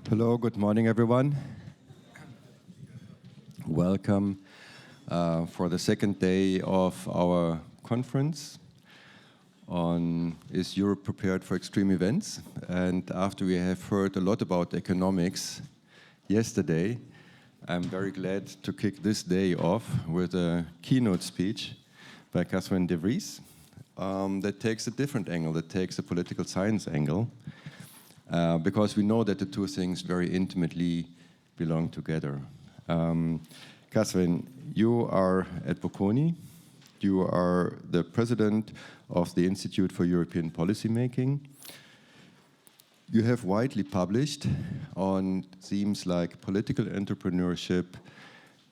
Hello, good morning, everyone. Welcome for the second day of our conference on Is Europe Prepared for Extreme Events? And after we have heard a lot about economics yesterday, I'm very glad to kick this day off with a keynote speech by Catherine de Vries that takes a different angle, that takes a political science angle. Because we know that the two things very intimately belong together. Catherine, you are at Bocconi. You are the president of the Institute for European Policymaking. You have widely published on themes like political entrepreneurship,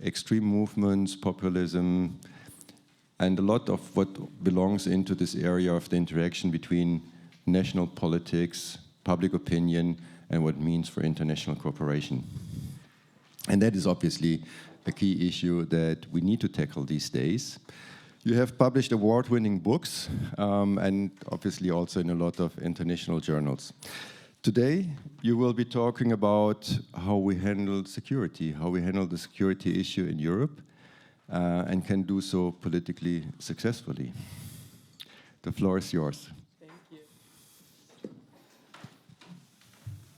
extreme movements, populism, and a lot of what belongs into this area of the interaction between national politics, public opinion, and what it means for international cooperation. And that is obviously a key issue that we need to tackle these days. You have published award-winning books, and obviously also in a lot of international journals. Today, you will be talking about how we handle security, how we handle the security issue in Europe, and can do so politically successfully. The floor is yours.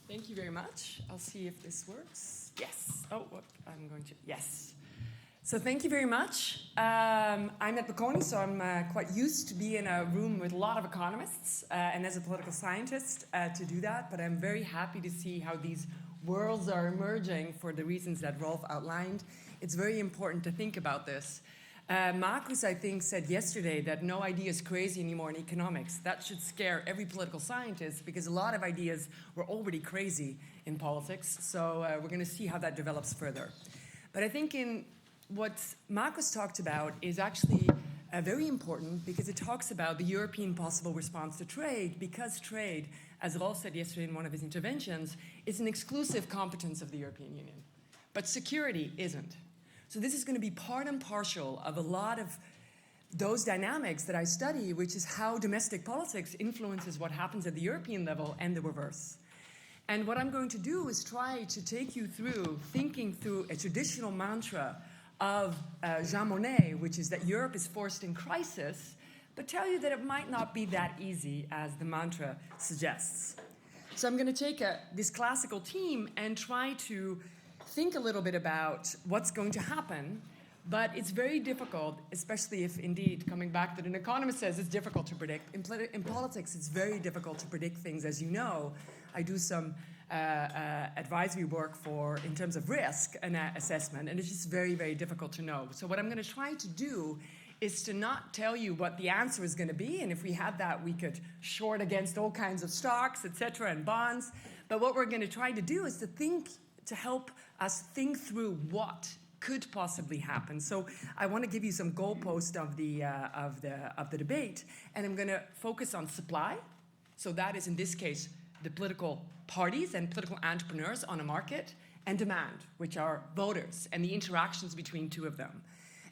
Thank you very much. I'll see if this works. Yes. Oh, what I'm going to. Yes. So thank you very much. I'm at Bocconi, so I'm quite used to be in a room with a lot of economists and as a political scientist to do that. But I'm very happy to see how these worlds are emerging for the reasons that Rolf outlined. It's very important to think about this. Marcus, I think, said yesterday that no idea is crazy anymore in economics. That should scare every political scientist because a lot of ideas were already crazy in politics. So we're going to see how that develops further. But I think in what Marcus talked about is actually very important because it talks about the European possible response to trade, because trade, as Rolf said yesterday in one of his interventions, is an exclusive competence of the European Union. But security isn't. So this is going to be part and parcel of a lot of those dynamics that I study, which is how domestic politics influences what happens at the European level and the reverse. And what I'm going to do is try to take you through thinking through a traditional mantra of Jean Monnet, which is that Europe is forced in crisis, but tell you that it might not be that easy as the mantra suggests. So I'm going to take this classical theme and try to think a little bit about what's going to happen, but it's very difficult, especially if indeed, coming back that an economist says it's difficult to predict. In politics, it's very difficult to predict things, as you know. I do some advisory work in terms of risk and assessment, and it's just very, very difficult to know. So what I'm going to try to do is to not tell you what the answer is going to be, and if we had that, we could short against all kinds of stocks, et cetera, and bonds. But what we're going to try to do is to help us think through what could possibly happen. So I want to give you some goalposts of the debate, and I'm going to focus on supply. So that is, in this case, the political parties and political entrepreneurs on a market, and demand, which are voters and the interactions between two of them.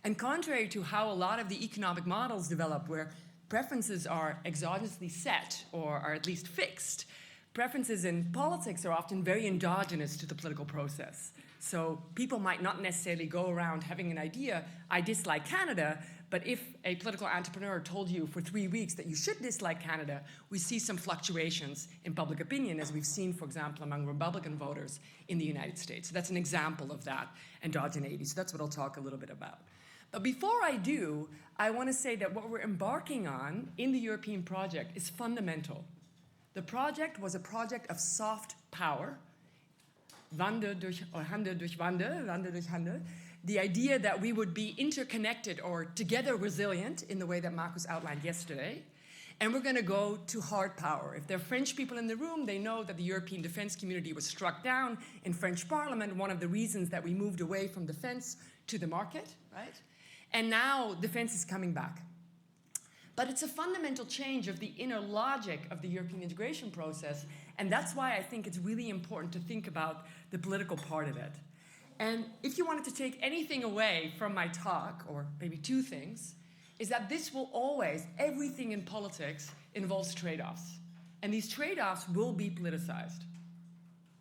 And contrary to how a lot of the economic models develop, where preferences are exogenously set or are at least fixed, preferences in politics are often very endogenous to the political process. So people might not necessarily go around having an idea, I dislike Canada, but if a political entrepreneur told you for 3 weeks that you should dislike Canada, we see some fluctuations in public opinion, as we've seen, for example, among Republican voters in the United States. So that's an example of that endogeneity. So that's what I'll talk a little bit about. But before I do, I want to say that what we're embarking on in the European project is fundamental. The project was a project of soft power, Wandel durch Handel, the idea that we would be interconnected or together resilient in the way that Marcus outlined yesterday, and we're going to go to hard power. If there are French people in the room, they know that the European defense community was struck down in French Parliament, one of the reasons that we moved away from defense to the market, right? And now defense is coming back. But it's a fundamental change of the inner logic of the European integration process, and that's why I think it's really important to think about the political part of it. And if you wanted to take anything away from my talk, or maybe two things, is that this will always, everything in politics involves trade-offs. And these trade-offs will be politicized.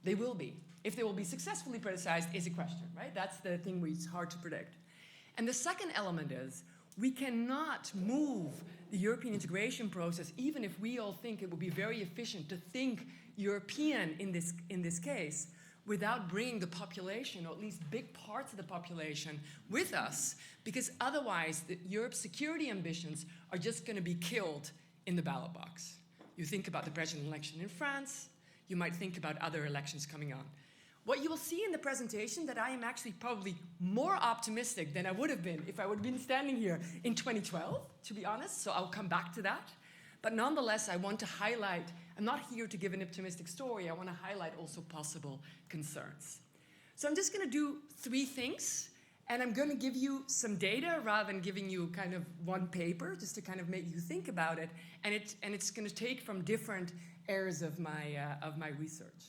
They will be. If they will be successfully politicized is a question, right? That's the thing where it's hard to predict. And the second element is we cannot move the European integration process, even if we all think it would be very efficient to think European in this case, without bringing the population, or at least big parts of the population, with us, because otherwise Europe's security ambitions are just going to be killed in the ballot box. You think about the presidential election in France, you might think about other elections coming on. What you will see in the presentation that I am actually probably more optimistic than I would have been if I would have been standing here in 2012, to be honest, so I'll come back to that. But nonetheless, I want to highlight, I'm not here to give an optimistic story, I want to highlight also possible concerns. So I'm just going to do 3 things, and I'm going to give you some data rather than giving you kind of one paper, just to kind of make you think about it, and it's going to take from different areas of my research.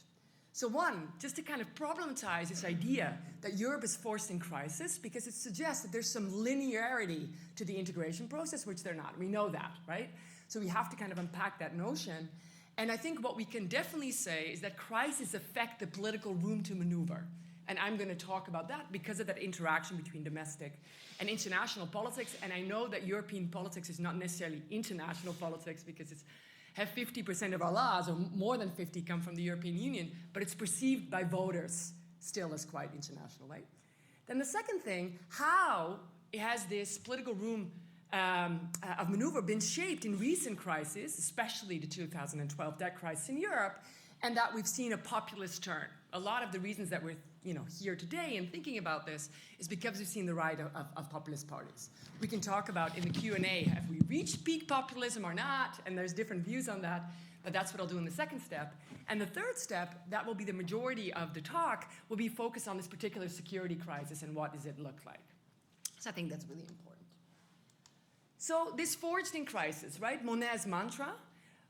So one, just to kind of problematize this idea that Europe is forced in crisis, because it suggests that there's some linearity to the integration process, which they're not. We know that, right? So we have to kind of unpack that notion. And I think what we can definitely say is that crises affect the political room to maneuver. And I'm going to talk about that because of that interaction between domestic and international politics. And I know that European politics is not necessarily international politics because it's have 50% of our laws, or more than 50, come from the European Union, but it's perceived by voters still as quite international, right? Then the second thing, how has this political room of maneuver been shaped in recent crises, especially the 2012 debt crisis in Europe, and that we've seen a populist turn. A lot of the reasons that we're here today and thinking about this is because we've seen the rise of populist parties. We can talk about in the Q&A, have we reached peak populism or not? And there's different views on that, but that's what I'll do in the second step. And the third step, that will be the majority of the talk, will be focused on this particular security crisis and what does it look like. So I think that's really important. So this forged in crisis, right? Monnet's mantra.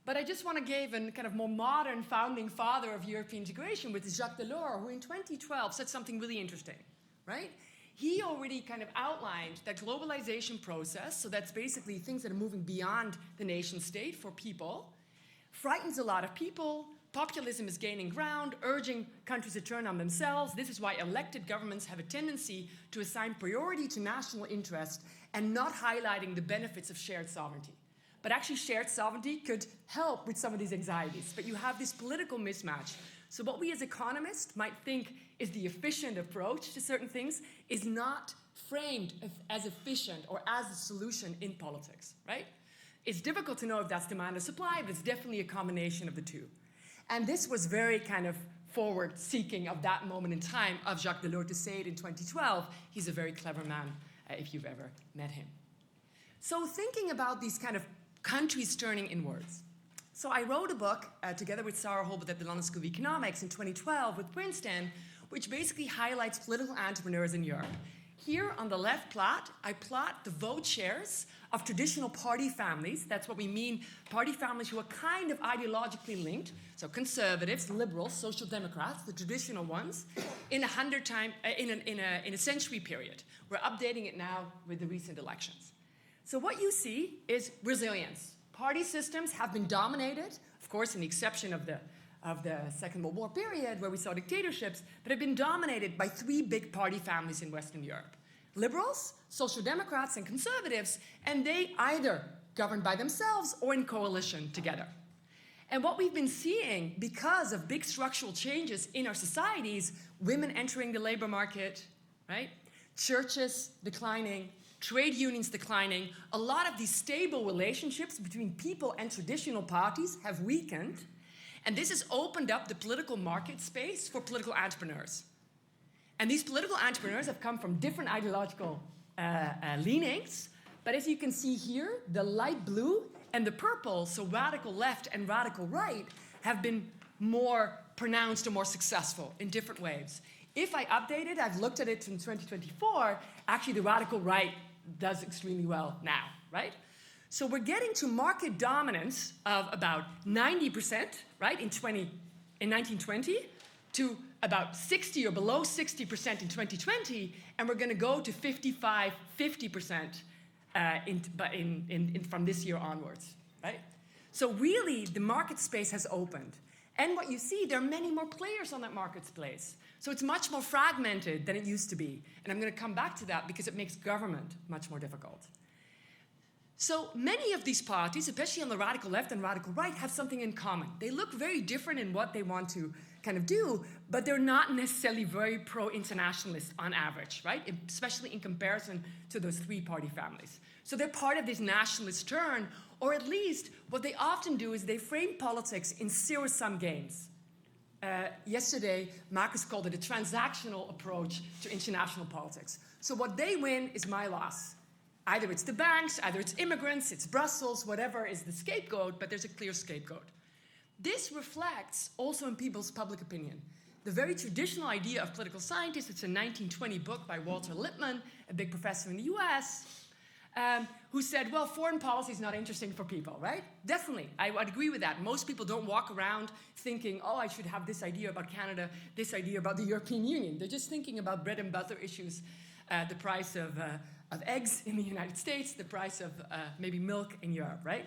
But I just want to give a kind of more modern founding father of European integration, with Jacques Delors, who in 2012 said something really interesting, right? He already kind of outlined that globalization process, so that's basically things that are moving beyond the nation state for people, frightens a lot of people. Populism is gaining ground, urging countries to turn on themselves. This is why elected governments have a tendency to assign priority to national interest and not highlighting the benefits of shared sovereignty. But actually, shared sovereignty could help with some of these anxieties. But you have this political mismatch. So what we as economists might think is the efficient approach to certain things is not framed as efficient or as a solution in politics, right? It's difficult to know if that's demand or supply, but it's definitely a combination of the two. And this was very kind of forward-seeking of that moment in time of Jacques Delors to say it in 2012. He's a very clever man, if you've ever met him. So thinking about these kind of countries turning inwards. So I wrote a book together with Sarah Holbert at the London School of Economics in 2012 with Princeton, which basically highlights political entrepreneurs in Europe. Here on the left plot, I plot the vote shares of traditional party families. That's what we mean, party families who are kind of ideologically linked. So conservatives, liberals, social democrats, the traditional ones, in a century period. We're updating it now with the recent elections. So what you see is resilience. Party systems have been dominated, of course, in the exception of the Second World War period, where we saw dictatorships, but have been dominated by 3 big party families in Western Europe. Liberals, social democrats, and conservatives, and they either govern by themselves or in coalition together. And what we've been seeing, because of big structural changes in our societies, women entering the labor market, right? Churches declining, trade unions declining, a lot of these stable relationships between people and traditional parties have weakened, and this has opened up the political market space for political entrepreneurs. And these political entrepreneurs have come from different ideological leanings, but as you can see here, the light blue and the purple, so radical left and radical right, have been more pronounced or more successful in different ways. If I update it, I've looked at it in 2024, actually the radical right does extremely well now, right? So we're getting to market dominance of about 90%, right, in 1920, to about 60 or below 60% in 2020, and we're going to go to 55, 50% from this year onwards, right? So really, the market space has opened. And what you see, there are many more players on that marketplace. So it's much more fragmented than it used to be. And I'm going to come back to that because it makes government much more difficult. So many of these parties, especially on the radical left and radical right, have something in common. They look very different in what they want to kind of do, but they're not necessarily very pro-internationalist on average, right? Especially in comparison to those three-party families. So they're part of this nationalist turn, or at least what they often do is they frame politics in zero-sum games. Yesterday, Marcus called it a transactional approach to international politics. So what they win is my loss. Either it's the banks, either it's immigrants, it's Brussels, whatever is the scapegoat, but there's a clear scapegoat. This reflects also in people's public opinion. The very traditional idea of political scientists, it's a 1920 book by Walter Lippmann, a big professor in the US, who said, well, foreign policy is not interesting for people, right? Definitely, I would agree with that. Most people don't walk around thinking, oh, I should have this idea about Canada, this idea about the European Union. They're just thinking about bread and butter issues, the price of eggs in the United States, the price of maybe milk in Europe, right?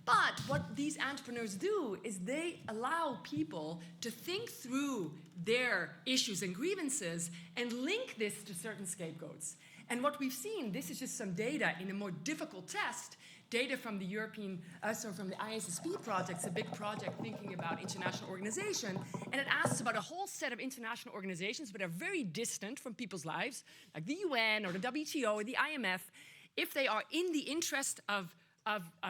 But what these entrepreneurs do is they allow people to think through their issues and grievances and link this to certain scapegoats. And what we've seen, this is just some data in a more difficult test, data from the from the ISSP project. It's a big project thinking about international organization, and it asks about a whole set of international organizations that are very distant from people's lives, like the UN or the WTO or the IMF. If they are in the interest of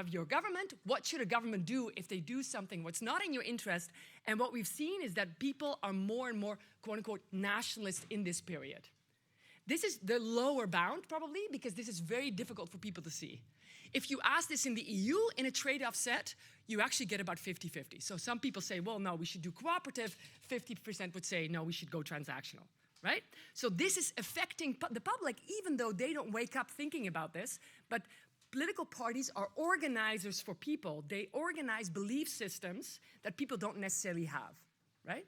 your government, what should a government do if they do something what's not in your interest? And what we've seen is that people are more and more, quote unquote, nationalist in this period. This is the lower bound, probably, because this is very difficult for people to see. If you ask this in the EU in a trade-off set, you actually get about 50-50. So some people say, well, no, we should do cooperative. 50% would say, no, we should go transactional, right? So this is affecting the public, even though they don't wake up thinking about this. But political parties are organizers for people. They organize belief systems that people don't necessarily have, right?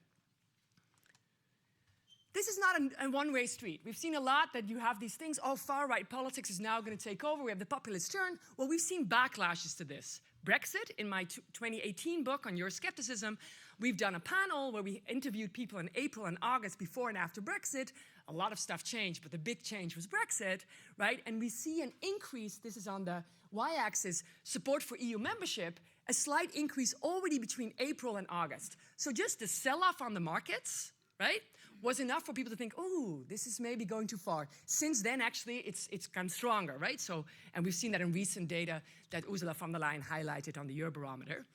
This is not a one-way street. We've seen a lot that you have these things, oh, far-right politics is now going to take over, we have the populist turn. Well, we've seen backlashes to this. Brexit, in my 2018 book on Euroscepticism, we've done a panel where we interviewed people in April and August before and after Brexit. A lot of stuff changed, but the big change was Brexit, right? And we see an increase, this is on the y-axis, support for EU membership, a slight increase already between April and August. So just the sell-off on the markets, right, was enough for people to think, oh, this is maybe going too far. Since then, actually, it's gotten stronger, right? So, and we've seen that in recent data that Ursula von der Leyen highlighted on the Eurobarometer.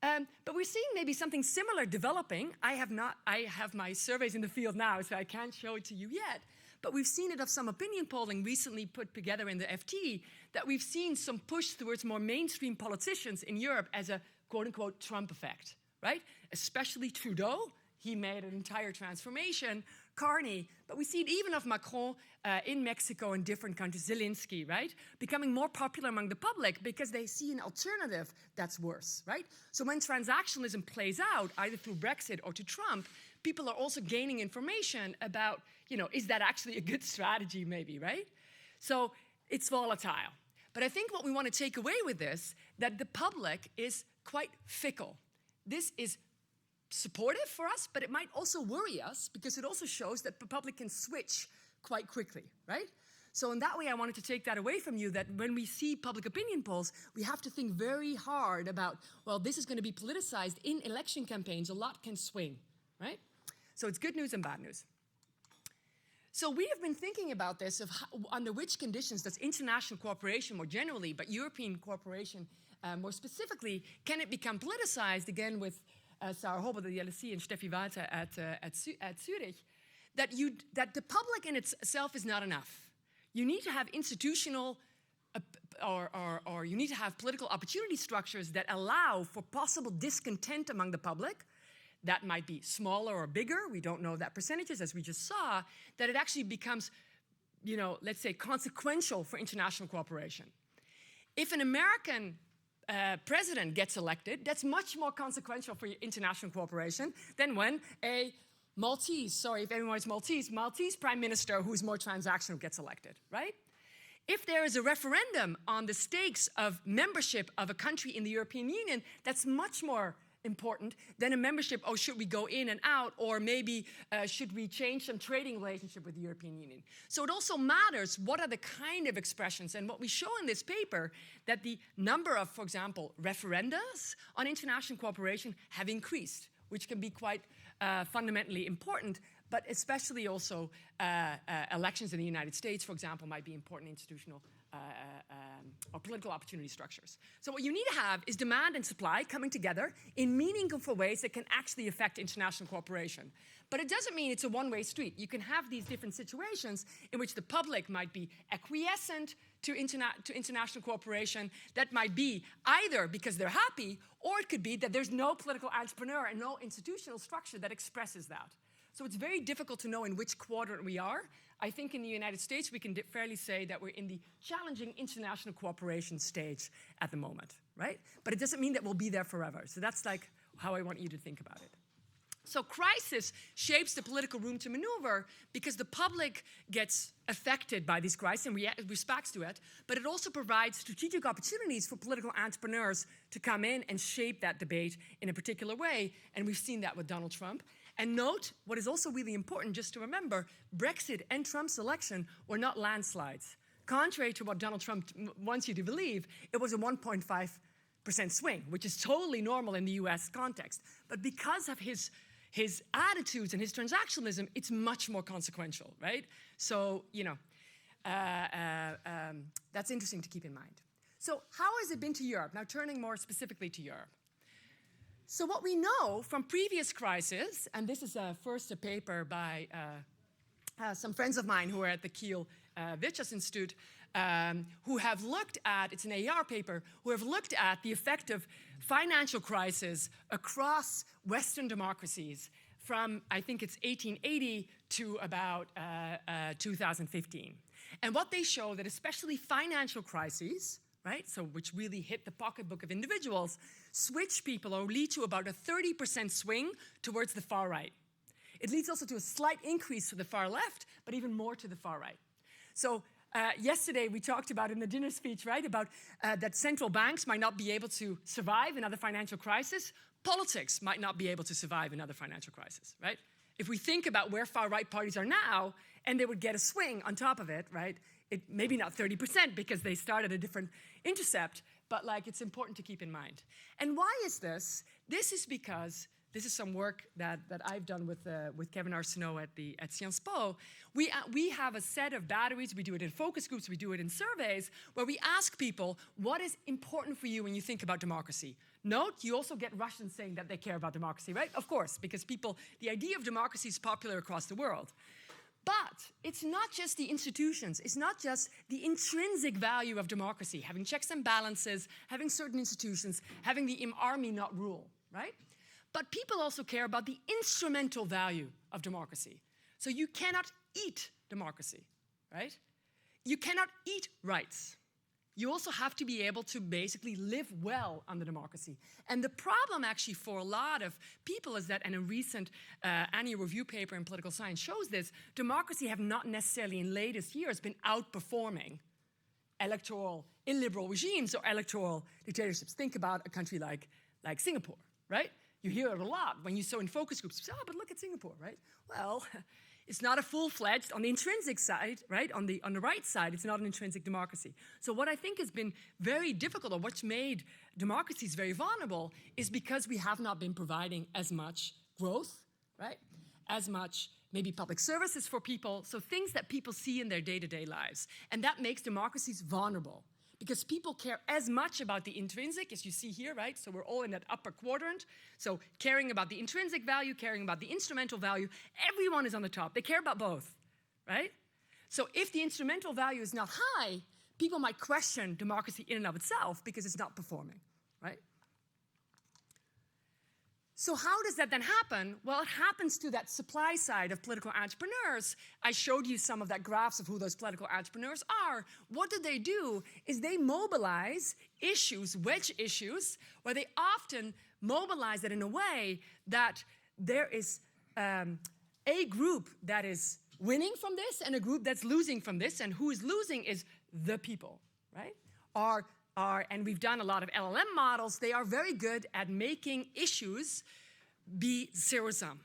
But we're seeing maybe something similar developing. I have my surveys in the field now, so I can't show it to you yet. But we've seen it of some opinion polling recently put together in the FT, that we've seen some push towards more mainstream politicians in Europe as a quote-unquote Trump effect, right? Especially Trudeau. He made an entire transformation, Carney, but we see it even of Macron in Mexico and different countries, Zelensky, right? Becoming more popular among the public because they see an alternative that's worse, right? So when transactionalism plays out, either through Brexit or to Trump, people are also gaining information about, you know, is that actually a good strategy maybe, right? So it's volatile. But I think what we want to take away with this, that the public is quite fickle. This is supportive for us, but it might also worry us because it also shows that the public can switch quite quickly, right? So in that way, I wanted to take that away from you, that when we see public opinion polls, we have to think very hard about, well, this is going to be politicized in election campaigns. A lot can swing, right? So it's good news and bad news. So we have been thinking about this, of how, under which conditions does international cooperation more generally, but European cooperation more specifically, can it become politicized, again with Sarah Hobel, the LSE, and Steffi Walter at Zurich, that the public in itself is not enough. You need to have institutional or you need to have political opportunity structures that allow for possible discontent among the public. That might be smaller or bigger. We don't know that percentages, as we just saw, that it actually becomes, you know, let's say, consequential for international cooperation. If an American president gets elected, that's much more consequential for international cooperation than when a Maltese, sorry if anyone is Maltese prime minister who's more transactional gets elected, right? If there is a referendum on the stakes of membership of a country in the European Union, that's much more important than a membership, oh, should we go in and out, or maybe should we change some trading relationship with the European Union? So it also matters what are the kind of expressions, and what we show in this paper, that the number of, for example, referendas on international cooperation have increased, which can be quite fundamentally important, but especially also elections in the United States, for example, might be important institutional or political opportunity structures. So what you need to have is demand and supply coming together in meaningful ways that can actually affect international cooperation. But it doesn't mean it's a one-way street. You can have these different situations in which the public might be acquiescent to international cooperation. That might be either because they're happy, or it could be that there's no political entrepreneur and no institutional structure that expresses that. So it's very difficult to know in which quadrant we are. I think in the United States, we can fairly say that we're in the challenging international cooperation stage at the moment, right? But it doesn't mean that we'll be there forever. So that's like how I want you to think about it. So crisis shapes the political room to maneuver because the public gets affected by these crises and respects to it, but it also provides strategic opportunities for political entrepreneurs to come in and shape that debate in a particular way, and we've seen that with Donald Trump. And note, what is also really important just to remember, Brexit and Trump's election were not landslides. Contrary to what Donald Trump wants you to believe, it was a 1.5% swing, which is totally normal in the US context. But because of his attitudes and his transactionalism, it's much more consequential, right? So, you know, that's interesting to keep in mind. So how has it been to Europe? Now turning more specifically to Europe. So what we know from previous crises, and this is first a paper by some friends of mine who are at the Kiel Wirtschafts Institute, who have looked at, it's an AER paper, who have looked at the effect of financial crisis across Western democracies from, I think it's 1880 to about 2015. And what they show that especially financial crises, right, so which really hit the pocketbook of individuals, switch people or lead to about a 30% swing towards the far right. It leads also to a slight increase to the far left, but even more to the far right. So yesterday we talked about in the dinner speech, right, about that central banks might not be able to survive another financial crisis. Politics might not be able to survive another financial crisis, right? If we think about where far right parties are now, and they would get a swing on top of it, right? It maybe not 30% because they start at a different intercept, but like it's important to keep in mind. And why is this? This is because this is some work that I've done with Kevin Arsenault at Sciences Po. We have a set of batteries. We do it in focus groups. We do it in surveys where we ask people, what is important for you when you think about democracy? Note, you also get Russians saying that they care about democracy, right? Of course, because the idea of democracy is popular across the world. But it's not just the institutions. It's not just the intrinsic value of democracy, having checks and balances, having certain institutions, having the army not rule, right? But people also care about the instrumental value of democracy. So you cannot eat democracy, right? You cannot eat rights. You also have to be able to basically live well under democracy. And the problem actually for a lot of people is that, and a recent annual review paper in political science shows this, democracy have not necessarily in latest years been outperforming electoral illiberal regimes or electoral dictatorships. Think about a country like Singapore, right? You hear it a lot when you saw in focus groups, oh, but look at Singapore, right? Well, it's not a full-fledged, on the intrinsic side, right? On the right side, it's not an intrinsic democracy. So what I think has been very difficult, or what's made democracies very vulnerable, is because we have not been providing as much growth, right? As much maybe public services for people, so things that people see in their day-to-day lives. And that makes democracies vulnerable, because people care as much about the intrinsic, as you see here, right? So we're all in that upper quadrant. So caring about the intrinsic value, caring about the instrumental value, everyone is on the top. They care about both, right? So if the instrumental value is not high, people might question democracy in and of itself because it's not performing, right? So how does that then happen? Well, it happens to that supply side of political entrepreneurs. I showed you some of that graphs of who those political entrepreneurs are. What do? Is they mobilize issues, wedge issues, where they often mobilize it in a way that there is a group that is winning from this and a group that's losing from this, and who is losing is the people, right? Or are, and we've done a lot of LLM models, they are very good at making issues be zero-sum,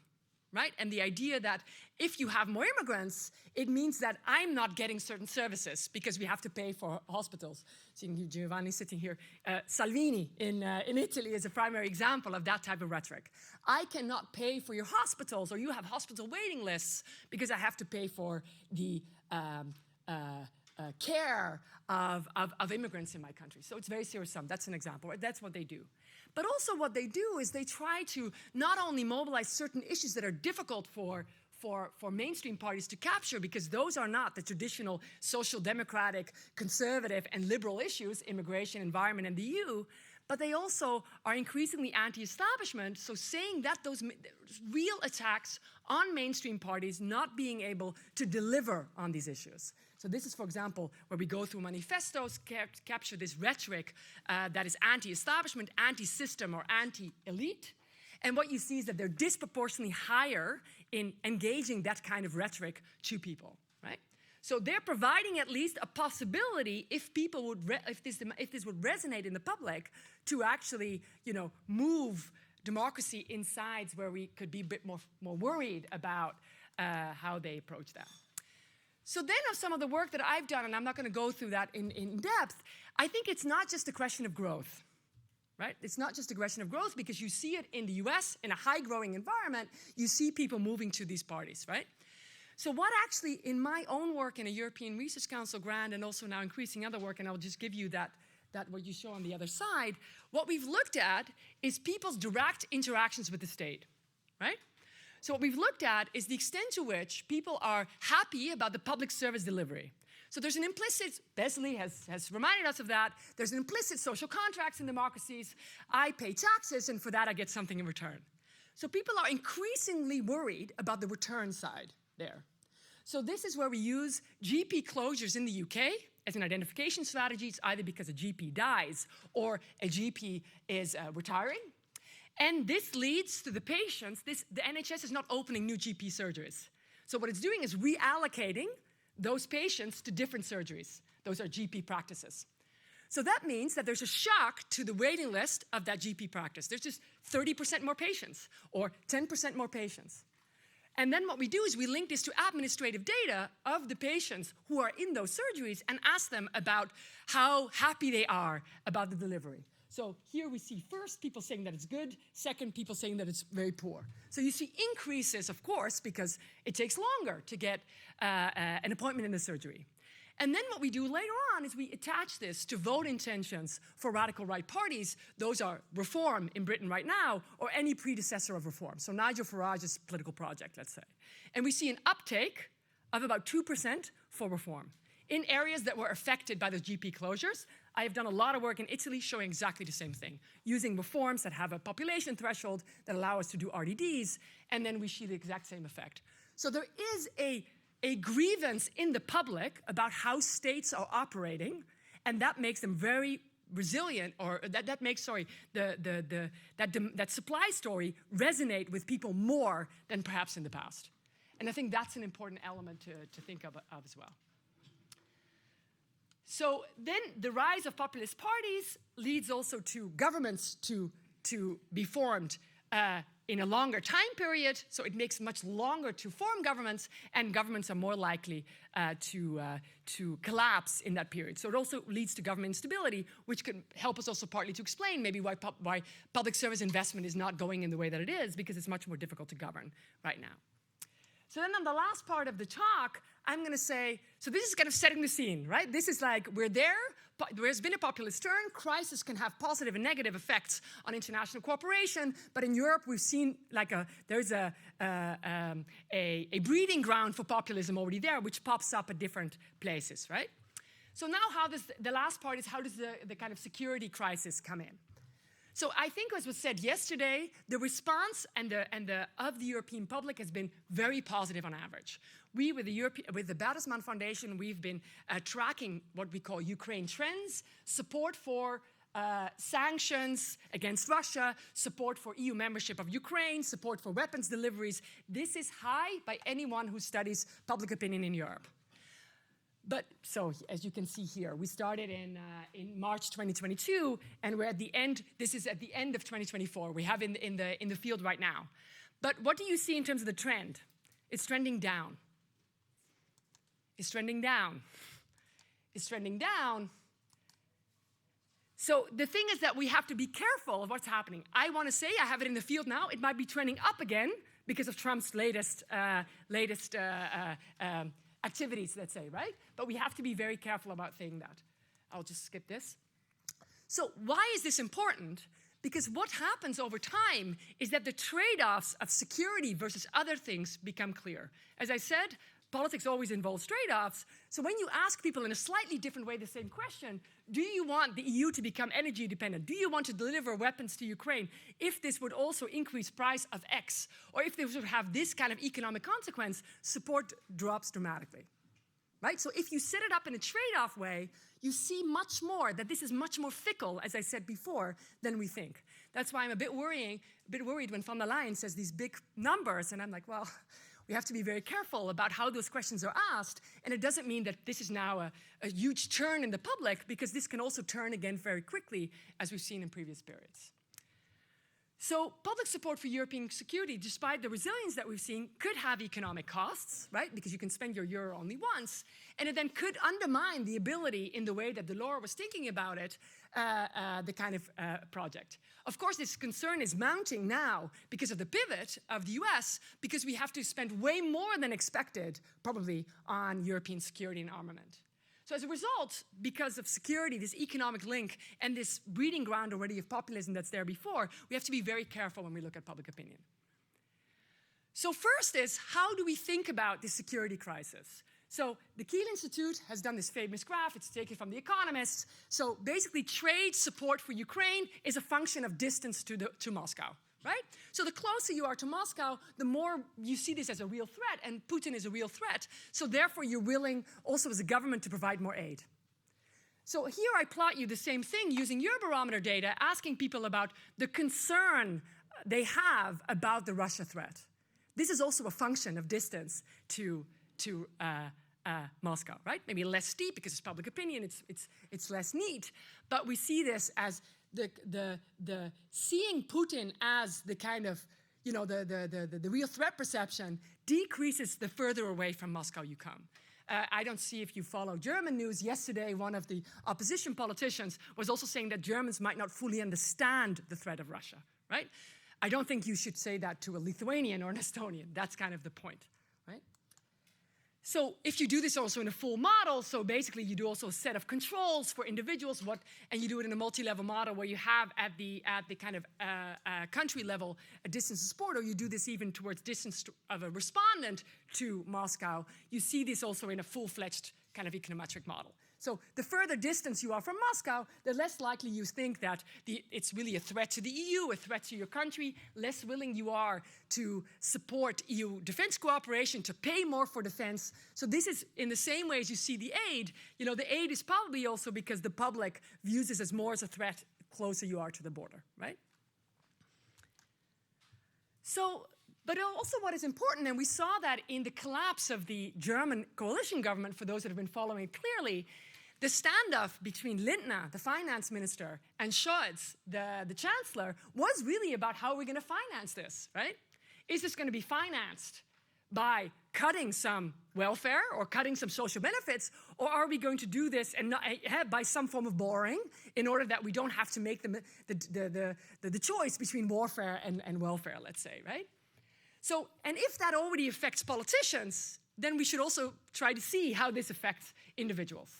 right? And the idea that if you have more immigrants, it means that I'm not getting certain services because we have to pay for hospitals. Seeing Giovanni sitting here, Salvini in Italy is a primary example of that type of rhetoric. I cannot pay for your hospitals, or you have hospital waiting lists because I have to pay for the care of immigrants in my country. So it's very zero-sum. That's an example. Right? That's what they do. But also what they do is they try to not only mobilize certain issues that are difficult for mainstream parties to capture, because those are not the traditional social democratic, conservative, and liberal issues, immigration, environment, and the EU, but they also are increasingly anti-establishment, so saying that those real attacks on mainstream parties not being able to deliver on these issues. So this is, for example, where we go through manifestos, capture this rhetoric that is anti-establishment, anti-system, or anti-elite. And what you see is that they're disproportionately higher in engaging that kind of rhetoric to people, right? So they're providing at least a possibility, if people would, if this would resonate in the public, to actually, move democracy in sides where we could be a bit more worried about how they approach that. So then of some of the work that I've done, and I'm not going to go through that in depth, I think it's not just a question of growth. Right? It's not just a question of growth, because you see it in the US, in a high-growing environment, you see people moving to these parties, right? So what actually, in my own work in a European Research Council grant, and also now increasing other work, and I'll just give you that what you show on the other side, what we've looked at is people's direct interactions with the state, right? So what we've looked at is the extent to which people are happy about the public service delivery. So there's an implicit, Besley has reminded us of that, there's an implicit social contracts in democracies. I pay taxes, and for that I get something in return. So people are increasingly worried about the return side there. So this is where we use GP closures in the UK as an identification strategy. It's either because a GP dies or a GP is retiring. And this leads to the patients, the NHS is not opening new GP surgeries. So what it's doing is reallocating those patients to different surgeries. Those are GP practices. So that means that there's a shock to the waiting list of that GP practice. There's just 30% more patients or 10% more patients. And then what we do is we link this to administrative data of the patients who are in those surgeries and ask them about how happy they are about the delivery. So here we see first people saying that it's good, second people saying that it's very poor. So you see increases, of course, because it takes longer to get an appointment in the surgery. And then what we do later on is we attach this to vote intentions for radical right parties. Those are Reform in Britain right now, or any predecessor of Reform. So Nigel Farage's political project, let's say. And we see an uptake of about 2% for Reform in areas that were affected by the GP closures. I have done a lot of work in Italy showing exactly the same thing, using reforms that have a population threshold that allow us to do RDDs, and then we see the exact same effect. So there is a grievance in the public about how states are operating, and that makes them very resilient, or that makes, that supply story resonate with people more than perhaps in the past. And I think that's an important element to think of as well. So then the rise of populist parties leads also to governments to be formed in a longer time period, so it makes much longer to form governments, and governments are more likely to collapse in that period. So it also leads to government instability, which could help us also partly to explain maybe why public service investment is not going in the way that it is, because it's much more difficult to govern right now. So then on the last part of the talk, I'm going to say, so this is kind of setting the scene, right? This is like, we're there, there's been a populist turn, crisis can have positive and negative effects on international cooperation, but in Europe we've seen like there's a breeding ground for populism already there, which pops up at different places, right? So now the last part is, how does the kind of security crisis come in? So I think, as was said yesterday, the response of the European public has been very positive on average. We, with the Bertelsmann Foundation, we've been tracking what we call Ukraine trends, support for sanctions against Russia, support for EU membership of Ukraine, support for weapons deliveries. This is high by anyone who studies public opinion in Europe. But so, as you can see here, we started in March 2022, and we're at the end. This is at the end of 2024. We have in the field right now. But what do you see in terms of the trend? It's trending down. It's trending down. It's trending down. So the thing is that we have to be careful of what's happening. I want to say, I have it in the field now, it might be trending up again because of Trump's latest activities, let's say, right? But we have to be very careful about saying that. I'll just skip this. So why is this important? Because what happens over time is that the trade-offs of security versus other things become clear. As I said, politics always involves trade-offs. So when you ask people in a slightly different way the same question, do you want the EU to become energy dependent? Do you want to deliver weapons to Ukraine if this would also increase price of X? Or if this would have this kind of economic consequence, support drops dramatically. Right? So if you set it up in a trade-off way, you see much more, that this is much more fickle, as I said before, than we think. That's why I'm a bit worried when von der Leyen says these big numbers, and I'm like, well, we have to be very careful about how those questions are asked, and it doesn't mean that this is now a huge turn in the public, because this can also turn again very quickly, as we've seen in previous periods. So public support for European security, despite the resilience that we've seen, could have economic costs, right? Because you can spend your euro only once, and it then could undermine the ability, in the way that Delors was thinking about it, the kind of project. Of course, this concern is mounting now because of the pivot of the US, because we have to spend way more than expected, probably, on European security and armament. So as a result, because of security, this economic link, and this breeding ground already of populism that's there before, we have to be very careful when we look at public opinion. So first is, how do we think about this security crisis? So the Kiel Institute has done this famous graph. It's taken from The Economist. So basically, trade support for Ukraine is a function of distance to Moscow. Right? So the closer you are to Moscow, the more you see this as a real threat, and Putin is a real threat. So therefore, you're willing also as a government to provide more aid. So here I plot you the same thing using Eurobarometer data, asking people about the concern they have about the Russia threat. This is also a function of distance to Moscow, right? Maybe less steep because it's public opinion, it's less neat, but we see this as the seeing Putin as the kind of, you know, the real threat perception decreases the further away from Moscow you come. I don't see if you follow German news. Yesterday, one of the opposition politicians was also saying that Germans might not fully understand the threat of Russia, right? I don't think you should say that to a Lithuanian or an Estonian. That's kind of the point, right? So if you do this also in a full model, so basically you do also a set of controls for individuals, and you do it in a multi-level model where you have at the kind of country level a distance of support, or you do this even towards distance of a respondent to Moscow, you see this also in a full-fledged kind of econometric model. So the further distance you are from Moscow, the less likely you think that it's really a threat to the EU, a threat to your country, less willing you are to support EU defense cooperation, to pay more for defense. So this is in the same way as you see the aid. You know, the aid is probably also because the public views this as more as a threat closer you are to the border, right? So, but also what is important, and we saw that in the collapse of the German coalition government, for those that have been following it clearly, the standoff between Lindner, the finance minister, and Scholz, the chancellor, was really about how we're going to finance this, right? Is this going to be financed by cutting some welfare or cutting some social benefits, or are we going to do this and not, by some form of borrowing in order that we don't have to make the choice between warfare and welfare, let's say, right? So, and if that already affects politicians, then we should also try to see how this affects individuals.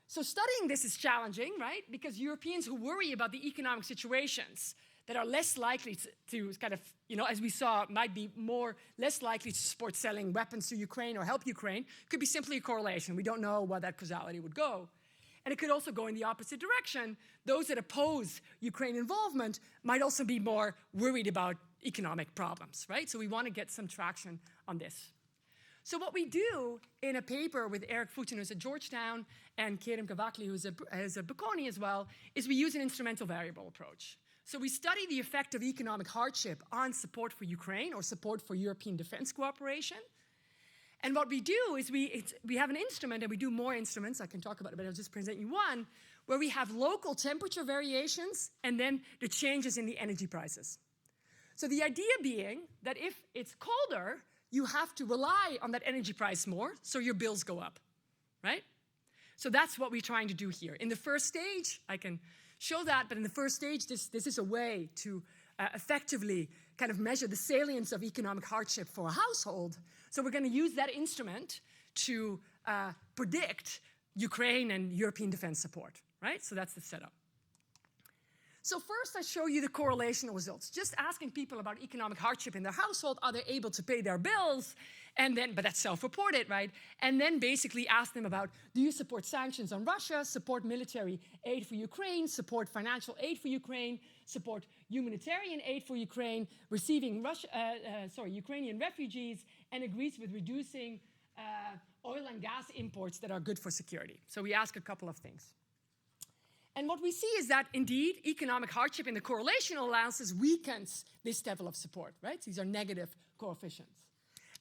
So studying this is challenging, right? Because Europeans who worry about the economic situations that are less likely to kind of, you know, as we saw, might be less likely to support selling weapons to Ukraine or help Ukraine, could be simply a correlation. We don't know where that causality would go. And it could also go in the opposite direction. Those that oppose Ukraine involvement might also be more worried about economic problems, right? So we want to get some traction on this. So what we do in a paper with Eric Futin, who's at Georgetown, and Kerem Kavakli, who's at Bocconi as well, is we use an instrumental variable approach. So we study the effect of economic hardship on support for Ukraine or support for European defense cooperation. And what we do is we have an instrument, and we do more instruments. I can talk about it, but I'll just present you one, where we have local temperature variations and then the changes in the energy prices. So the idea being that if it's colder, you have to rely on that energy price more, so your bills go up, right? So that's what we're trying to do here. In the first stage, I can show that, but in the first stage, this is a way to effectively kind of measure the salience of economic hardship for a household. So we're going to use that instrument to predict Ukraine and European defense support, right? So that's the setup. So first, I show you the correlational results. Just asking people about economic hardship in their household, are they able to pay their bills? And then, but that's self-reported, right? And then basically ask them about, do you support sanctions on Russia, support military aid for Ukraine, support financial aid for Ukraine, support humanitarian aid for Ukraine, receiving Ukrainian refugees, and agrees with reducing oil and gas imports that are good for security. So we ask a couple of things. And what we see is that, indeed, economic hardship in the correlational analysis weakens this level of support, right? These are negative coefficients.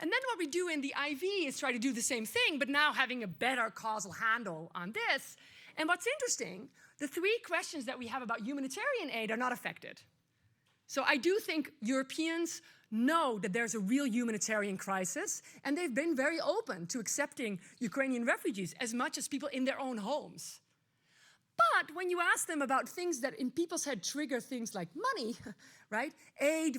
And then what we do in the IV is try to do the same thing, but now having a better causal handle on this. And what's interesting, the three questions that we have about humanitarian aid are not affected. So I do think Europeans know that there's a real humanitarian crisis, and they've been very open to accepting Ukrainian refugees as much as people in their own homes. But when you ask them about things that in people's head trigger things like money, right, aid,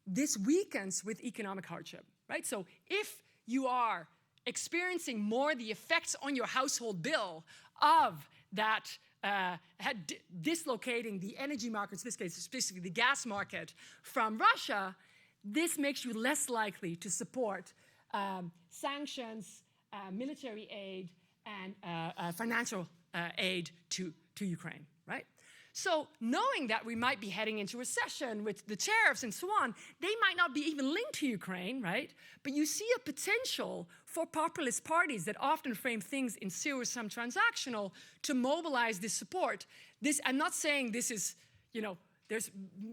this weakens with economic hardship, right? So if you are experiencing more the effects on your household bill of that dislocating the energy markets, in this case specifically the gas market, from Russia, this makes you less likely to support sanctions, military aid, and financial aid to Ukraine, right? So knowing that we might be heading into recession with the tariffs and so on, they might not be even linked to Ukraine, right? But you see a potential for populist parties that often frame things in zero-sum transactional to mobilize this support. I'm not saying this is, there's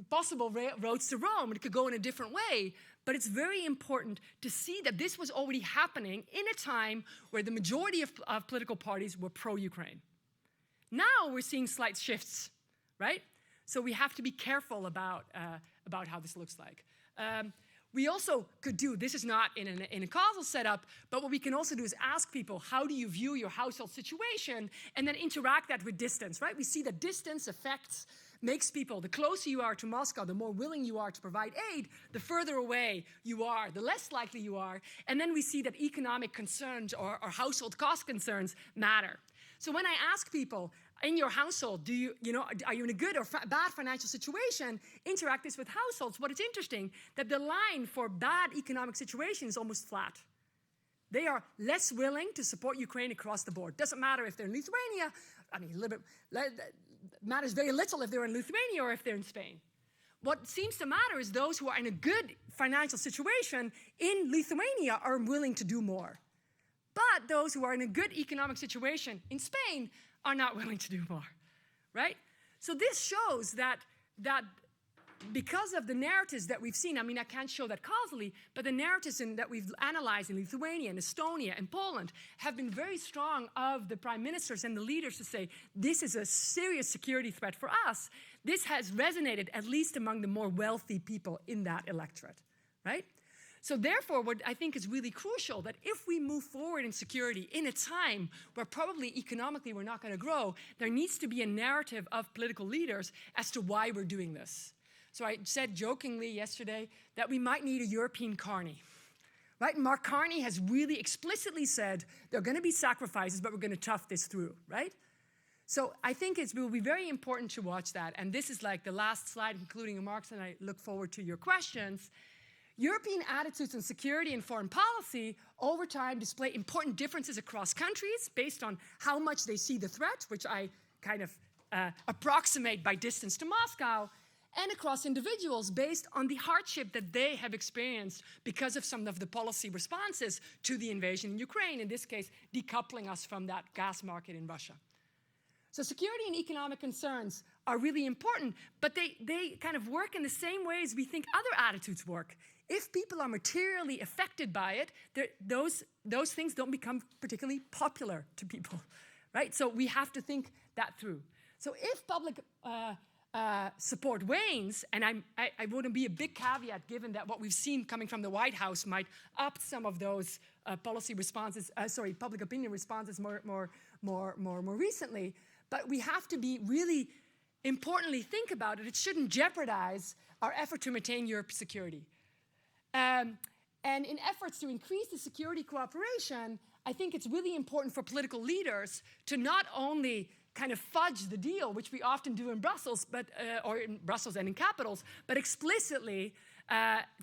possible roads to Rome. It could go in a different way. But it's very important to see that this was already happening in a time where the majority of political parties were pro-Ukraine. Now we're seeing slight shifts, right? So we have to be careful about how this looks like. We also could do, this is not in a causal setup, but what we can also do is ask people, how do you view your household situation, and then interact that with distance, right? We see that distance affects, makes people, the closer you are to Moscow, the more willing you are to provide aid, the further away you are, the less likely you are. And then we see that economic concerns or household cost concerns matter. So when I ask people, in your household, are you in a good or bad financial situation, interact this with households, what is interesting, that the line for bad economic situation is almost flat. They are less willing to support Ukraine across the board. Doesn't matter if they're in Lithuania, matters very little if they're in Lithuania or if they're in Spain. What seems to matter is those who are in a good financial situation in Lithuania are willing to do more. But those who are in a good economic situation in Spain are not willing to do more, right? So this shows that because of the narratives that we've seen, I can't show that causally, but the narratives that we've analyzed in Lithuania and Estonia and Poland have been very strong of the prime ministers and the leaders to say, this is a serious security threat for us. This has resonated at least among the more wealthy people in that electorate, right? So therefore, what I think is really crucial, that if we move forward in security in a time where probably economically we're not going to grow, there needs to be a narrative of political leaders as to why we're doing this. So I said jokingly yesterday that we might need a European Carney, right? Mark Carney has really explicitly said there are going to be sacrifices, but we're going to tough this through, right? So I think it will be very important to watch that. And this is like the last slide, concluding remarks, and I look forward to your questions. European attitudes on security and foreign policy over time display important differences across countries based on how much they see the threat, which I kind of approximate by distance to Moscow, and across individuals based on the hardship that they have experienced because of some of the policy responses to the invasion in Ukraine, in this case, decoupling us from that gas market in Russia. So security and economic concerns are really important, but they kind of work in the same way as we think other attitudes work. If people are materially affected by it, those things don't become particularly popular to people, right? So we have to think that through. So if public support wanes, and I wouldn't be a big caveat given that what we've seen coming from the White House might up some of those policy responses, public opinion responses more recently, but we have to be really importantly think about it. It shouldn't jeopardize our effort to maintain Europe's security. And in efforts to increase the security cooperation, I think it's really important for political leaders to not only kind of fudge the deal, which we often do in Brussels, or in Brussels and in capitals, but explicitly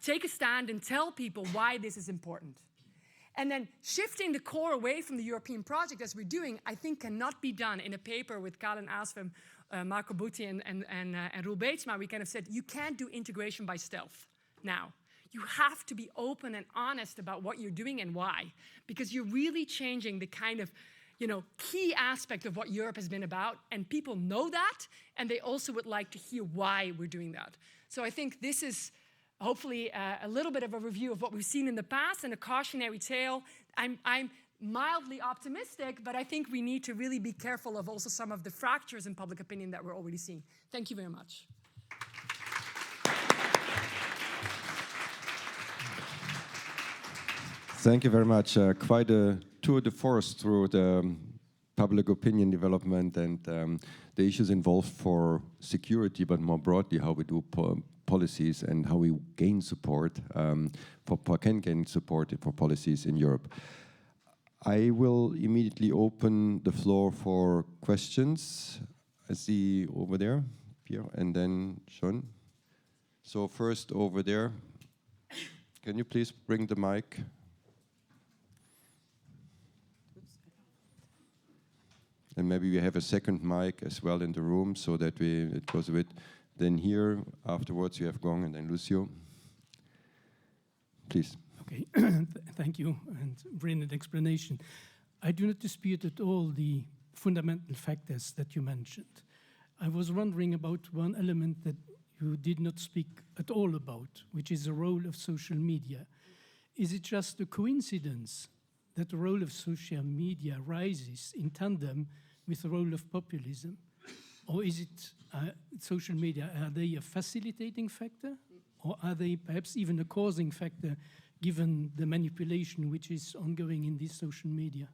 take a stand and tell people why this is important. And then shifting the core away from the European project, as we're doing, I think cannot be done in a paper with Colin Asfam, Marco Butti, and Roel Beetsma. We kind of said, you can't do integration by stealth now. You have to be open and honest about what you're doing and why, because you're really changing the kind of key aspect of what Europe has been about, and people know that, and they also would like to hear why we're doing that. So I think this is hopefully a little bit of a review of what we've seen in the past and a cautionary tale. I'm mildly optimistic, but I think we need to really be careful of also some of the fractures in public opinion that we're already seeing. Thank you very much. Thank you very much. Quite a tour de force through the public opinion development and the issues involved for security, but more broadly how we do policies and how we gain support, can gain support for policies in Europe. I will immediately open the floor for questions. I see over there, Pierre, and then Sean. So first over there, can you please bring the mic? And maybe we have a second mic as well in the room so that it goes a bit. Then here, afterwards you have Gong and then Lucio. Please. Okay, thank you, and brilliant explanation. I do not dispute at all the fundamental factors that you mentioned. I was wondering about one element that you did not speak at all about, which is the role of social media. Is it just a coincidence that the role of social media rises in tandem with the role of populism? Or is it social media, are they a facilitating factor? Or are they perhaps even a causing factor given the manipulation which is ongoing in this social media?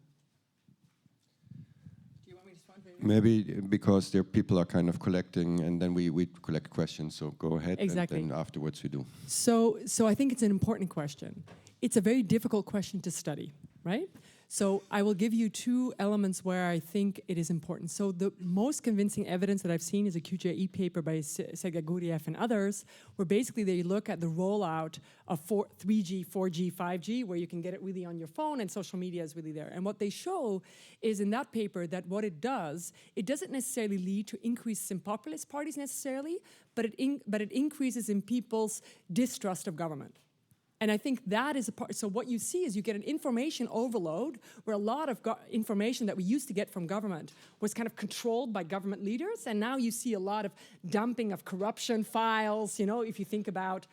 Do you want me to respond? Maybe because people are kind of collecting, and then we collect questions, so go ahead. Exactly. And then afterwards we do. So I think it's an important question. It's a very difficult question to study, right? So I will give you two elements where I think it is important. So the most convincing evidence that I've seen is a QJE paper by Sergei Guriev and others, where basically they look at the rollout of 3G, 4G, 5G, where you can get it really on your phone and social media is really there. And what they show is in that paper that what it doesn't necessarily lead to increases in populist parties necessarily, but it increases in people's distrust of government. And I think that is a part. So what you see is you get an information overload where a lot of information that we used to get from government was kind of controlled by government leaders. And now you see a lot of dumping of corruption files. If you think about,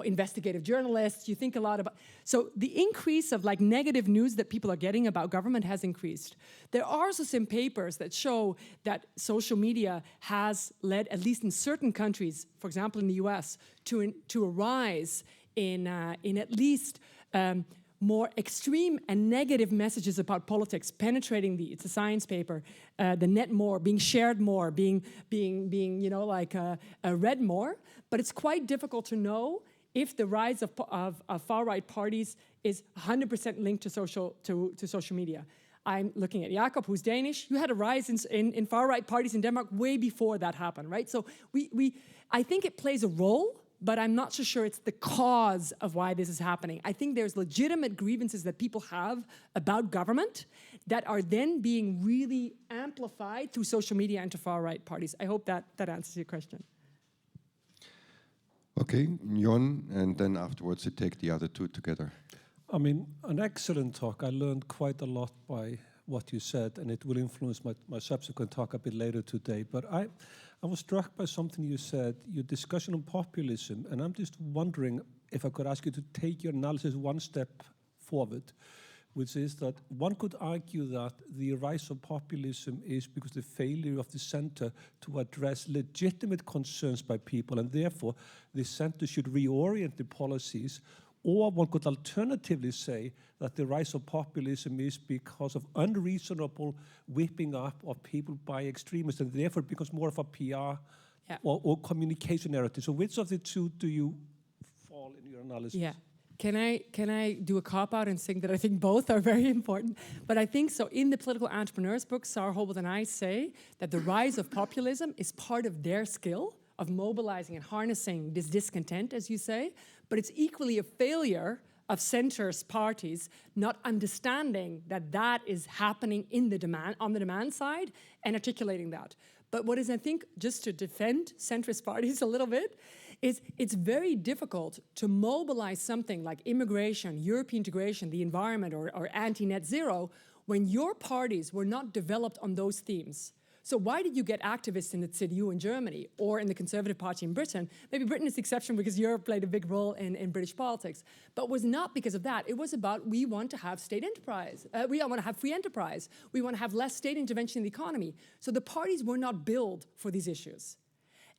investigative journalists, you think a lot about. So the increase of negative news that people are getting about government has increased. There are also some papers that show that social media has led, at least in certain countries, for example in the US, to a rise in at least more extreme and negative messages about politics penetrating it's a science paper, the net more, being shared more, being read more. But it's quite difficult to know if the rise of far-right parties is 100% linked to social media. I'm looking at Jacob, who's Danish. You had a rise in far-right parties in Denmark way before that happened, right? So I think it plays a role, but I'm not so sure it's the cause of why this is happening. I think there's legitimate grievances that people have about government that are then being really amplified through social media and to far-right parties. I hope that answers your question. Okay, Jon, and then afterwards you take the other two together. I mean, an excellent talk. I learned quite a lot by what you said, and it will influence my subsequent talk a bit later today. But I was struck by something you said, your discussion on populism, and I'm just wondering if I could ask you to take your analysis one step forward, which is that one could argue that the rise of populism is because the failure of the center to address legitimate concerns by people, and therefore the center should reorient the policies. Or one could alternatively say that the rise of populism is because of unreasonable whipping up of people by extremists, and therefore it becomes more of a PR or communication narrative. So which of the two do you fall in your analysis? Yeah. Can I do a cop-out and saying that I think both are very important? But I think so. In the Political Entrepreneurs book, Sarah Holbert and I say that the rise of populism is part of their skill of mobilizing and harnessing this discontent, as you say, but it's equally a failure of centers parties not understanding that that is happening in the demand, on the demand side, and articulating that. But what is, I think, just to defend centrist parties a little bit, is it's very difficult to mobilize something like immigration, European integration, the environment, or anti-net zero, when your parties were not developed on those themes. So why did you get activists in the CDU in Germany or in the Conservative Party in Britain? Maybe Britain is the exception because Europe played a big role in British politics. But it was not because of that. It was about we want to have state enterprise. We want to have free enterprise. We want to have less state intervention in the economy. So the parties were not built for these issues.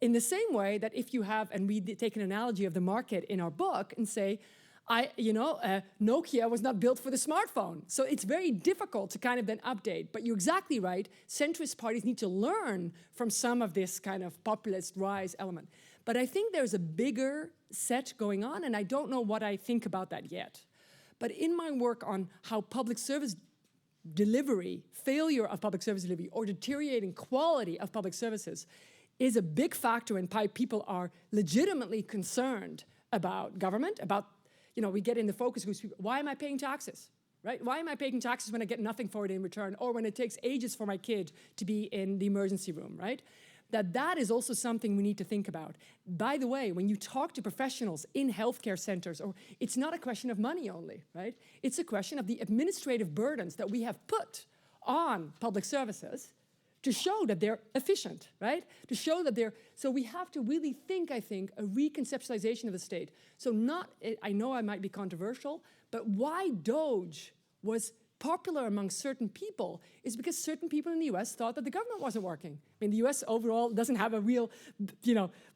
In the same way that if you have, and we take an analogy of the market in our book and say, Nokia was not built for the smartphone. So it's very difficult to kind of then update. But you're exactly right. Centrist parties need to learn from some of this kind of populist rise element. But I think there's a bigger set going on, and I don't know what I think about that yet. But in my work on how public service delivery, failure of public service delivery, or deteriorating quality of public services is a big factor in why people are legitimately concerned about government, about we get in the focus groups, why am I paying taxes, right? Why am I paying taxes when I get nothing for it in return, or when it takes ages for my kid to be in the emergency room, right? That is also something we need to think about. By the way, when you talk to professionals in healthcare centers, it's not a question of money only, right? It's a question of the administrative burdens that we have put on public services to show that they're efficient, right? To show that so we have to really think, I think, a reconceptualization of the state. So I know I might be controversial, but why Doge was popular among certain people is because certain people in the US thought that the government wasn't working. I mean, the US overall doesn't have a real,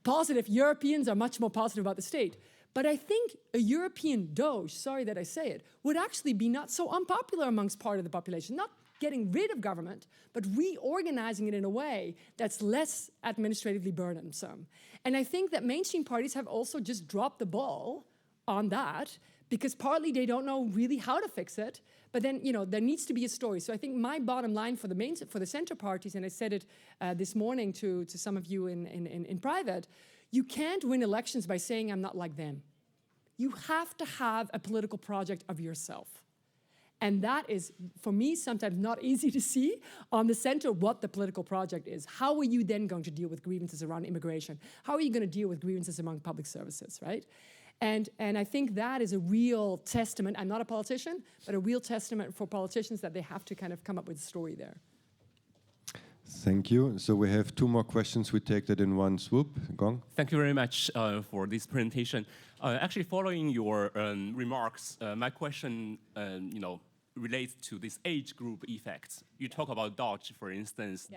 positive. Europeans are much more positive about the state. But I think a European Doge, sorry that I say it, would actually be not so unpopular amongst part of the population, not getting rid of government, but reorganizing it in a way that's less administratively burdensome. And I think that mainstream parties have also just dropped the ball on that because partly they don't know really how to fix it, but then there needs to be a story. So I think my bottom line for the center parties, and I said it this morning to some of you in private, you can't win elections by saying I'm not like them. You have to have a political project of yourself. And that is, for me, sometimes not easy to see on the center what the political project is. How are you then going to deal with grievances around immigration? How are you going to deal with grievances among public services, right? And I think that is a real testament. I'm not a politician, but a real testament for politicians that they have to kind of come up with a story there. Thank you. So we have two more questions. We take that in one swoop. Gong. Thank you very much for this presentation. Actually, following your remarks, my question, relates to this age group effect. You talk about Dodge, for instance.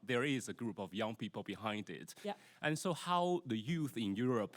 There is a group of young people behind it. Yeah. And so how the youth in Europe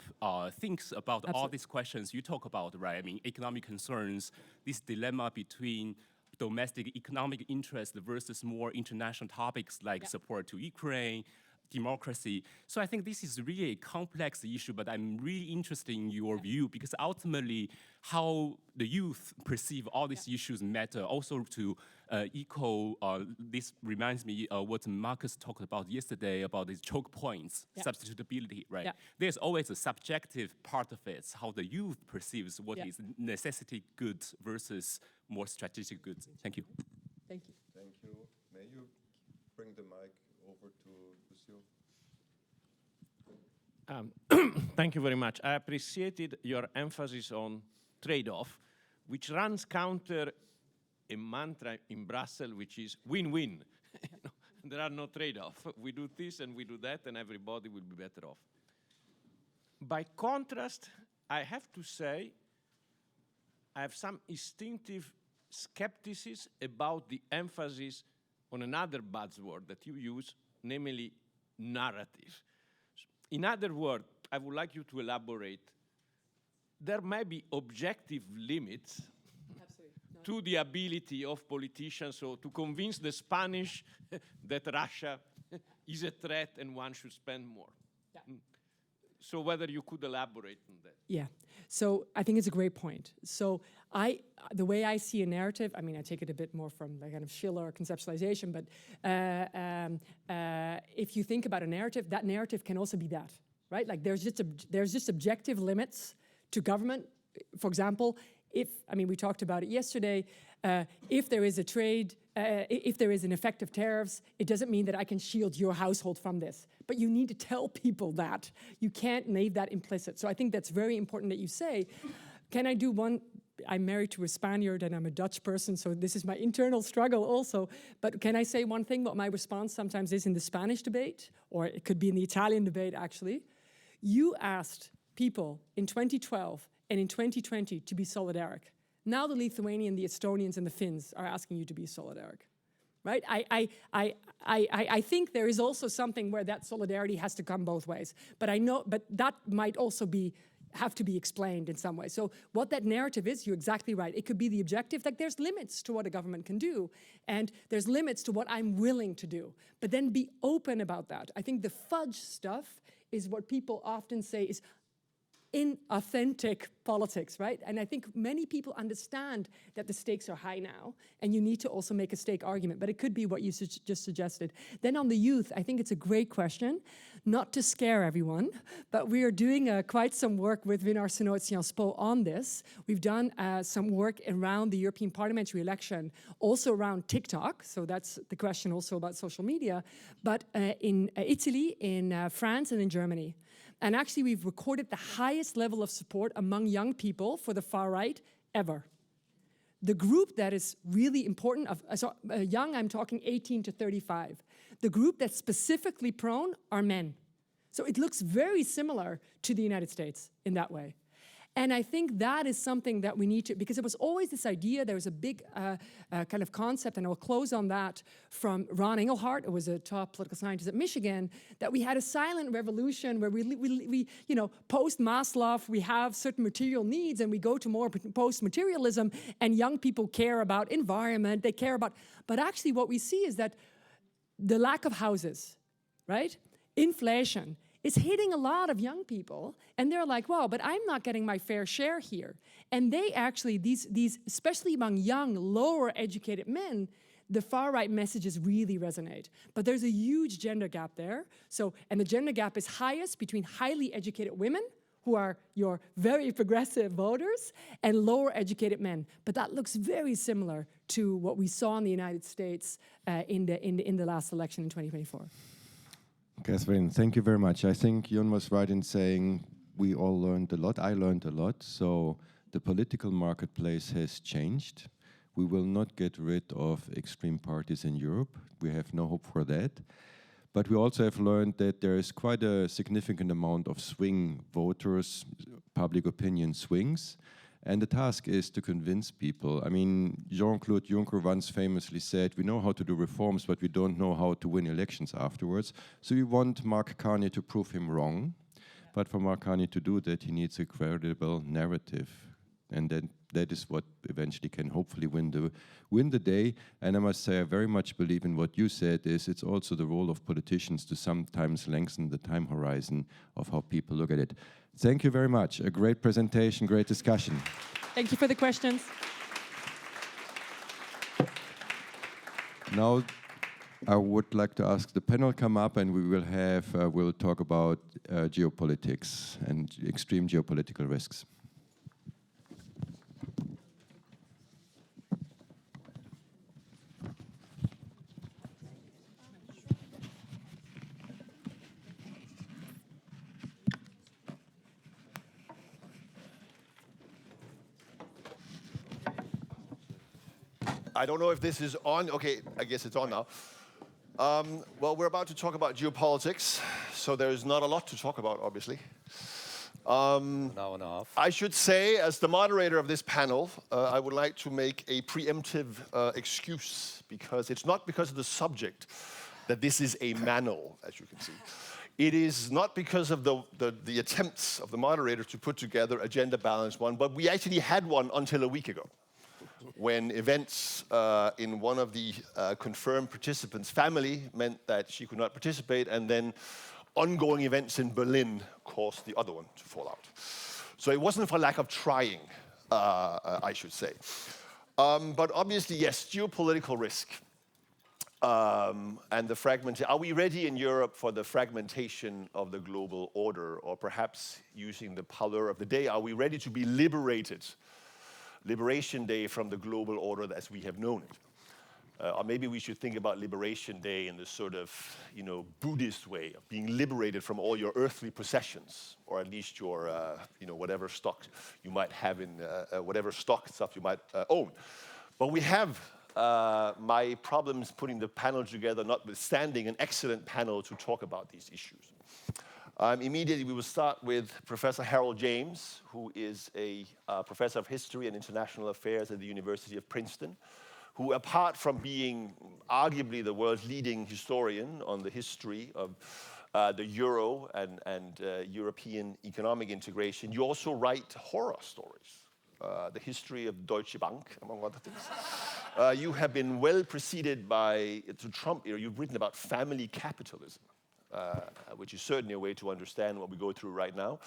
thinks about all these questions you talk about, right? I mean, economic concerns, this dilemma between domestic economic interest versus more international topics like support to Ukraine, democracy. So I think this is really a complex issue, but I'm really interested in your view because ultimately how the youth perceive all these issues matter. Also to echo, this reminds me of what Marcus talked about yesterday about these choke points, substitutability, right? There's always a subjective part of it, how the youth perceives what is necessity goods versus more strategic goods. Thank you. Thank you. Thank you. May you bring the mic over to Lucio? Thank you very much. I appreciated your emphasis on trade-off, which runs counter a mantra in Brussels, which is win-win. There are no trade-offs. We do this and we do that, and everybody will be better off. By contrast, I have to say, I have some instinctive skepticism about the emphasis on another buzzword that you use, namely narrative. In other words, I would like you to elaborate. There may be objective limits to the ability of politicians to convince the Spanish that Russia is a threat and one should spend more. Yeah. So whether you could elaborate on that. Yeah, so I think it's a great point. So the way I see a narrative, I mean, I take it a bit more from the kind of Schiller conceptualization, but if you think about a narrative, that narrative can also be that, right? Like there's just objective limits to government. For example, we talked about it yesterday, if there is a trade, if there is an effect of tariffs, it doesn't mean that I can shield your household from this. But you need to tell people that. You can't leave that implicit. So I think that's very important that you say, can I do one? I'm married to a Spaniard and I'm a Dutch person, so this is my internal struggle also. But can I say one thing, what my response sometimes is in the Spanish debate, or it could be in the Italian debate actually. You asked people in 2012 and in 2020 to be solidaric. Now the Lithuanian, the Estonians, and the Finns are asking you to be solidaric, right? I think there is also something where that solidarity has to come both ways. But that might also have to be explained in some way. So what that narrative is, you're exactly right. It could be the objective, like there's limits to what a government can do, and there's limits to what I'm willing to do. But then be open about that. I think the fudge stuff is what people often say is inauthentic politics, right? And I think many people understand that the stakes are high now, and you need to also make a stake argument, but it could be what you just suggested. Then on the youth, I think it's a great question, not to scare everyone, but we are doing quite some work with Win Arsenault at Sciences Po on this. We've done some work around the European parliamentary election, also around TikTok, so that's the question also about social media, but in Italy, in France, and in Germany. And actually, we've recorded the highest level of support among young people for the far right ever. The group that is really important, young, I'm talking 18 to 35. The group that's specifically prone are men. So it looks very similar to the United States in that way. And I think that is something that we need to, because it was always this idea, there was a big kind of concept, and I'll close on that, from Ron Engelhardt, who was a top political scientist at Michigan, that we had a silent revolution where we post-Maslow, we have certain material needs and we go to more post-materialism, and young people care about environment, they care about, but actually what we see is that the lack of houses, right? Inflation is hitting a lot of young people, and they're like, wow, but I'm not getting my fair share here. And they actually, these especially among young, lower educated men, the far-right messages really resonate. But there's a huge gender gap there. And the gender gap is highest between highly educated women, who are your very progressive voters, and lower educated men. But that looks very similar to what we saw in the United States in the last election in 2024. Catherine, thank you very much. I think Jon was right in saying we all learned a lot. I learned a lot. So the political marketplace has changed. We will not get rid of extreme parties in Europe. We have no hope for that. But we also have learned that there is quite a significant amount of swing voters, public opinion swings. And the task is to convince people. I mean, Jean-Claude Juncker once famously said, we know how to do reforms, but we don't know how to win elections afterwards. So we want Mark Carney to prove him wrong. But for Mark Carney to do that, he needs a credible narrative. And then that is what eventually can hopefully win the day. And I must say, I very much believe in what you said, is it's also the role of politicians to sometimes lengthen the time horizon of how people look at it. Thank you very much. A great presentation, great discussion. Thank you for the questions. Now, I would like to ask the panel come up, and we'll talk about geopolitics and extreme geopolitical risks. I don't know if this is on. Okay, I guess it's on now. Well, we're about to talk about geopolitics, so there's not a lot to talk about, obviously. An hour and a half. I should say, as the moderator of this panel, I would like to make a preemptive excuse, because it's not because of the subject that this is a manual, as you can see. It is not because of the attempts of the moderator to put together a gender balanced one, but we actually had one until a week ago, when events in one of the confirmed participants' family meant that she could not participate, and then ongoing events in Berlin caused the other one to fall out. So it wasn't for lack of trying, I should say. But obviously, yes, geopolitical risk. And the fragmentation. Are we ready in Europe for the fragmentation of the global order? Or perhaps using the power of the day, are we ready to be liberated? Liberation Day from the global order as we have known it. Or maybe we should think about Liberation Day in the sort of, Buddhist way of being liberated from all your earthly possessions, or at least your, whatever stock you might have in, whatever stock stuff you might own. But we have my problems putting the panel together, notwithstanding an excellent panel to talk about these issues. Immediately, we will start with Professor Harold James, who is a professor of history and international affairs at the University of Princeton, who, apart from being arguably the world's leading historian on the history of the euro and European economic integration, you also write horror stories. The history of Deutsche Bank, among other things. You have been well preceded to Trump era. You've written about family capitalism, which is certainly a way to understand what we go through right now.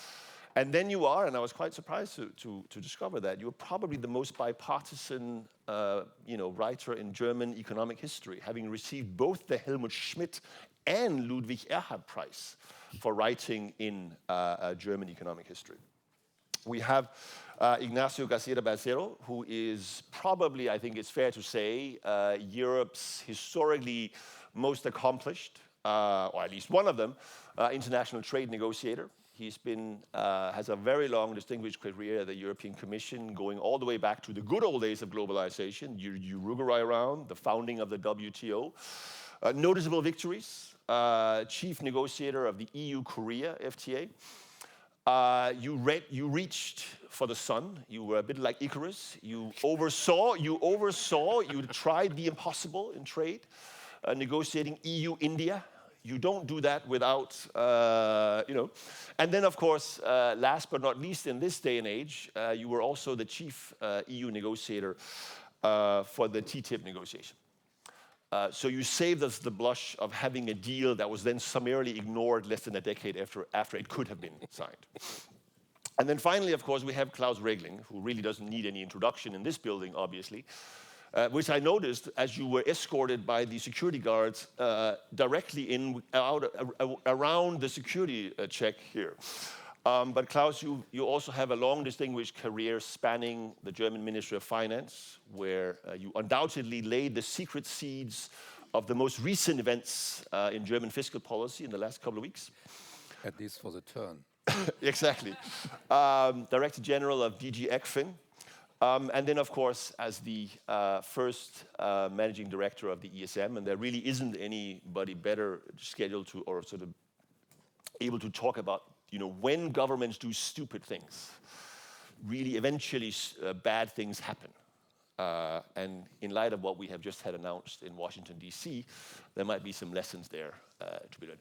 And then you are, and I was quite surprised to discover that, you're probably the most bipartisan writer in German economic history, having received both the Helmut Schmidt and Ludwig Erhard Prize for writing in German economic history. We have Ignacio Garcia Balcero, who is probably, I think it's fair to say, Europe's historically most accomplished, or at least one of them, international trade negotiator. He's has a very long, distinguished career at the European Commission, going all the way back to the good old days of globalization, Uruguay round, the founding of the WTO. Noticeable victories, chief negotiator of the EU-Korea FTA. You reached for the sun. You were a bit like Icarus. You tried the impossible in trade, negotiating EU-India. You don't do that without, And then, of course, last but not least in this day and age, you were also the chief EU negotiator for the TTIP negotiation. So you saved us the blush of having a deal that was then summarily ignored less than a decade after it could have been signed. And then finally, of course, we have Klaus Regling, who really doesn't need any introduction in this building, obviously, which I noticed as you were escorted by the security guards directly around the security check here. But Klaus, you also have a long distinguished career spanning the German Ministry of Finance, where you undoubtedly laid the secret seeds of the most recent events in German fiscal policy in the last couple of weeks. At least for the turn. Exactly. Director General of DG ECFIN. And then, of course, as the first managing director of the ESM, and there really isn't anybody better scheduled to, or sort of able to talk about, when governments do stupid things, really eventually bad things happen. And in light of what we have just had announced in Washington, D.C., there might be some lessons there to be learned.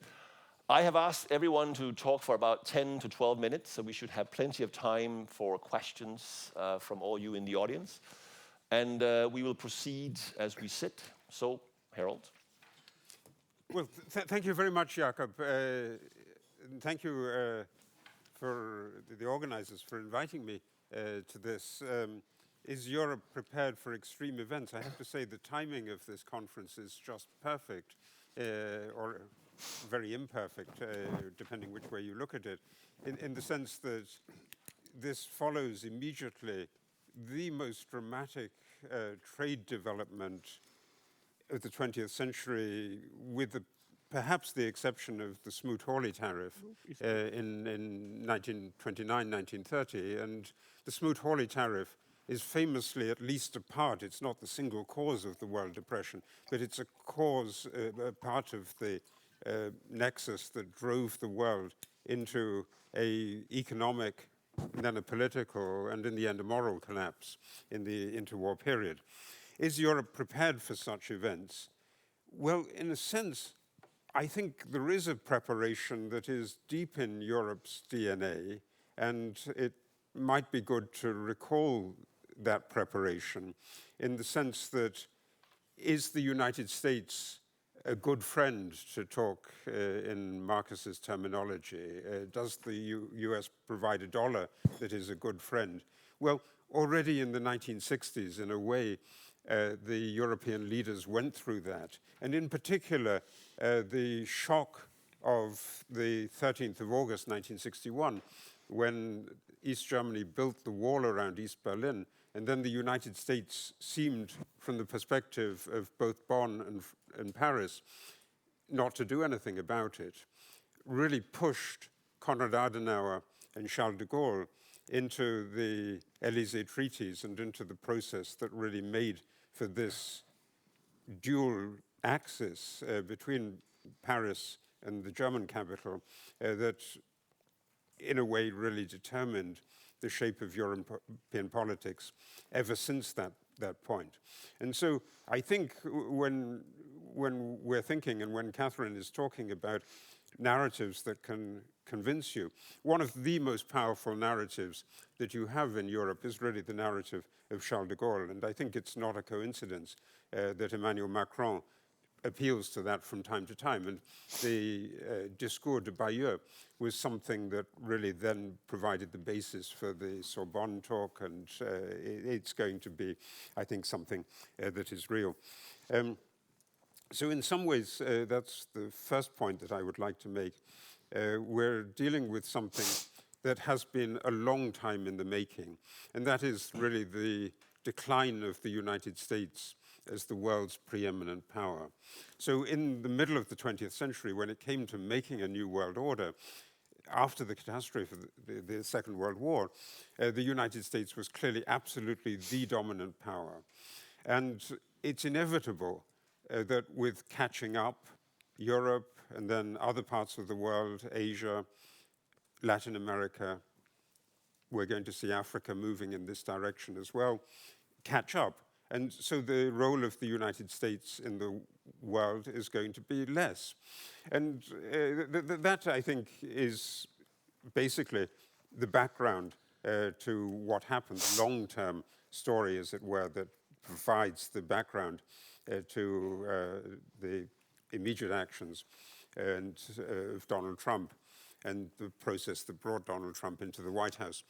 I have asked everyone to talk for about 10 to 12 minutes, so we should have plenty of time for questions from all you in the audience. And we will proceed as we sit. So, Harold. Well, thank you very much, Jakob. Thank you for the organizers for inviting me to this. Is Europe prepared for extreme events? I have to say the timing of this conference is just perfect, or very imperfect, depending which way you look at it, in the sense that this follows immediately the most dramatic trade development of the 20th century, with perhaps the exception of the Smoot-Hawley tariff in 1929, 1930. And the Smoot-Hawley tariff is famously at least a part, it's not the single cause of the world depression, but it's a cause, a part of the nexus that drove the world into an economic, then a political, and in the end a moral collapse in the interwar period. Is Europe prepared for such events? Well, in a sense, I think there is a preparation that is deep in Europe's DNA, and it might be good to recall that preparation in the sense that, is the United States a good friend, to talk in Marcus's terminology? Does the US provide a dollar that is a good friend? Well, already in the 1960s, in a way, the European leaders went through that. And in particular, the shock of the 13th of August 1961, when East Germany built the wall around East Berlin, and then the United States seemed, from the perspective of both Bonn and Paris, not to do anything about it, really pushed Konrad Adenauer and Charles de Gaulle into the Élysée treaties and into the process that really made for this dual axis between Paris and the German capital that in a way really determined the shape of European politics ever since that point. And so I think when we're thinking and when Catherine is talking about narratives that can convince you, one of the most powerful narratives that you have in Europe is really the narrative of Charles de Gaulle. And I think it's not a coincidence that Emmanuel Macron appeals to that from time to time. And the Discours de Bayeux was something that really then provided the basis for the Sorbonne talk, and it's going to be, I think, something that is real. So in some ways, that's the first point that I would like to make. We're dealing with something that has been a long time in the making, and that is really the decline of the United States as the world's preeminent power. So in the middle of the 20th century, when it came to making a new world order, after the catastrophe of the Second World War, the United States was clearly absolutely the dominant power. And it's inevitable that with catching up, Europe and then other parts of the world, Asia, Latin America, we're going to see Africa moving in this direction as well, catch up. And so the role of the United States in the world is going to be less. And that, I think, is basically the background to what happened, the long-term story, as it were, that provides the background to the immediate actions of Donald Trump and the process that brought Donald Trump into the White House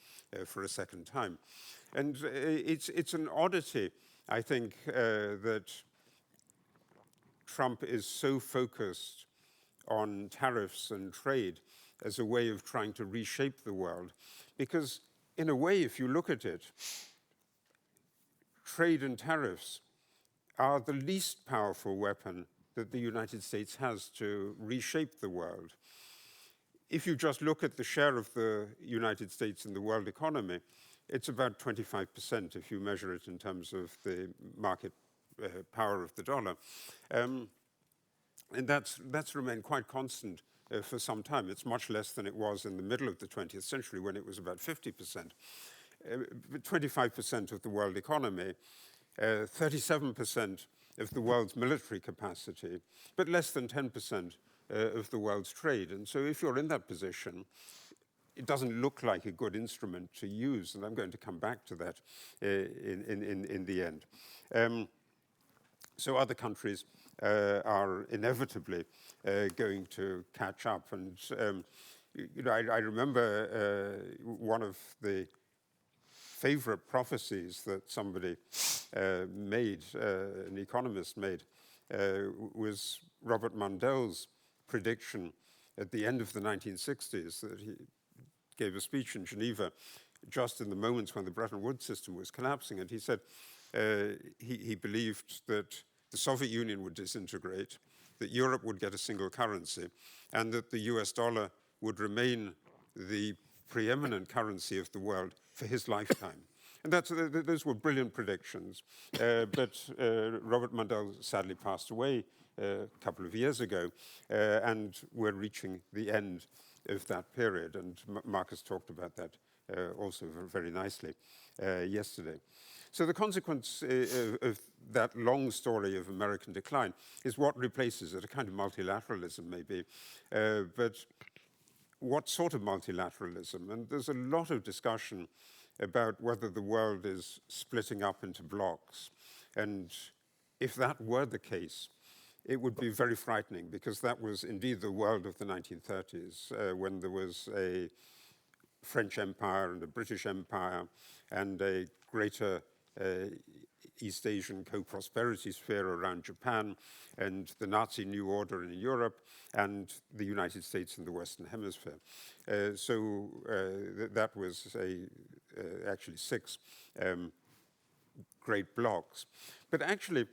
for a second time. And it's an oddity, I think, that Trump is so focused on tariffs and trade as a way of trying to reshape the world. Because in a way, if you look at it, trade and tariffs are the least powerful weapon that the United States has to reshape the world. If you just look at the share of the United States in the world economy, it's about 25% if you measure it in terms of the market power of the dollar. And that's remained quite constant for some time. It's much less than it was in the middle of the 20th century when it was about 50%. 25% of the world economy, 37% of the world's military capacity, but less than 10% of the world's trade. And so if you're in that position, it doesn't look like a good instrument to use, and I'm going to come back to that in the end. So other countries are inevitably going to catch up. And I remember one of the favorite prophecies that somebody made, an economist made, was Robert Mundel's prediction at the end of the 1960s that he gave a speech in Geneva just in the moments when the Bretton Woods system was collapsing. And he said he believed that the Soviet Union would disintegrate, that Europe would get a single currency, and that the US dollar would remain the preeminent currency of the world for his lifetime. And those were brilliant predictions. But Robert Mundell sadly passed away a couple of years ago, and we're reaching the end of that period. And Marcus talked about that also very nicely yesterday. So the consequence of that long story of American decline is what replaces it, a kind of multilateralism maybe, but what sort of multilateralism? And there's a lot of discussion about whether the world is splitting up into blocks. And if that were the case, it would be very frightening, because that was indeed the world of the 1930s, when there was a French Empire and a British Empire and a greater East Asian co-prosperity sphere around Japan, and the Nazi New Order in Europe, and the United States in the Western Hemisphere. That was actually 6 great blocks. But actually,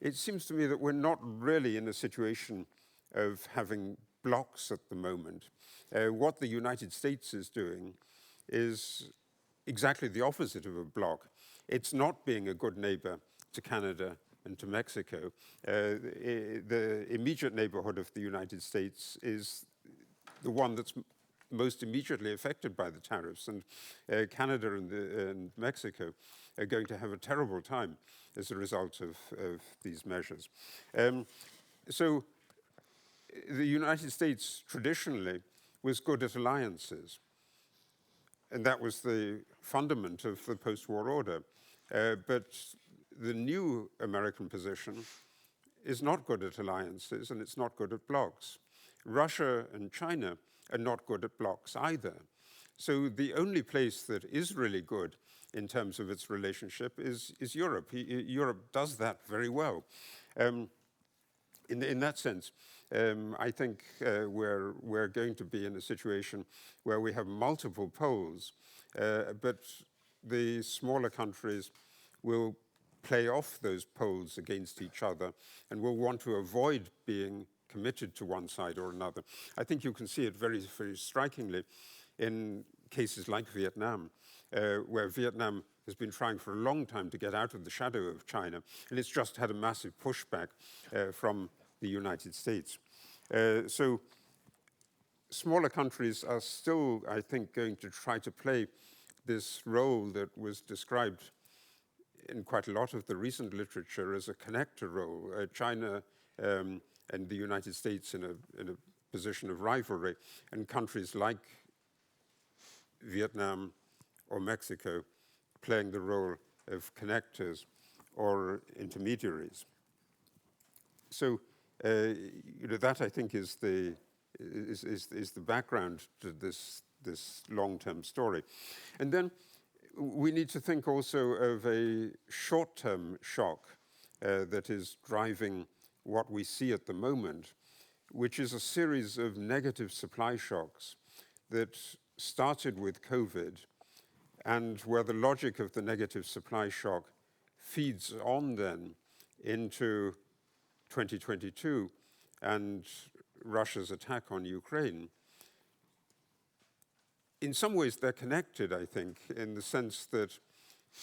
it seems to me that we're not really in a situation of having blocks at the moment. What the United States is doing is exactly the opposite of a bloc. It's not being a good neighbor to Canada and to Mexico. The immediate neighborhood of the United States is the one that's most immediately affected by the tariffs, and Canada and Mexico are going to have a terrible time as a result of these measures. So the United States traditionally was good at alliances, and that was the fundament of the post-war order. But the new American position is not good at alliances, and it's not good at blocs. Russia and China are not good at blocs either. So the only place that is really good in terms of its relationship is Europe. Europe does that very well. In that sense, I think we're going to be in a situation where we have multiple poles, but the smaller countries will play off those poles against each other and will want to avoid being committed to one side or another. I think you can see it very, very strikingly in cases like Vietnam, where Vietnam has been trying for a long time to get out of the shadow of China, and it's just had a massive pushback from the United States. So smaller countries are still, I think, going to try to play this role that was described in quite a lot of the recent literature as a connector role. China and the United States in a position of rivalry, and countries like Vietnam or Mexico playing the role of connectors or intermediaries. So that, I think, is the background to this long-term story. And then we need to think also of a short-term shock that is driving what we see at the moment, which is a series of negative supply shocks that started with COVID, and where the logic of the negative supply shock feeds on then into 2022 and Russia's attack on Ukraine. In some ways, they're connected, I think, in the sense that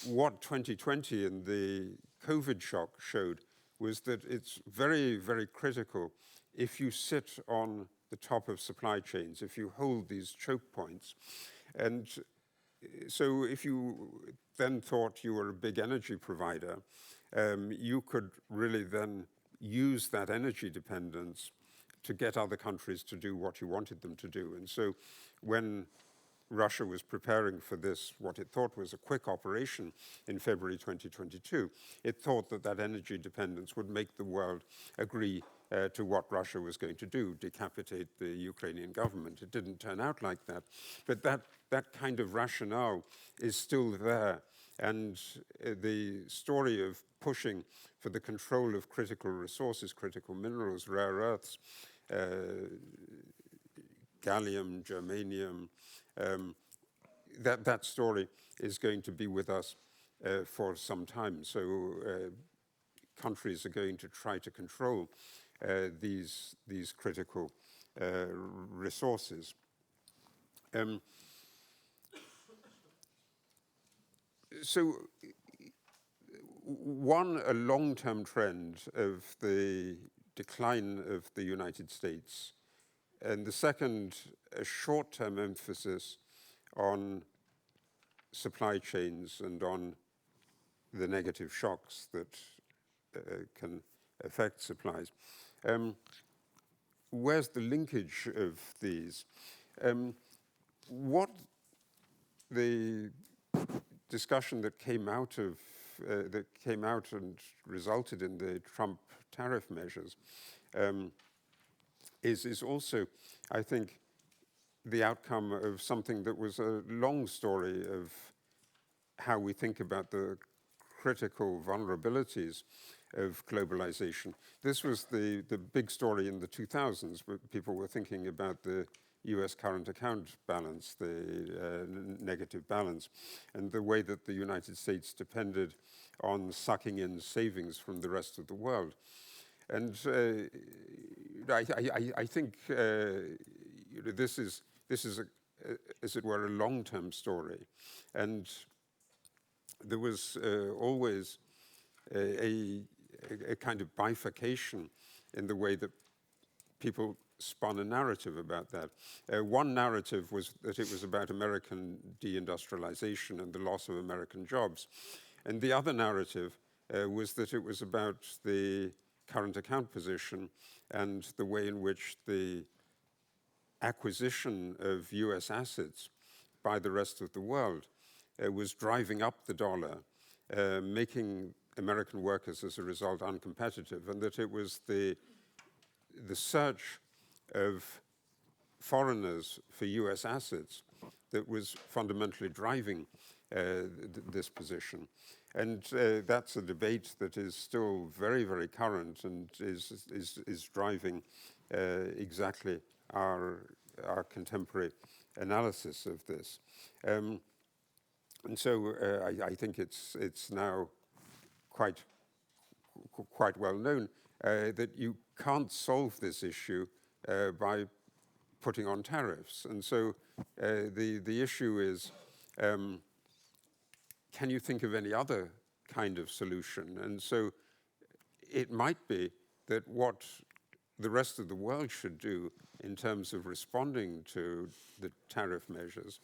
what 2020 and the COVID shock showed was that it's very, very critical if you sit on the top of supply chains, if you hold these choke points. And so if you then thought you were a big energy provider, you could really then use that energy dependence to get other countries to do what you wanted them to do. And so when Russia was preparing for this, what it thought was a quick operation in February 2022, it thought that that energy dependence would make the world agree to what Russia was going to do, decapitate the Ukrainian government. It didn't turn out like that. But that kind of rationale is still there. And the story of pushing for the control of critical resources, critical minerals, rare earths, gallium, germanium, that story is going to be with us for some time. So countries are going to try to control these critical resources. So one, a long-term trend of the decline of the United States, and the second, a short-term emphasis on supply chains and on the negative shocks that can affect supplies. Where's the linkage of these? What the discussion that came out and resulted in the Trump tariff measures is also, I think, the outcome of something that was a long story of how we think about the critical vulnerabilities of globalization. This was the big story in the 2000s, where people were thinking about the US current account balance, the negative balance, and the way that the United States depended on sucking in savings from the rest of the world. And I think this is as it were, a long-term story. And there was always a kind of bifurcation in the way that people spun a narrative about that. One narrative was that it was about American deindustrialization and the loss of American jobs. And the other narrative was that it was about the current account position and the way in which the acquisition of US assets by the rest of the world was driving up the dollar, making American workers as a result uncompetitive, and that it was the search of foreigners for US assets that was fundamentally driving this position. And that's a debate that is still very, very current and is driving exactly our contemporary analysis of this. And so I think it's now quite well known that you can't solve this issue by putting on tariffs. And so the issue is, can you think of any other kind of solution? And so it might be that what the rest of the world should do in terms of responding to the tariff measures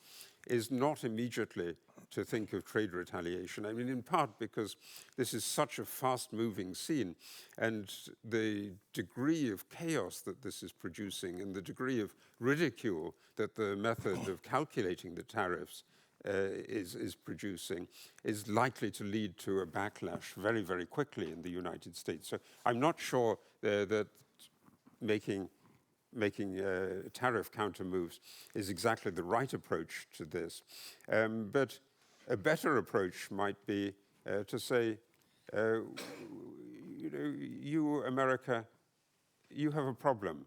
is not immediately to think of trade retaliation. I mean, in part because this is such a fast-moving scene, and the degree of chaos that this is producing and the degree of ridicule that the method of calculating the tariffs is producing is likely to lead to a backlash very, very quickly in the United States. So I'm not sure that making tariff counter moves is exactly the right approach to this. But a better approach might be to say, you, America, you have a problem.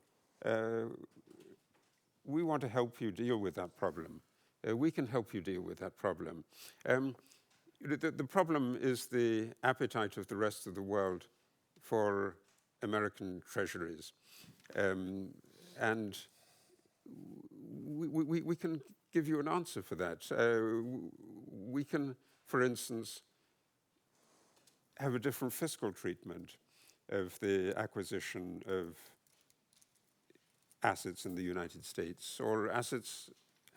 We want to help you deal with that problem. We can help you deal with that problem. The problem is the appetite of the rest of the world for American treasuries. And we can give you an answer for that. We can, for instance, have a different fiscal treatment of the acquisition of assets in the United States or assets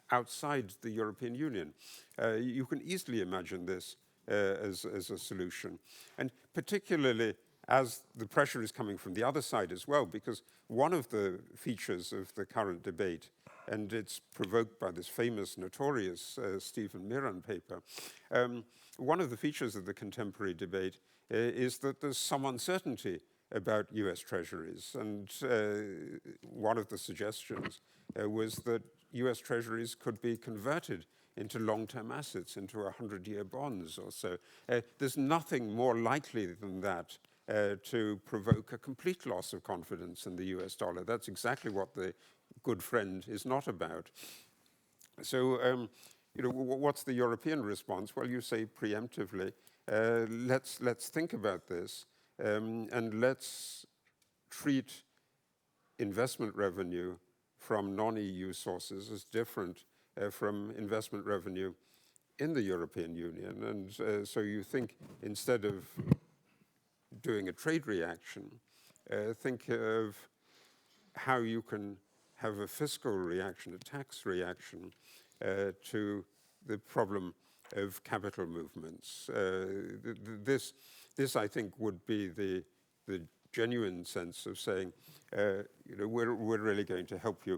outside the European Union. You can easily imagine this as a solution. And particularly as the pressure is coming from the other side as well, because one of the features of the current debate, and it's provoked by this famous, notorious Stephen Miran paper, one of the features of the contemporary debate is that there's some uncertainty about US treasuries. And one of the suggestions was that US treasuries could be converted into long-term assets, into 100-year bonds or so. There's nothing more likely than that to provoke a complete loss of confidence in the US dollar. That's exactly what the good friend is not about. So, what's the European response? Well, you say preemptively, let's think about this, and let's treat investment revenue from non-EU sources as different from investment revenue in the European Union. And so you think, instead of doing a trade reaction, think of how you can have a fiscal reaction, a tax reaction to the problem of capital movements. This, I think, would be the genuine sense of saying, we're really going to help you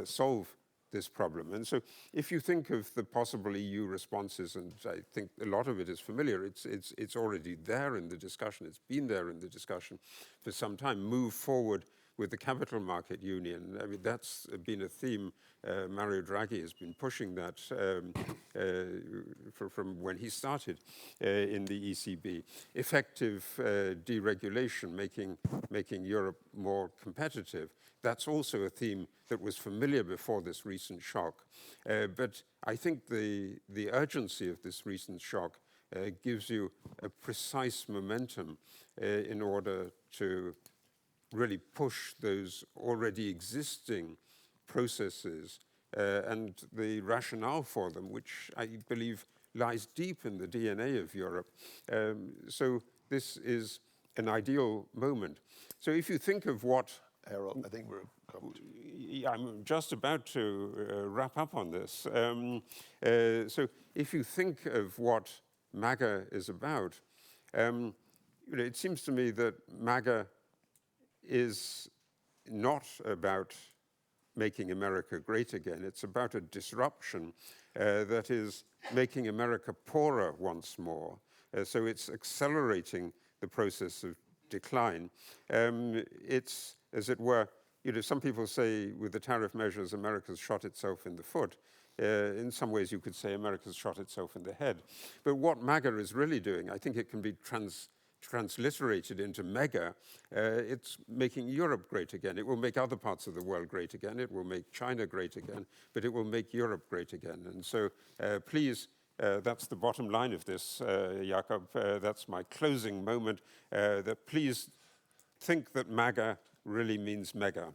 solve this problem. And so if you think of the possible EU responses, and I think a lot of it is familiar, it's already there in the discussion, it's been there in the discussion for some time, move forward with the capital market union. I mean, that's been a theme. Mario Draghi has been pushing that from when he started in the ECB. Effective deregulation, making Europe more competitive. That's also a theme that was familiar before this recent shock. But I think the urgency of this recent shock gives you a precise momentum in order to really push those already existing processes and the rationale for them, which I believe lies deep in the DNA of Europe. So this is an ideal moment. So if you think of what... Harold, I think we're coming to... I'm just about to wrap up on this. So if you think of what MAGA is about, it seems to me that MAGA is not about making America great again. It's about a disruption that is making America poorer once more. So it's accelerating the process of decline. It's, as it were, some people say with the tariff measures, America's shot itself in the foot. In some ways, you could say America's shot itself in the head. But what MAGA is really doing, I think it can be transliterated into mega. It's making Europe great again. It will make other parts of the world great again. It will make China great again, but it will make Europe great again. And so please, that's the bottom line of this, Jakob. That's my closing moment, that please think that MAGA really means mega.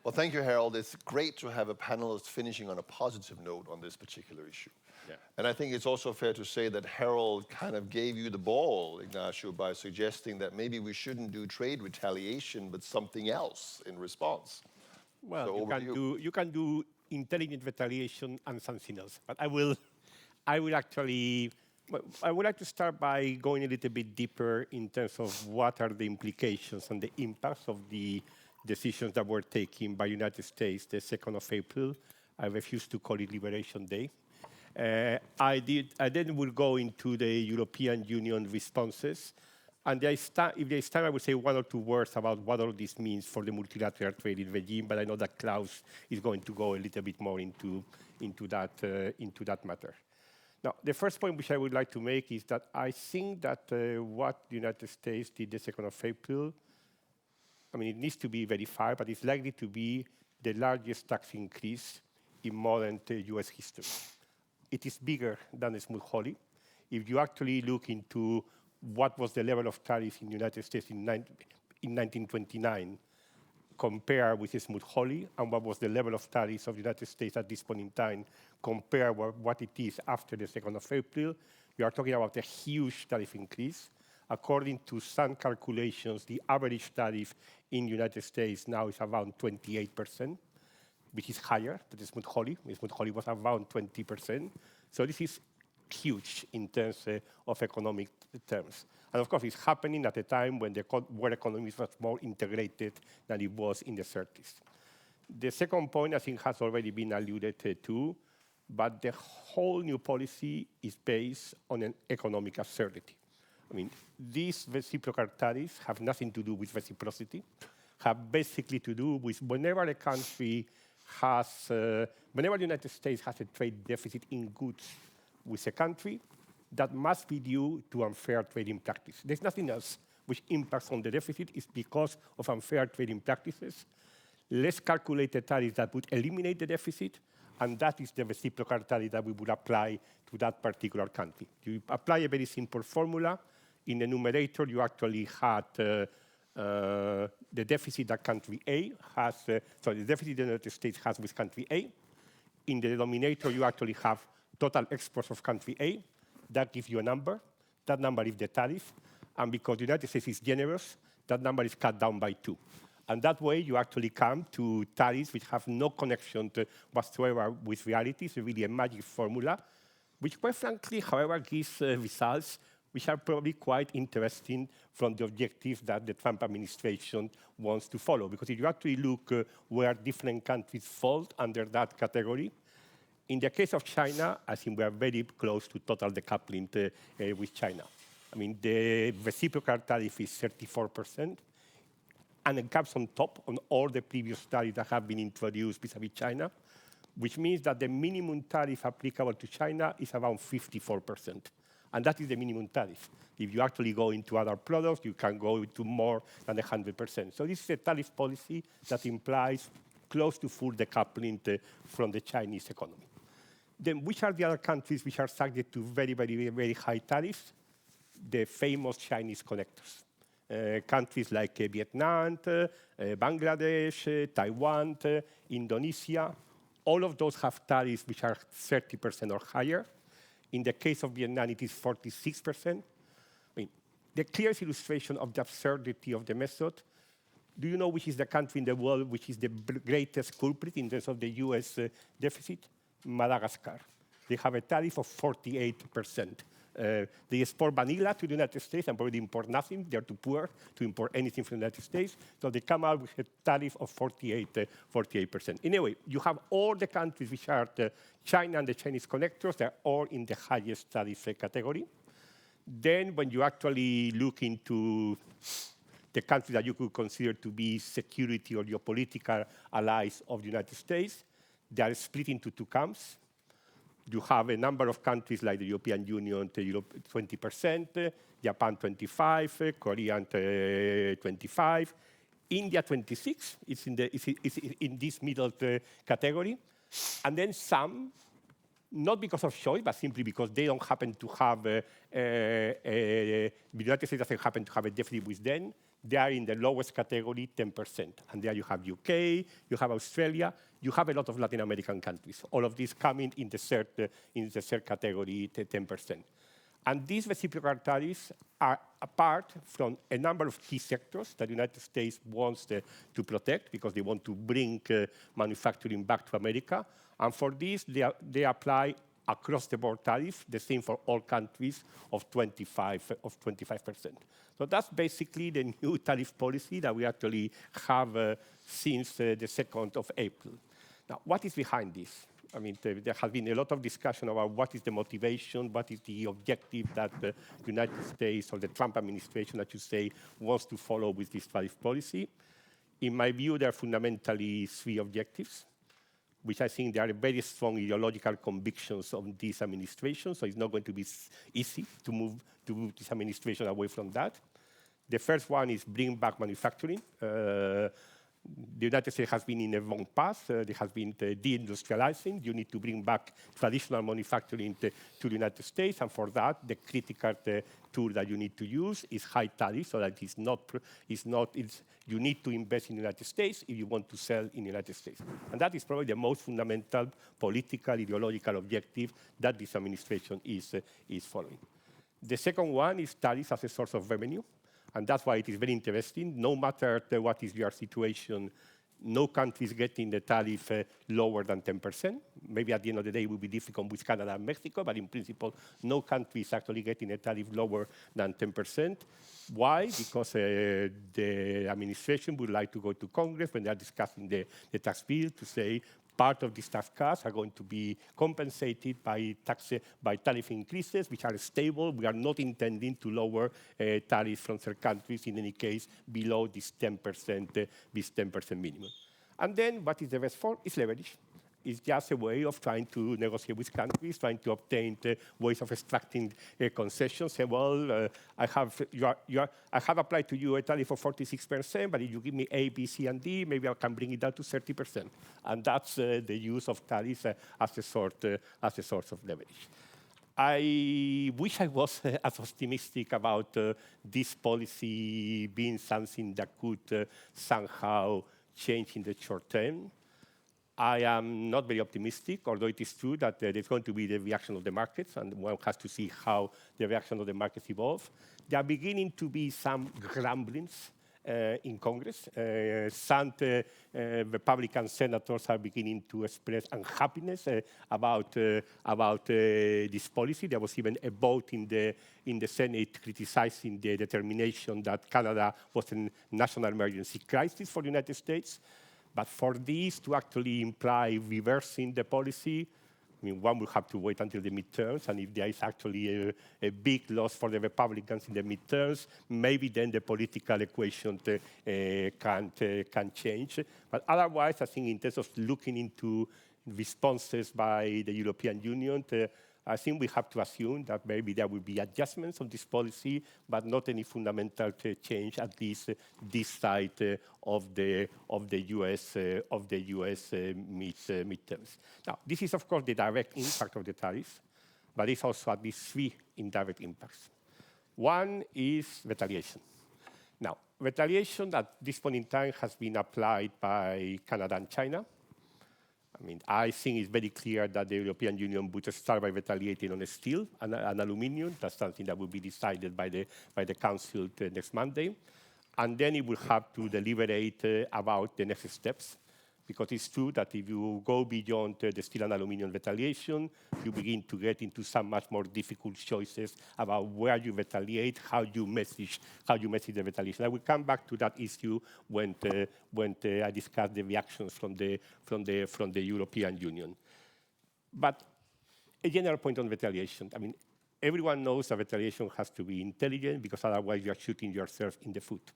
Well, thank you, Harold. It's great to have a panelist finishing on a positive note on this particular issue. Yeah. And I think it's also fair to say that Harold kind of gave you the ball, Ignacio, by suggesting that maybe we shouldn't do trade retaliation, but something else in response. Well, so you can do intelligent retaliation and something else. But I would like to start by going a little bit deeper in terms of what are the implications and the impacts of the decisions that were taken by the United States the 2nd of April. I refuse to call it Liberation Day. I then will go into the European Union responses. And if there's time, I will say one or two words about what all this means for the multilateral trading regime, but I know that Klaus is going to go a little bit more into that matter. Now, the first point which I would like to make is that I think that what the United States did the 2nd of April, I mean, it needs to be verified, but it's likely to be the largest tax increase in modern US history. It is bigger than the Smoot-Hawley. If you actually look into what was the level of tariff in the United States in 1929, compare with the Smoot-Hawley, and what was the level of tariffs of the United States at this point in time, compare what it is after the 2nd of April, we are talking about a huge tariff increase. According to some calculations, the average tariff in the United States now is around 28%, which is higher than the Smoot-Hawley. The Smoot-Hawley was around 20%. So this is huge in terms of economic terms. And of course, it's happening at a time when the world economy was more integrated than it was in the 30s. The second point, I think, has already been alluded to, but the whole new policy is based on an economic absurdity. I mean, these reciprocal tariffs have nothing to do with reciprocity, have basically to do with whenever a country has, whenever the United States has a trade deficit in goods with a country, that must be due to unfair trading practice. There's nothing else which impacts on the deficit. It's because of unfair trading practices. Let's calculate a tariff that would eliminate the deficit, and that is the reciprocal tariff that we would apply to that particular country. You apply a very simple formula. In the numerator, you actually had the deficit that country A has, the deficit the United States has with country A. In the denominator, you actually have total exports of country A. That gives you a number. That number is the tariff. And because the United States is generous, that number is cut down by 2. And that way, you actually come to tariffs which have no connection whatsoever with reality. It's really a magic formula, which quite frankly, however, gives results which are probably quite interesting from the objectives that the Trump administration wants to follow. Because if you actually look where different countries fall under that category, in the case of China, I think we are very close to total decoupling with China. I mean, the reciprocal tariff is 34%, and it comes on top on all the previous tariffs that have been introduced vis-à-vis China, which means that the minimum tariff applicable to China is around 54%. And that is the minimum tariff. If you actually go into other products, you can go into more than 100%. So this is a tariff policy that implies close to full decoupling from the Chinese economy. Then which are the other countries which are subject to very, very, very high tariffs? The famous Chinese connectors. Countries like Vietnam, Bangladesh, Taiwan, Indonesia, all of those have tariffs which are 30% or higher. In the case of Vietnam, it is 46%. I mean, the clearest illustration of the absurdity of the method, do you know which is the country in the world which is the greatest culprit in terms of the US deficit? Madagascar. They have a tariff of 48%. They export vanilla to the United States and probably import nothing. They're too poor to import anything from the United States. So they come out with a tariff of 48%. Anyway, you have all the countries which are China and the Chinese connectors. They're all in the highest tariff category. Then when you actually look into the countries that you could consider to be security or geopolitical allies of the United States, they are split into 2 camps. You have a number of countries like the European Union, 20%, Japan 25%, Korea 25%, India 26%. It's in this middle category. And then some, not because of choice, but simply because they don't happen to have, the United States doesn't happen to have a deficit with them. They are in the lowest category, 10%. And there you have UK, you have Australia, you have a lot of Latin American countries. All of these coming in the third category, 10%. And these reciprocal tariffs are apart from a number of key sectors that the United States wants to protect because they want to bring manufacturing back to America. And for this, they apply across-the-board tariff, the same for all countries of 25%. So that's basically the new tariff policy that we actually have since the 2nd of April. Now, what is behind this? I mean, there has been a lot of discussion about what is the motivation, what is the objective that the United States or the Trump administration, I should say, wants to follow with this tariff policy. In my view, there are fundamentally 3 objectives, which I think there are very strong ideological convictions of this administration, so it's not going to be easy to move this administration away from that. The first one is bring back manufacturing. The United States has been in a wrong path. They have been deindustrializing. You need to bring back traditional manufacturing to the United States, and for that, the critical tool that you need to use is high tariff, so that you need to invest in the United States if you want to sell in the United States. And that is probably the most fundamental political, ideological objective that this administration is following. The second one is tariffs as a source of revenue. And that's why it is very interesting. No matter what is your situation, no country is getting the tariff lower than 10%. Maybe at the end of the day, it will be difficult with Canada and Mexico, but in principle, no country is actually getting a tariff lower than 10%. Why? Because the administration would like to go to Congress when they are discussing the tax bill to say, part of these tax cuts are going to be compensated by tariff increases, which are stable. We are not intending to lower tariffs from third countries, in any case, below this 10% minimum. And then what is the rest for? It's leverage. It's just a way of trying to negotiate with countries, trying to obtain ways of extracting concessions. Say, well, I have applied to you a tariff of 46%, but if you give me A, B, C, and D, maybe I can bring it down to 30%. And that's the use of tariffs as a sort of leverage. I wish I was as optimistic about this policy being something that could somehow change in the short term. I am not very optimistic, although it is true that there's going to be the reaction of the markets, and one has to see how the reaction of the markets evolve. There are beginning to be some grumblings in Congress. Some Republican senators are beginning to express unhappiness about this policy. There was even a vote in the Senate criticizing the determination that Canada was a national emergency crisis for the United States. But for this to actually imply reversing the policy, I mean, one will have to wait until the midterms, and if there is actually a big loss for the Republicans in the midterms, maybe then the political equation can change. But otherwise, I think in terms of looking into responses by the European Union, I think we have to assume that maybe there will be adjustments on this policy, but not any fundamental change at least this side of the US midterms. Now, this is of course the direct impact of the tariffs, but it's also at least three indirect impacts. One is retaliation. Now, retaliation at this point in time has been applied by Canada and China. I mean, I think it's very clear that the European Union would start by retaliating on steel and aluminium. That's something that will be decided by the Council next Monday. And then it will have to deliberate about the next steps. Because it's true that if you go beyond the steel and aluminium retaliation, you begin to get into some much more difficult choices about where you retaliate, how you message the retaliation. I will come back to that issue when I discuss the reactions from the European Union. But a general point on retaliation. I mean, everyone knows that retaliation has to be intelligent because otherwise you are shooting yourself in the foot.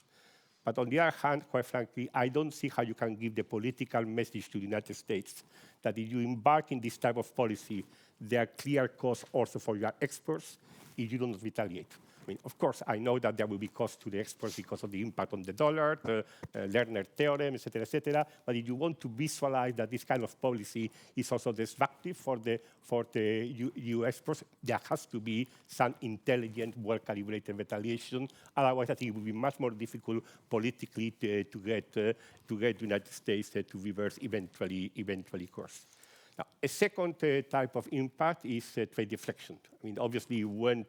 But on the other hand, quite frankly, I don't see how you can give the political message to the United States that if you embark in this type of policy, there are clear costs also for your exports if you do not retaliate. I mean, of course, I know that there will be costs to the exports because of the impact on the dollar, the Lerner theorem, et cetera, but if you want to visualize that this kind of policy is also destructive for the US exports, there has to be some intelligent, well-calibrated retaliation. Otherwise, I think it will be much more difficult politically to get the United States to reverse eventually course. Now, a second type of impact is trade deflection. I mean, obviously, when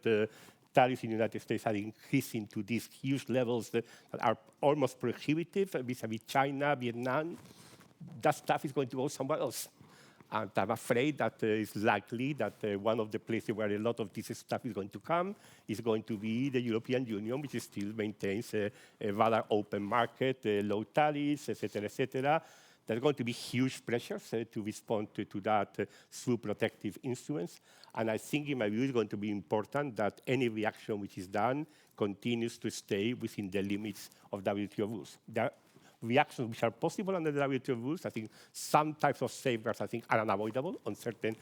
tariffs in the United States are increasing to these huge levels that are almost prohibitive vis-a-vis China, Vietnam, that stuff is going to go somewhere else. And I'm afraid that it's likely that one of the places where a lot of this stuff is going to come is going to be the European Union, which still maintains a rather open market, low tariffs, et cetera. There are going to be huge pressures to respond to that through protective instruments. And I think, in my view, it's going to be important that any reaction which is done continues to stay within the limits of WTO rules. There are reactions which are possible under the WTO rules. I think some types of safeguards, I think, are unavoidable on certain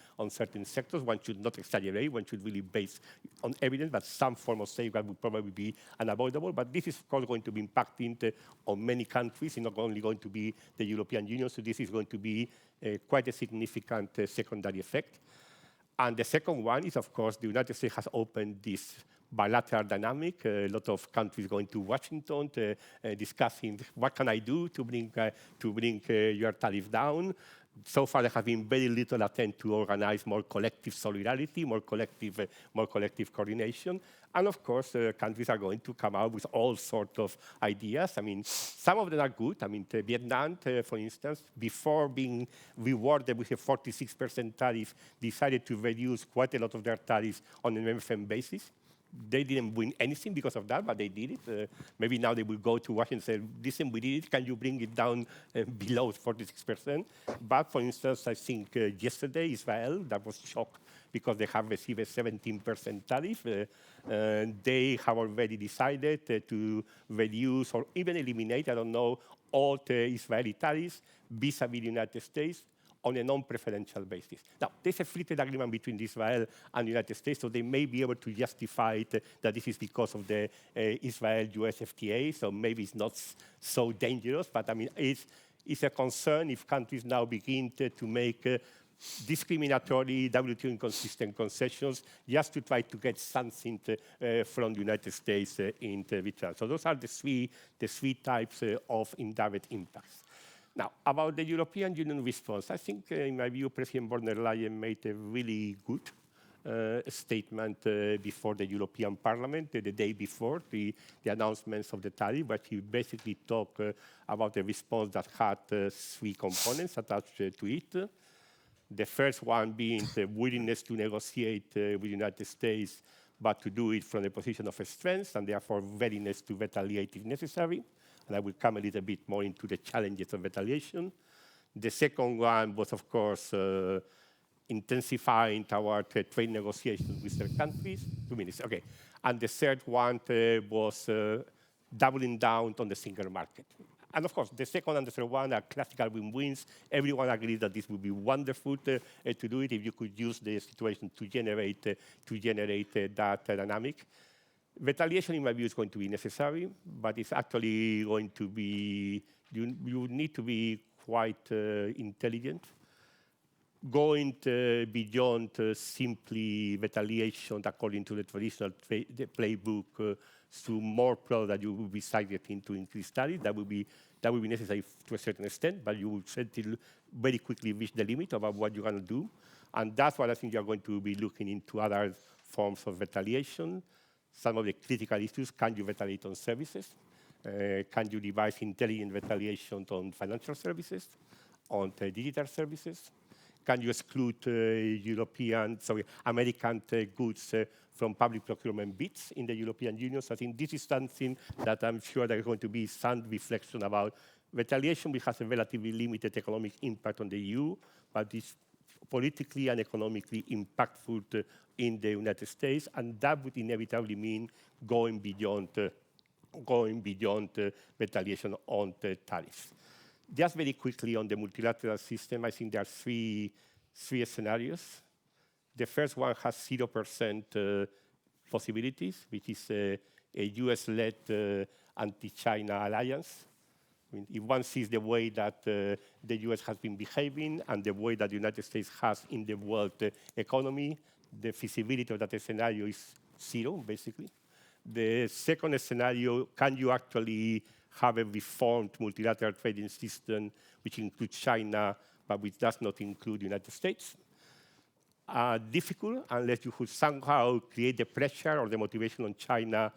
sectors. One should not exaggerate. One should really base on evidence, but some form of safeguard would probably be unavoidable. But this is, of course, going to be impacting on many countries. It's not only going to be the European Union, so this is going to be quite a significant secondary effect. And the second one is, of course, the United States has opened this bilateral dynamic. A lot of countries going to Washington discussing what can I do to bring your tariff down. So far, there has been very little attempt to organize more collective solidarity, more collective coordination. And of course, countries are going to come out with all sorts of ideas. I mean, some of them are good. I mean, Vietnam, for instance, before being rewarded with a 46% tariff, decided to reduce quite a lot of their tariffs on an MFN basis. They didn't win anything because of that, but they did it. Maybe now they will go to Washington and say, listen, we did it. Can you bring it down below 46%? But for instance, I think yesterday, Israel, that was shocked because they have received a 17% tariff. They have already decided to reduce or even eliminate, I don't know, all the Israeli tariffs vis-a-vis the United States on a non-preferential basis. Now, there's a free trade agreement between Israel and the United States, so they may be able to justify it, that this is because of the Israel-US FTA, so maybe it's not so dangerous, but I mean, it's a concern if countries now begin to make discriminatory, WTO inconsistent concessions just to try to get something from the United States in return. So those are the three types of indirect impacts. Now, about the European Union response, I think, in my view, President von der Leyen made a really good statement before the European Parliament the day before the announcements of the tariff, but he basically talked about a response that had 3 components attached to it. The first one being the willingness to negotiate with the United States, but to do it from a position of strength, and therefore readiness to retaliate if necessary. And I will come a little bit more into the challenges of retaliation. The second one was, of course, intensifying our trade negotiations with third countries. 2 minutes, okay. And the third one was doubling down on the single market. And of course, the second and the third one are classical win-wins. Everyone agrees that this would be wonderful to do it if you could use the situation to generate that dynamic. Retaliation, in my view, is going to be necessary, but it's actually going to be, you need to be quite intelligent. Going beyond simply retaliation according to the traditional playbook to more products that you will be targeting to increase tariffs, that will be necessary to a certain extent, but you will certainly very quickly reach the limit about what you're going to do. And that's what I think you're going to be looking into other forms of retaliation. Some of the critical issues: can you retaliate on services? Can you devise intelligent retaliation on financial services, on digital services? Can you exclude American goods from public procurement bids in the European Union? So I think this is something that I'm sure there is going to be some reflection about. Retaliation, which has a relatively limited economic impact on the EU, but is politically and economically impactful in the United States, and that would inevitably mean going beyond retaliation on the tariffs. Just very quickly on the multilateral system, I think there are three scenarios. The first one has 0% possibilities, which is a US-led anti-China alliance. I mean, if one sees the way that the US has been behaving and the way that the United States has in the world economy, the feasibility of that scenario is 0, basically. The second scenario, can you actually have a reformed multilateral trading system which includes China, but which does not include the United States? Difficult, unless you could somehow create the pressure or the motivation on China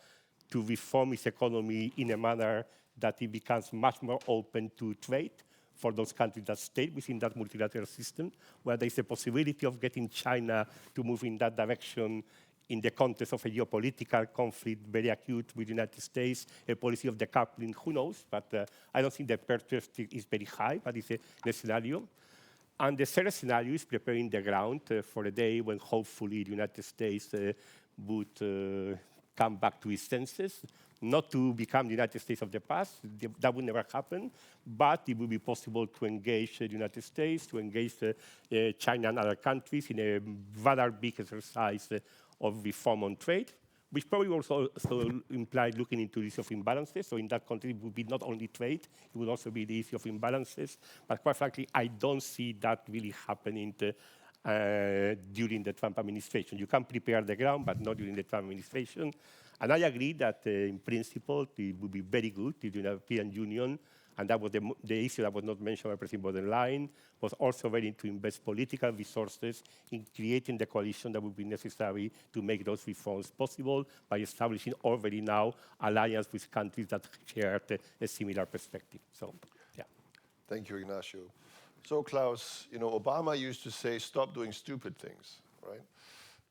to reform its economy in a manner that it becomes much more open to trade for those countries that stay within that multilateral system, where there is a possibility of getting China to move in that direction in the context of a geopolitical conflict, very acute with the United States, a policy of decoupling, who knows? But I don't think the perspective is very high, but it's a scenario. And the third scenario is preparing the ground for a day when hopefully the United States would come back to its senses, not to become the United States of the past. That would never happen, but it would be possible to engage the United States, to engage China and other countries in a rather big exercise of reform on trade, which probably also implied looking into the issue of imbalances. So in that context, it would be not only trade, it would also be the issue of imbalances. But quite frankly, I don't see that really happening during the Trump administration. You can prepare the ground, but not during the Trump administration. And I agree that, in principle, it would be very good if the European Union, and that was the issue that was not mentioned by President von der Leyen, was also ready to invest political resources in creating the coalition that would be necessary to make those reforms possible by establishing already now alliance with countries that share a similar perspective. So, yeah. Thank you, Ignacio. So, Klaus, Obama used to say, stop doing stupid things, right?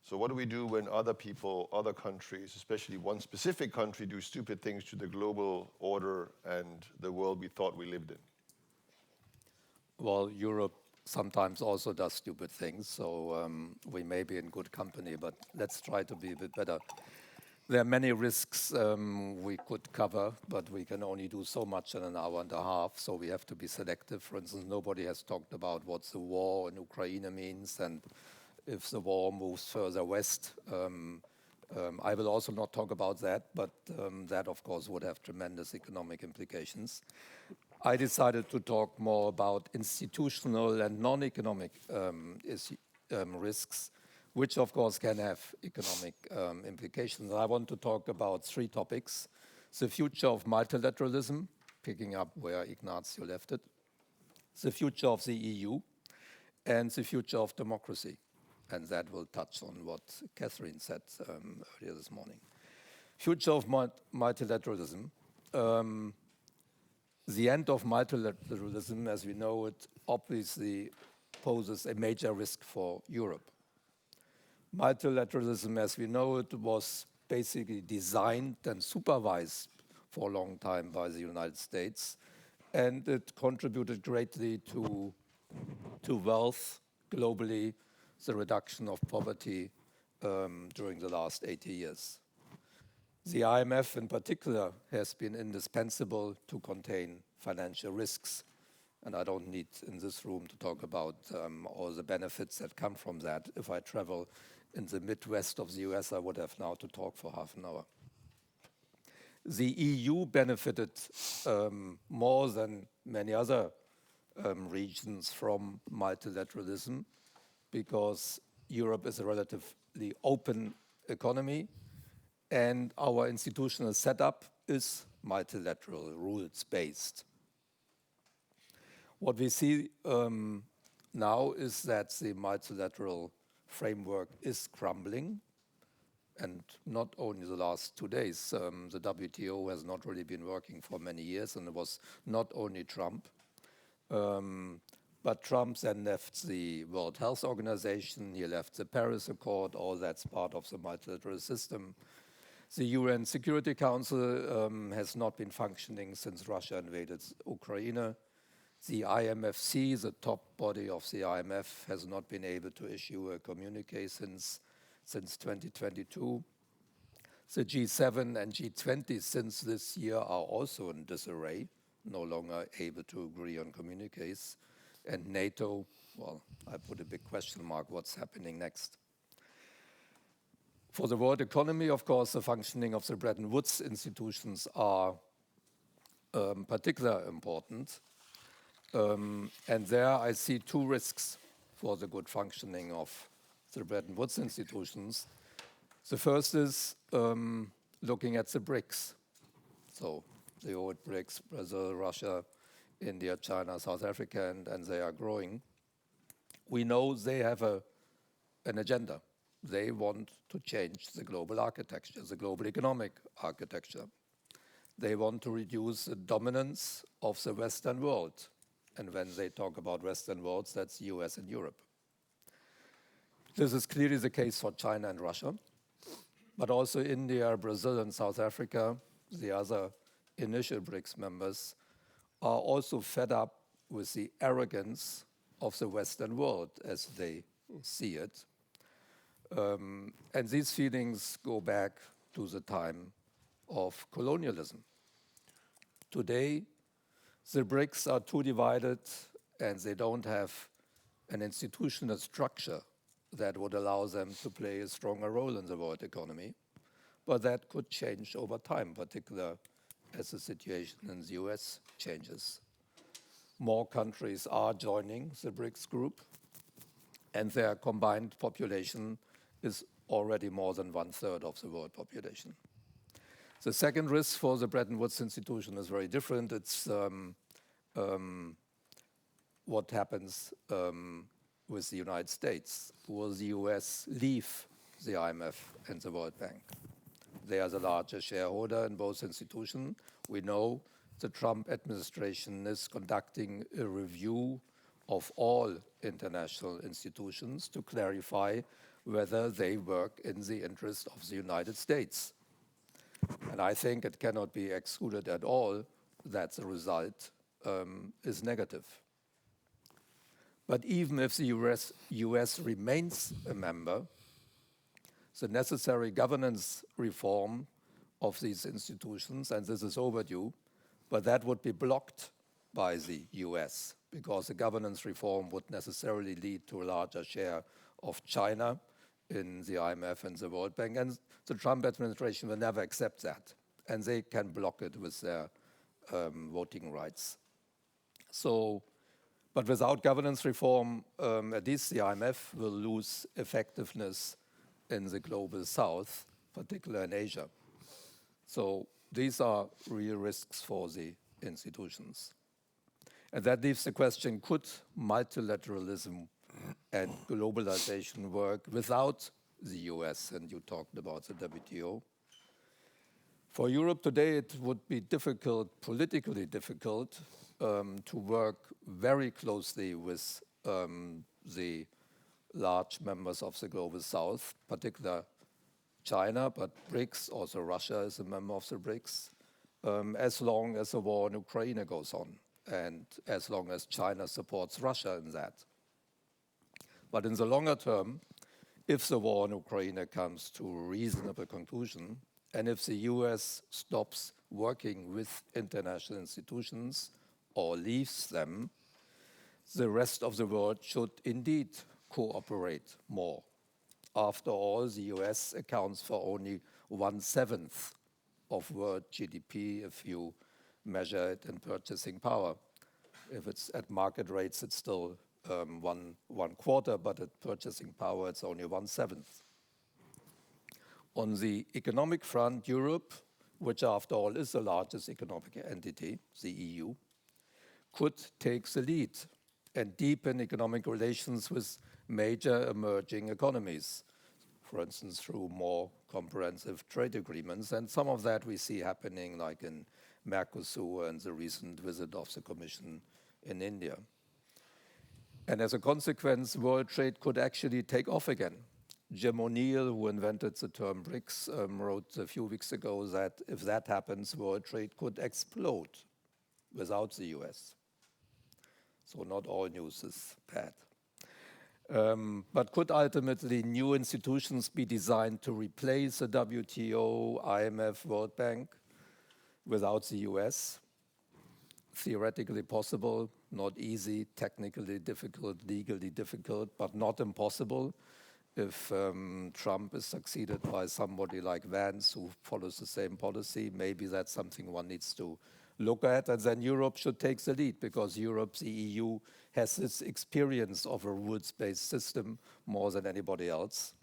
So what do we do when other people, other countries, especially one specific country, do stupid things to the global order and the world we thought we lived in? Well, Europe sometimes also does stupid things, so we may be in good company, but let's try to be a bit better. There are many risks we could cover, but we can only do so much in an hour and a half, so we have to be selective. For instance, nobody has talked about what the war in Ukraine means, and if the war moves further west. I will also not talk about that, but that, of course, would have tremendous economic implications. I decided to talk more about institutional and non-economic risks, which, of course, can have economic implications. I want to talk about 3 topics: the future of multilateralism, picking up where Ignacio left it; the future of the EU, and the future of democracy. And that will touch on what Catherine said earlier this morning. Future of multilateralism. The end of multilateralism, as we know it, obviously poses a major risk for Europe. Multilateralism, as we know it, was basically designed and supervised for a long time by the United States, and it contributed greatly to wealth globally, the reduction of poverty during the last 80 years. The IMF in particular has been indispensable to contain financial risks. And I don't need in this room to talk about all the benefits that come from that. If I travel in the Midwest of the US, I would have now to talk for half an hour. The EU benefited more than many other regions from multilateralism because Europe is a relatively open economy and our institutional setup is multilateral, rules-based. What we see now is that the multilateral framework is crumbling, and not only the last 2 days. The WTO has not really been working for many years, and it was not only Trump. But Trump then left the World Health Organization, he left the Paris Accord, all that's part of the multilateral system. The UN Security Council has not been functioning since Russia invaded Ukraine. The IMFC, the top body of the IMF, has not been able to issue a communique since 2022. The G7 and G20 since this year are also in disarray, no longer able to agree on communiques. And NATO, well, I put a big question mark, what's happening next? For the world economy, of course, the functioning of the Bretton Woods institutions are particularly important. And there I see two risks for the good functioning of the Bretton Woods institutions. The first is looking at the BRICS. So the old BRICS, Brazil, Russia, India, China, South Africa, and they are growing. We know they have an agenda. They want to change the global architecture, the global economic architecture. They want to reduce the dominance of the Western world. And when they talk about Western worlds, that's the US and Europe. This is clearly the case for China and Russia, but also India, Brazil, and South Africa, the other initial BRICS members, are also fed up with the arrogance of the Western world as they see it. And these feelings go back to the time of colonialism. Today, the BRICS are too divided and they don't have an institutional structure that would allow them to play a stronger role in the world economy. But that could change over time, particularly as the situation in the US changes. More countries are joining the BRICS group, and their combined population is already more than 1/3 of the world population. The second risk for the Bretton Woods institution is very different. It's what happens with the United States. Will the US leave the IMF and the World Bank? They are the largest shareholder in both institutions. We know the Trump administration is conducting a review of all international institutions to clarify whether they work in the interest of the United States. And I think it cannot be excluded at all that the result is negative. But even if the US remains a member, the necessary governance reform of these institutions, and this is overdue, but that would be blocked by the US because the governance reform would necessarily lead to a larger share of China in the IMF and the World Bank, and the Trump administration will never accept that, and they can block it with their voting rights. So, but without governance reform, at least the IMF will lose effectiveness in the global south, particularly in Asia. So these are real risks for the institutions. And that leaves the question, could multilateralism and globalization work without the US? And you talked about the WTO. For Europe today, it would be difficult, politically difficult, to work very closely with the large members of the Global South, particularly China, but BRICS, also Russia is a member of the BRICS, as long as the war in Ukraine goes on, and as long as China supports Russia in that. But in the longer term, if the war in Ukraine comes to a reasonable conclusion, and if the US stops working with international institutions or leaves them, the rest of the world should indeed cooperate more. After all, the US accounts for only 1/7 of world GDP if you measure it in purchasing power. If it's at market rates, it's still one quarter, but at purchasing power, it's only 1/7. On the economic front, Europe, which after all is the largest economic entity, the EU, could take the lead and deepen economic relations with major emerging economies, for instance, through more comprehensive trade agreements. And some of that we see happening like in Mercosur and the recent visit of the Commission in India. And as a consequence, world trade could actually take off again. Jim O'Neill, who invented the term BRICS, wrote a few weeks ago that if that happens, world trade could explode without the US. So not all news is bad. But could ultimately new institutions be designed to replace the WTO, IMF, World Bank without the US? Theoretically possible, not easy, technically difficult, legally difficult, but not impossible. If Trump is succeeded by somebody like Vance who follows the same policy, maybe that's something one needs to look at. And then Europe should take the lead because Europe, the EU, has this experience of a rules-based system more than anybody else.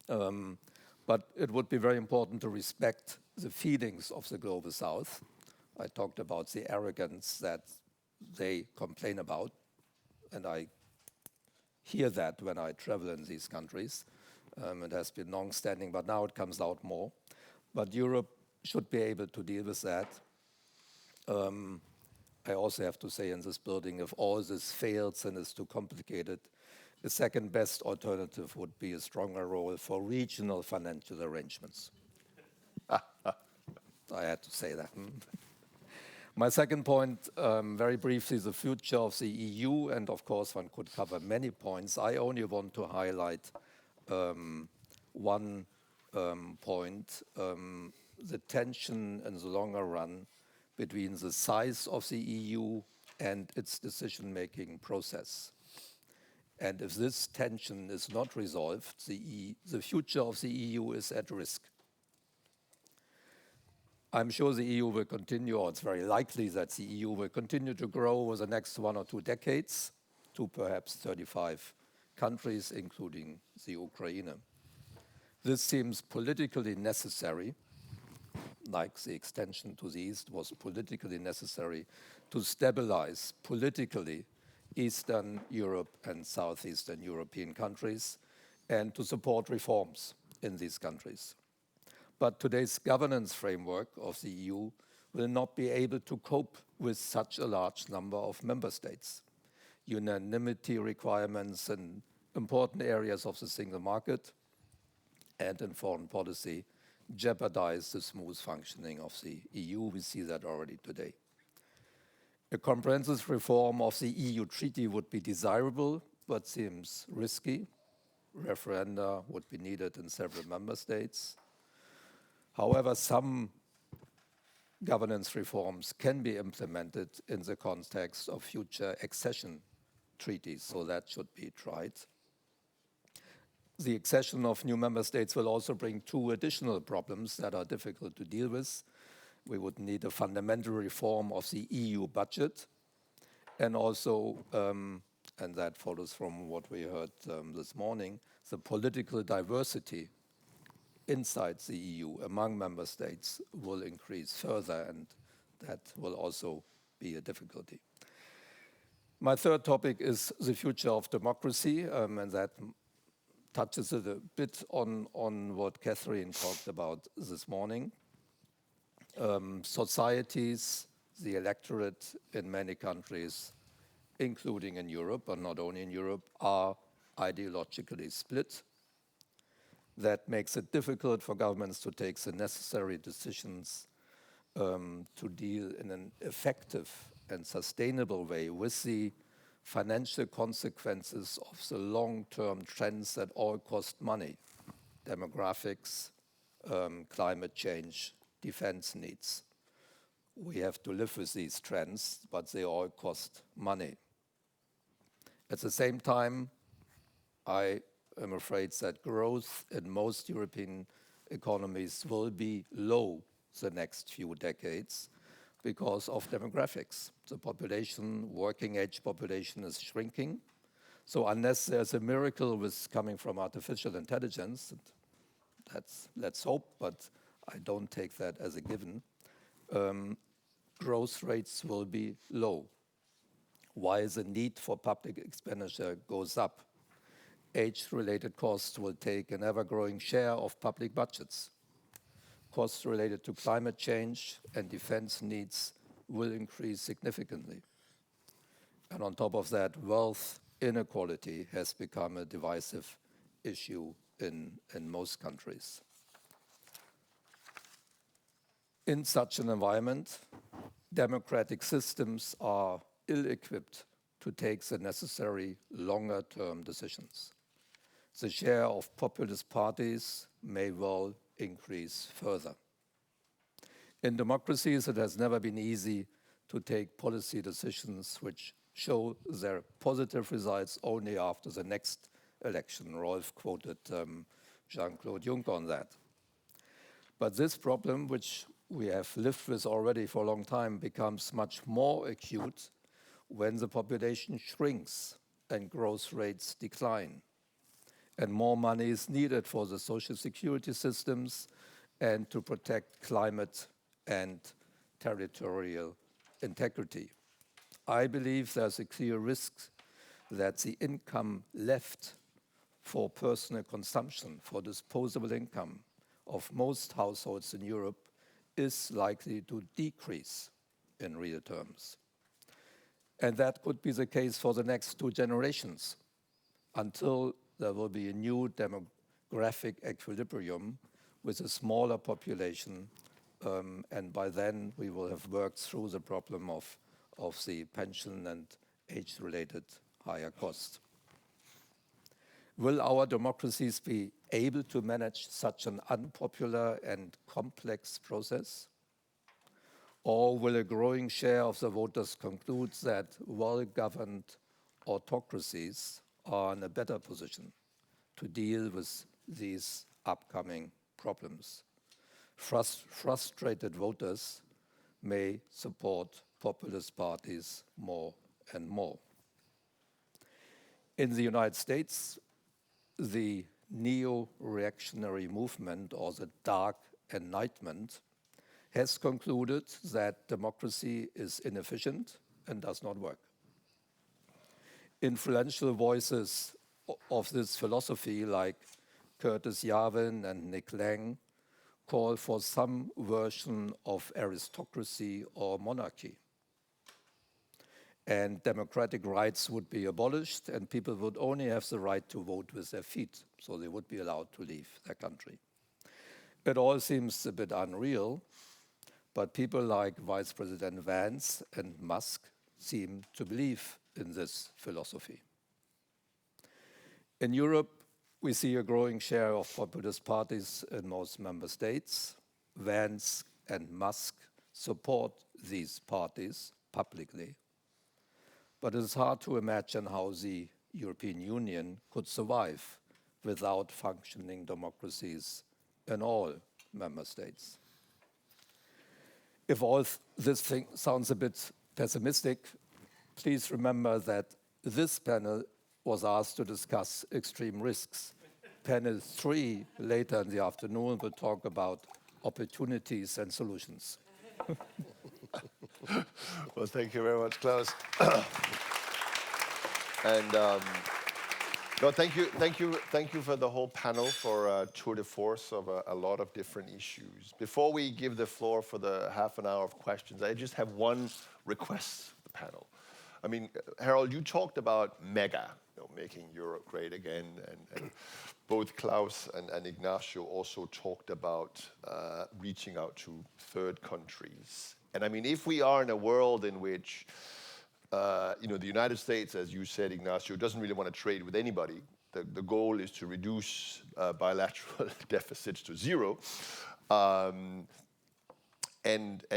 But it would be very important to respect the feelings of the Global South. I talked about the arrogance that they complain about, and I hear that when I travel in these countries. It has been long-standing, but now it comes out more. But Europe should be able to deal with that. I also have to say in this building, if all this fails and is too complicated, the second best alternative would be a stronger role for regional financial arrangements. I had to say that. My second point, very briefly, the future of the EU, and of course one could cover many points. I only want to highlight one point, the tension in the longer run between the size of the EU and its decision-making process. And if this tension is not resolved, the future of the EU is at risk. I'm sure the EU will continue, or it's very likely that the EU will continue to grow over the next 1 or 2 decades to perhaps 35 countries, including the Ukraine. This seems politically necessary, like the extension to the east was politically necessary to stabilize politically Eastern Europe and Southeastern European countries and to support reforms in these countries. But today's governance framework of the EU will not be able to cope with such a large number of member states. Unanimity requirements in important areas of the single market and in foreign policy jeopardize the smooth functioning of the EU. We see that already today. A comprehensive reform of the EU treaty would be desirable, but seems risky. Referenda would be needed in several member states. However, some governance reforms can be implemented in the context of future accession treaties, so that should be tried. The accession of new member states will also bring 2 additional problems that are difficult to deal with. We would need a fundamental reform of the EU budget, and also, and that follows from what we heard this morning, the political diversity inside the EU among member states will increase further, and that will also be a difficulty. My third topic is the future of democracy, and that touches it a bit on what Catherine talked about this morning. Societies, the electorate in many countries, including in Europe, but not only in Europe, are ideologically split. That makes it difficult for governments to take the necessary decisions to deal in an effective and sustainable way with the financial consequences of the long-term trends that all cost money: demographics, climate change, defense needs. We have to live with these trends, but they all cost money. At the same time, I am afraid that growth in most European economies will be low the next few decades because of demographics. The population, working age population, is shrinking. So unless there's a miracle with coming from artificial intelligence, let's hope, but I don't take that as a given, growth rates will be low. While the need for public expenditure goes up, age-related costs will take an ever-growing share of public budgets. Costs related to climate change and defense needs will increase significantly. And on top of that, wealth inequality has become a divisive issue in most countries. In such an environment, democratic systems are ill-equipped to take the necessary longer-term decisions. The share of populist parties may well increase further. In democracies, it has never been easy to take policy decisions which show their positive results only after the next election. Rolf quoted Jean-Claude Juncker on that. But this problem, which we have lived with already for a long time, becomes much more acute when the population shrinks and growth rates decline, and more money is needed for the social security systems and to protect climate and territorial integrity. I believe there's a clear risk that the income left for personal consumption, for disposable income of most households in Europe is likely to decrease in real terms. And that could be the case for the next 2 generations until there will be a new demographic equilibrium with a smaller population, and by then we will have worked through the problem of the pension and age-related higher cost. Will our democracies be able to manage such an unpopular and complex process? Or will a growing share of the voters conclude that well-governed autocracies are in a better position to deal with these upcoming problems? Frustrated voters may support populist parties more and more. In the United States, the neo-reactionary movement, or the Dark Enlightenment, has concluded that democracy is inefficient and does not work. Influential voices of this philosophy, like Curtis Yarvin and Nick Lang, call for some version of aristocracy or monarchy. And democratic rights would be abolished, and people would only have the right to vote with their feet, so they would be allowed to leave their country. It all seems a bit unreal, but people like Vice President Vance and Musk seem to believe in this philosophy. In Europe, we see a growing share of populist parties in most member states. Vance and Musk support these parties publicly. But it is hard to imagine how the European Union could survive without functioning democracies in all member states. If all this thing sounds a bit pessimistic, please remember that this panel was asked to discuss extreme risks. Panel 3 later in the afternoon will talk about opportunities and solutions. Well, thank you very much, Klaus. And no, thank you for the whole panel for a tour de force of a lot of different issues. Before we give the floor for the half an hour of questions, I just have one request to the panel. I mean, Harold, you talked about mega, making Europe great again, and both Klaus and Ignacio also talked about reaching out to third countries. And I mean, if we are in a world in which the United States, as you said, Ignacio, doesn't really want to trade with anybody. The goal is to reduce bilateral deficits to zero. And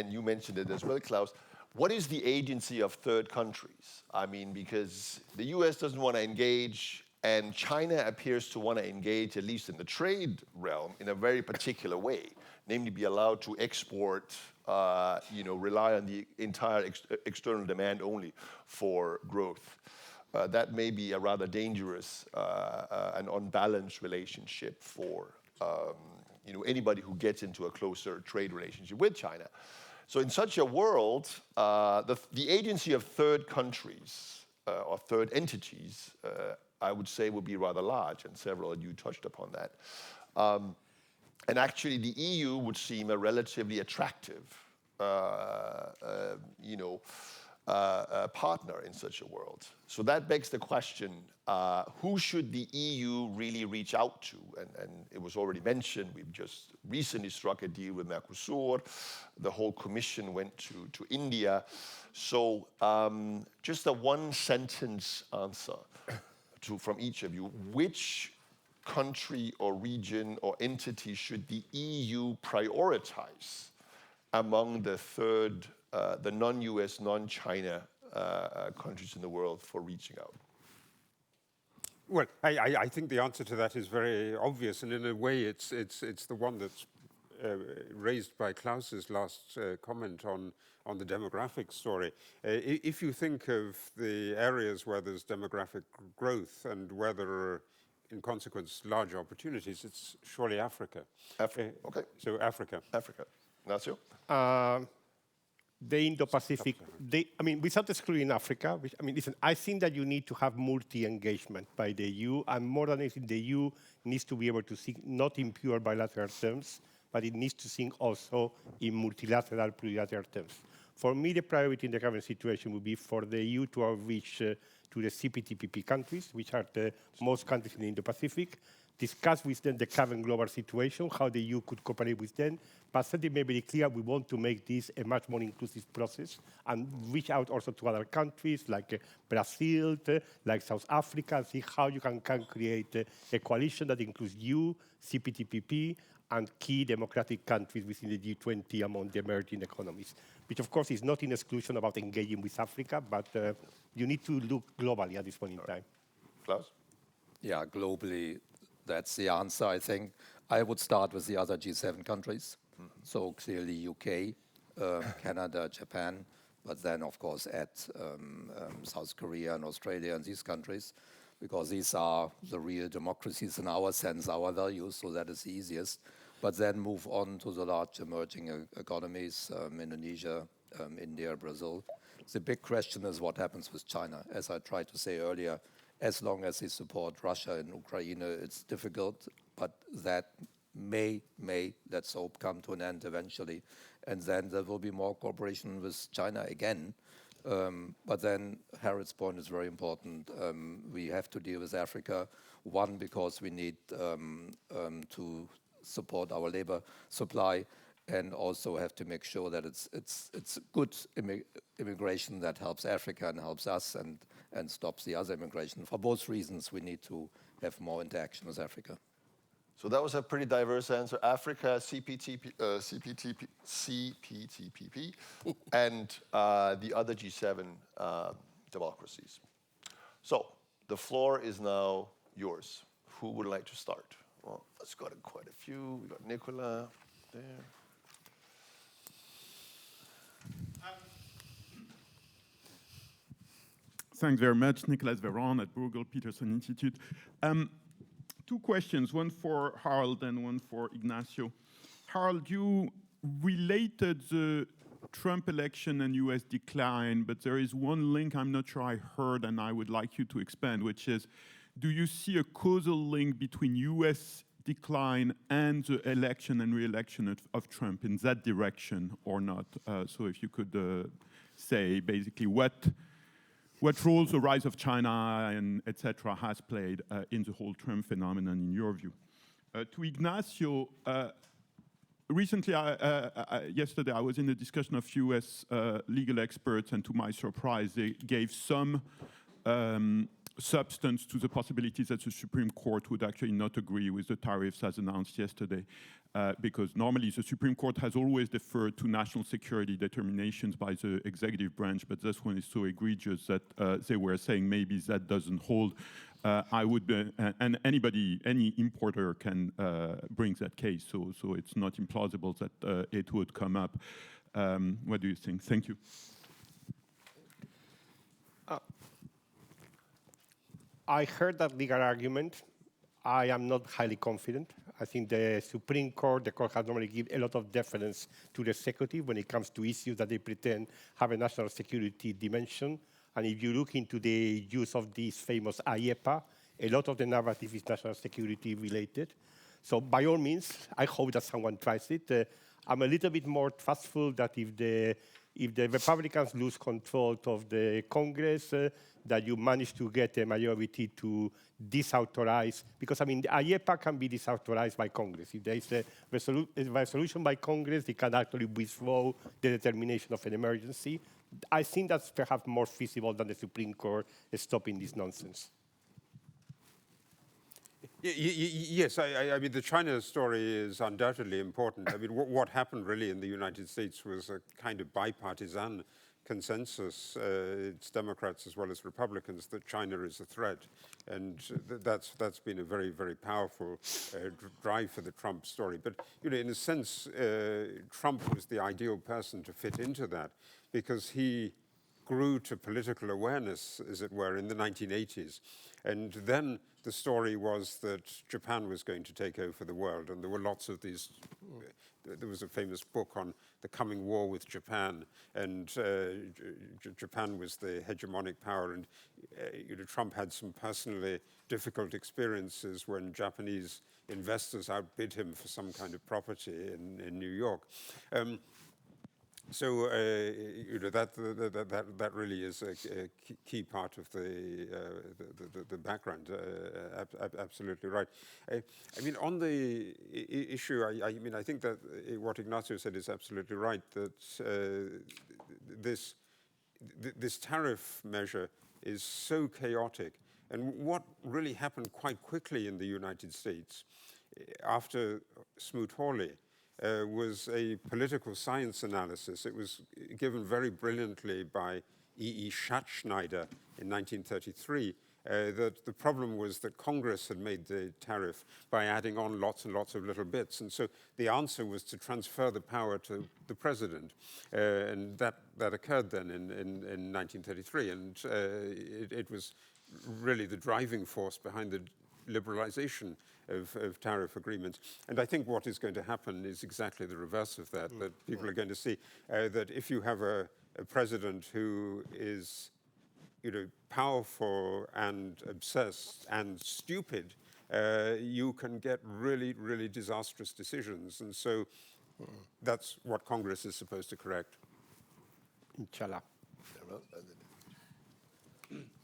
you mentioned it as well, Klaus. What is the agency of third countries? I mean, because the US doesn't want to engage, and China appears to want to engage, at least in the trade realm, in a very particular way, namely be allowed to export, rely on the entire external demand only for growth. That may be a rather dangerous and unbalanced relationship for anybody who gets into a closer trade relationship with China. So in such a world, the agency of third countries or third entities, I would say, would be rather large, and several of you touched upon that. And actually, the EU would seem a relatively attractive, partner in such a world. So that begs the question: who should the EU really reach out to? And it was already mentioned. We've just recently struck a deal with Mercosur. The whole Commission went to India. So just a one-sentence answer from each of you: which country or region or entity should the EU prioritize among the non-US, non-China countries in the world for reaching out? Well, I think the answer to that is very obvious, and in a way it's the one that's raised by Klaus's last comment on the demographic story. If you think of the areas where there's demographic growth and where there are, in consequence, large opportunities, it's surely Africa. Okay. So Africa. Ignacio? The Indo-Pacific, without excluding Africa, listen, I think that you need to have multi-engagement by the EU, and more than anything, the EU needs to be able to think not in pure bilateral terms, but it needs to think also in multilateral, plurilateral terms. For me, the priority in the current situation would be for the EU to outreach to the CPTPP countries, which are the most countries in the Indo-Pacific, discuss with them the current global situation, how the EU could cooperate with them, but something may be clear, we want to make this a much more inclusive process and reach out also to other countries like Brazil, like South Africa, and see how you can create a coalition that includes you, CPTPP, and key democratic countries within the G20 among the emerging economies, which of course is not in exclusion about engaging with Africa, but you need to look globally at this point in time. Klaus? Yeah, globally, that's the answer, I think. I would start with the other G7 countries. So clearly UK, Canada, Japan, but then of course add South Korea and Australia and these countries, because these are the real democracies in our sense, our values, so that is the easiest. But then move on to the large emerging economies, Indonesia, India, Brazil. The big question is what happens with China. As I tried to say earlier, as long as they support Russia and Ukraine, it's difficult, but that may, let's hope, come to an end eventually. And then there will be more cooperation with China again. But then Harold's point is very important. We have to deal with Africa. One, because we need to support our labor supply, and also have to make sure that it's good immigration that helps Africa and helps us and stops the other immigration. For both reasons, we need to have more interaction with Africa. So that was a pretty diverse answer. Africa, CPTPP, and the other G7 democracies. So the floor is now yours. Who would like to start? Well, let's go to quite a few. We got Nicola there. Thanks very much. Nicolas Veron at Bruegel Peterson Institute. Two questions, one for Harold and one for Ignacio. Harold, you related the Trump election and US decline, but there is one link I'm not sure I heard and I would like you to expand, which is, do you see a causal link between US decline and the election and re-election of Trump in that direction or not? So if you could say basically what role the rise of China and et cetera has played in the whole Trump phenomenon in your view. To Ignacio, recently, yesterday, I was in a discussion of US legal experts, and to my surprise, they gave some substance to the possibilities that the Supreme Court would actually not agree with the tariffs as announced yesterday, because normally the Supreme Court has always deferred to national security determinations by the executive branch, but this one is so egregious that they were saying maybe that doesn't hold. I would, and any importer can bring that case, so it's not implausible that it would come up. What do you think? Thank you. I heard that legal argument. I am not highly confident. I think the Supreme Court, the court has normally given a lot of deference to the executive when it comes to issues that they pretend have a national security dimension. And if you look into the use of this famous IEPA, a lot of the narrative is national security related. So by all means, I hope that someone tries it. I'm a little bit more trustful that if the Republicans lose control of the Congress, that you manage to get a majority to disauthorize, because I mean, the IEPA can be disauthorized by Congress. If there is a resolution by Congress, they can actually withdraw the determination of an emergency. I think that's perhaps more feasible than the Supreme Court stopping this nonsense. Yes, I mean, the China story is undoubtedly important. I mean, what happened really in the United States was a kind of bipartisan consensus. It's Democrats as well as Republicans that China is a threat. And that's been a very, very powerful drive for the Trump story. But, you know, in a sense, Trump was the ideal person to fit into that because he grew to political awareness, as it were, in the 1980s. And then the story was that Japan was going to take over the world, and there were lots of these. There was a famous book on the coming war with Japan, and Japan was the hegemonic power. And you know, Trump had some personally difficult experiences when Japanese investors outbid him for some kind of property in New York. So you know, that really is a key part of the background. Absolutely right. I mean, on the issue, I mean, I think that what Ignacio said is absolutely right. That this tariff measure is so chaotic, and what really happened quite quickly in the United States after Smoot-Hawley was a political science analysis. It was given very brilliantly by E.E. Schatzschneider in 1933, that the problem was that Congress had made the tariff by adding on lots and lots of little bits. And so the answer was to transfer the power to the president. And that occurred then in 1933. And it was really the driving force behind the liberalization of tariff agreements. And I think what is going to happen is exactly the reverse of that, that people are going to see that if you have a president who is, you know, powerful and obsessed and stupid, you can get really, really disastrous decisions. And so that's what Congress is supposed to correct. Inshallah.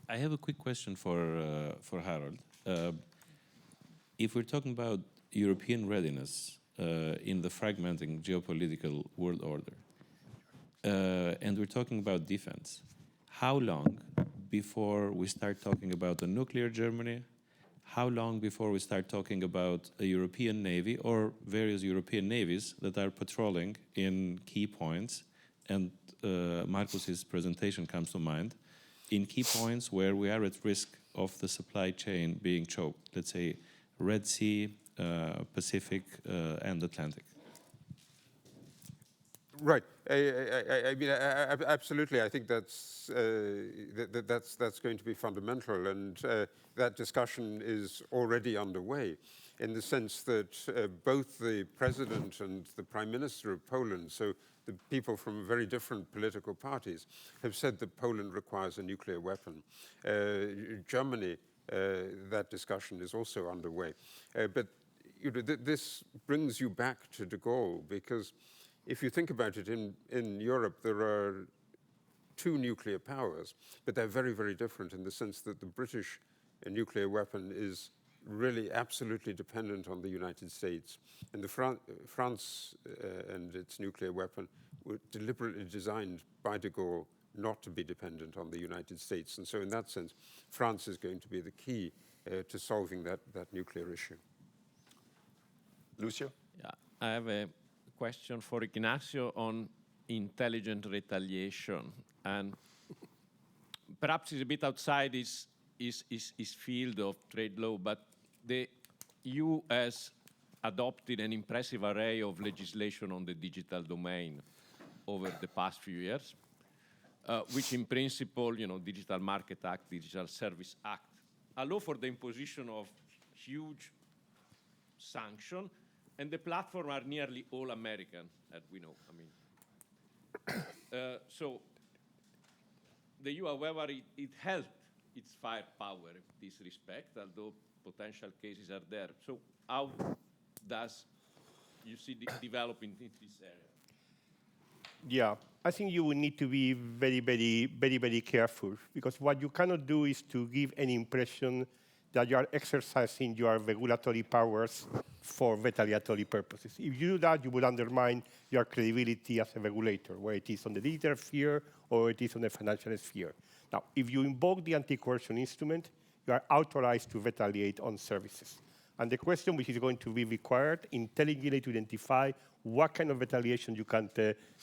I have a quick question for Harold. If we're talking about European readiness in the fragmenting geopolitical world order, and we're talking about defense, how long before we start talking about a nuclear Germany? How long before we start talking about a European Navy or various European navies that are patrolling in key points? And Marcus's presentation comes to mind, in key points where we are at risk of the supply chain being choked, let's say Red Sea, Pacific, and Atlantic. Right. I mean, absolutely. I think that's going to be fundamental, and that discussion is already underway. in the sense that both the president and the prime minister of Poland, so the people from very different political parties, have said that Poland requires a nuclear weapon. Germany, that discussion is also underway. But this brings you back to de Gaulle, because if you think about it, in Europe there are two nuclear powers, but they're very, very different in the sense that the British nuclear weapon is really absolutely dependent on the United States. And France and its nuclear weapon were deliberately designed by de Gaulle not to be dependent on the United States. And so in that sense, France is going to be the key to solving that nuclear issue. Lucio? Yeah, I have a question for Ignacio on intelligent retaliation. And perhaps it's a bit outside his field of trade law, but the EU has adopted an impressive array of legislation on the digital domain over the past few years, which in principle, Digital Market Act, Digital Service Act, allow for the imposition of huge sanctions, and the platforms are nearly all American, as we know. So the EU, however, it helped its firepower in this respect, although potential cases are there. So how does you see developing in this area? Yeah, I think you will need to be very, very, very, very careful, because what you cannot do is to give any impression that you are exercising your regulatory powers for retaliatory purposes. If you do that, you will undermine your credibility as a regulator, whether it is on the digital sphere or it is on the financial sphere. Now, if you invoke the anti-coercion instrument, you are authorized to retaliate on services. And the question which is going to be required, intelligently to identify what kind of retaliation you can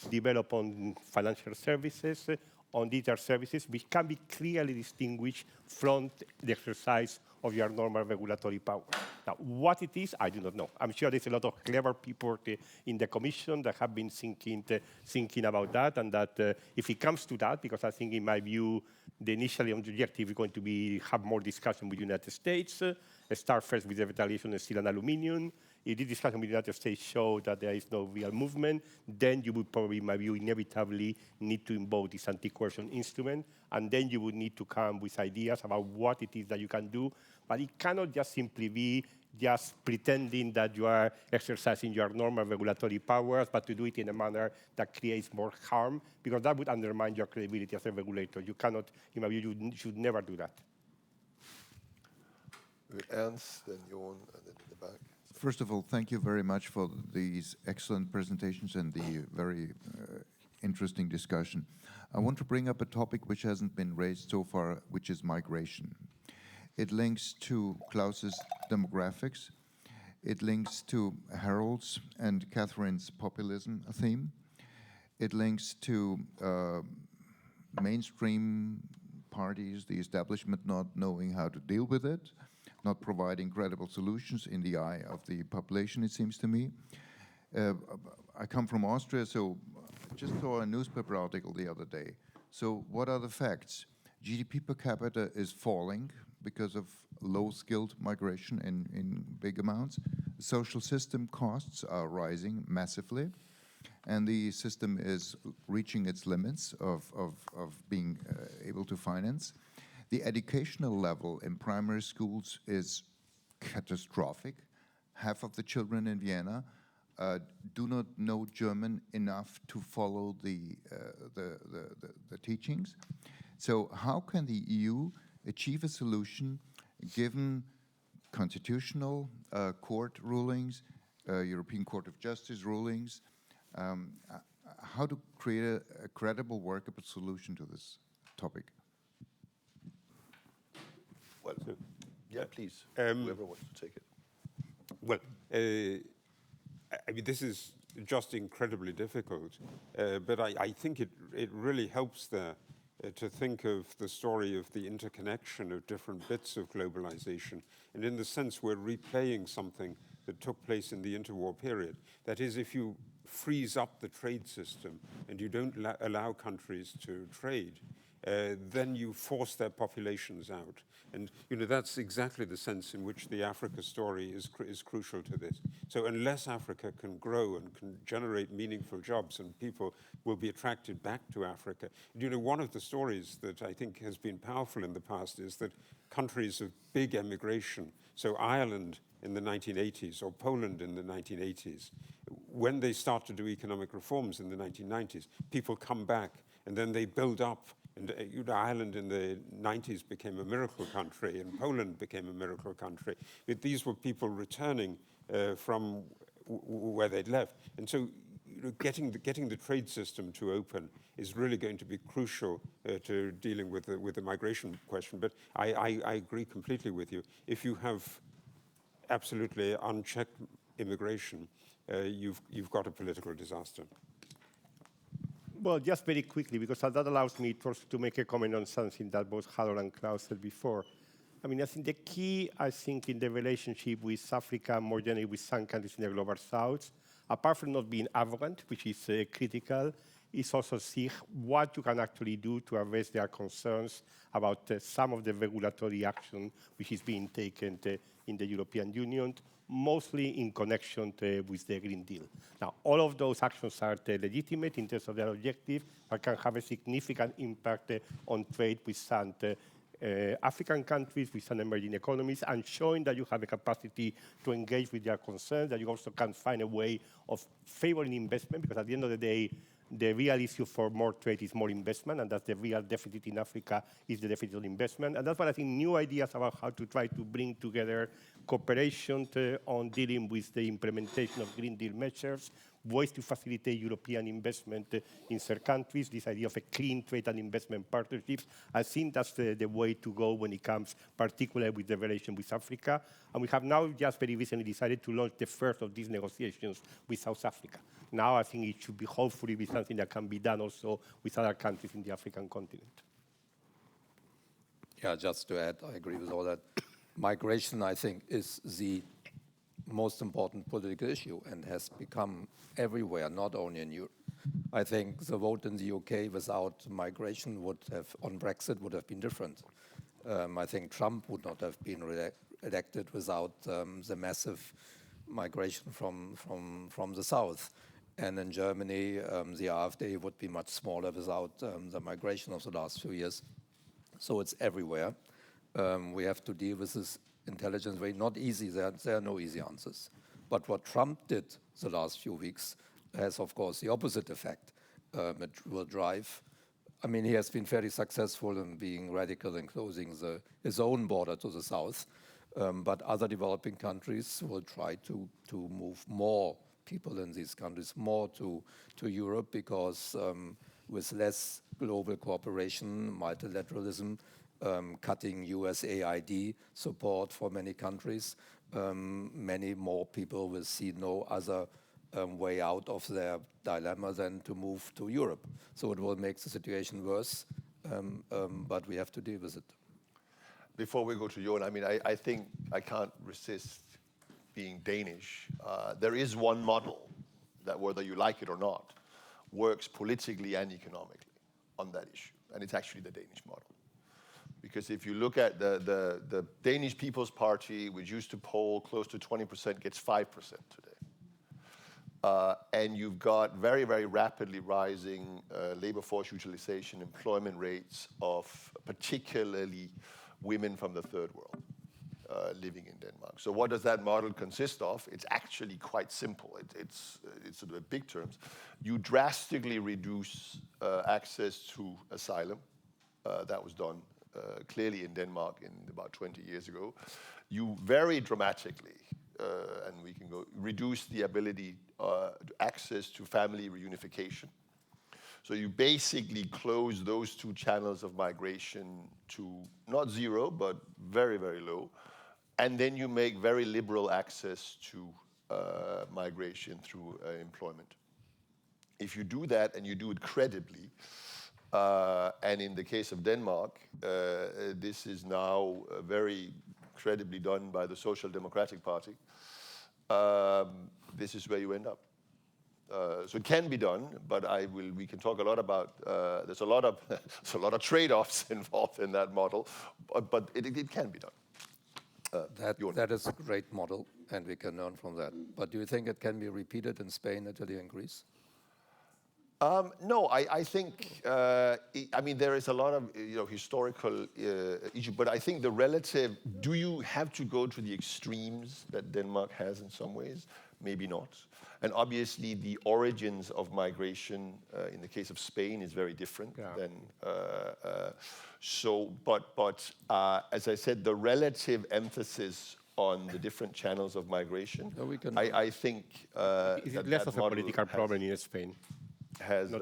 develop on financial services, on digital services, which can be clearly distinguished from the exercise of your normal regulatory power. Now, what it is, I do not know. I'm sure there's a lot of clever people in the Commission that have been thinking about that, and that if it comes to that, because I think in my view, the initial objective is going to be have more discussion with the United States, start first with the retaliation of steel and aluminum. If the discussion with the United States show that there is no real movement, then you would probably, in my view, inevitably need to invoke this anti-coercion instrument, and then you would need to come with ideas about what it is that you can do. But it cannot just simply be just pretending that you are exercising your normal regulatory powers, but to do it in a manner that creates more harm, because that would undermine your credibility as a regulator. You cannot, in my view, you should never do that. Ernst, then Jon, and then in the back. First of all, thank you very much for these excellent presentations and the very interesting discussion. I want to bring up a topic which hasn't been raised so far, which is migration. It links to Klaus's demographics. It links to Harold's and Catherine's populism theme. It links to mainstream parties, the establishment not knowing how to deal with it, not providing credible solutions in the eye of the population, it seems to me. I come from Austria, so I just saw a newspaper article the other day. So what are the facts? GDP per capita is falling because of low-skilled migration in big amounts. Social system costs are rising massively, and the system is reaching its limits of being able to finance. The educational level in primary schools is catastrophic. Half of the children in Vienna do not know German enough to follow the teachings. So how can the EU achieve a solution given constitutional court rulings, European Court of Justice rulings, how to create a credible, workable solution to this topic? Well, yeah, please, whoever wants to take it. Well, I mean, this is just incredibly difficult, but I think it really helps there to think of the story of the interconnection of different bits of globalization. And in the sense, we're replaying something that took place in the interwar period. That is, if you freeze up the trade system and you don't allow countries to trade, then you force their populations out. And that's exactly the sense in which the Africa story is crucial to this. So unless Africa can grow and can generate meaningful jobs, and people will be attracted back to Africa. One of the stories that I think has been powerful in the past is that countries of big emigration, so Ireland in the 1980s or Poland in the 1980s, when they start to do economic reforms in the 1990s, people come back and then they build up. And Ireland in the 90s became a miracle country, and Poland became a miracle country. These were people returning from where they'd left. And so getting the trade system to open is really going to be crucial to dealing with the migration question. But I agree completely with you. If you have absolutely unchecked immigration, you've got a political disaster. Well, just very quickly, because that allows me to make a comment on something that both Harold and Klaus said before. I mean, I think the key, in the relationship with Africa, more generally with some countries in the Global South, apart from not being arrogant, which is critical, is also see what you can actually do to address their concerns about some of the regulatory action which is being taken in the European Union, mostly in connection with the Green Deal. Now, all of those actions are legitimate in terms of their objective, but can have a significant impact on trade with some African countries, with some emerging economies, and showing that you have a capacity to engage with their concerns, that you also can find a way of favoring investment, because at the end of the day, the real issue for more trade is more investment, and that's the real deficit in Africa, is the deficit of investment. And that's why I think new ideas about how to try to bring together cooperation on dealing with the implementation of Green Deal measures, ways to facilitate European investment in certain countries, this idea of a clean trade and investment partnerships. I think that's the way to go when it comes particularly with the relation with Africa. And we have now just very recently decided to launch the first of these negotiations with South Africa. Now I think it should be hopefully be something that can be done also with other countries in the African continent. Yeah, just to add, I agree with all that. Migration, I think, is the most important political issue and has become everywhere, not only in Europe. I think the vote in the UK without migration on Brexit would have been different. I think Trump would not have been elected without the massive migration from the south. And in Germany, the AfD would be much smaller without the migration of the last few years. So it's everywhere. We have to deal with this intelligence way. Not easy, there are no easy answers. But what Trump did the last few weeks has, of course, the opposite effect. It will drive, I mean, he has been very successful in being radical in closing his own border to the south. But other developing countries will try to move more people in these countries, more to Europe, because with less global cooperation, multilateralism, cutting USAID support for many countries, many more people will see no other way out of their dilemma than to move to Europe. So it will make the situation worse, but we have to deal with it. Before we go to Jon, I mean, I think I can't resist being Danish. There is one model that, whether you like it or not, works politically and economically on that issue, and it's actually the Danish model. Because if you look at the Danish People's Party, which used to poll close to 20%, gets 5% today. And you've got very, very rapidly rising labor force utilization, employment rates of particularly women from the third world living in Denmark. So what does that model consist of? It's actually quite simple. It's sort of big terms. You drastically reduce access to asylum. That was done clearly in Denmark about 20 years ago. You very dramatically, and we can go, reduce the ability access to family reunification. So you basically close those two channels of migration to not zero, but very, very low. And then you make very liberal access to migration through employment. If you do that and you do it credibly, and in the case of Denmark, this is now very credibly done by the Social Democratic Party, this is where you end up. So it can be done, but we can talk a lot about, there's a lot of trade-offs involved in that model, but it can be done. That is a great model, and we can learn from that. But do you think it can be repeated in Spain, Italy, and Greece? No, I think, I mean, there is a lot of historical issue, but I think the relative, do you have to go to the extremes that Denmark has in some ways? Maybe not. And obviously the origins of migration in the case of Spain is very different than, but as I said, the relative emphasis on the different channels of migration, I think is it less of a political problem in Spain? Has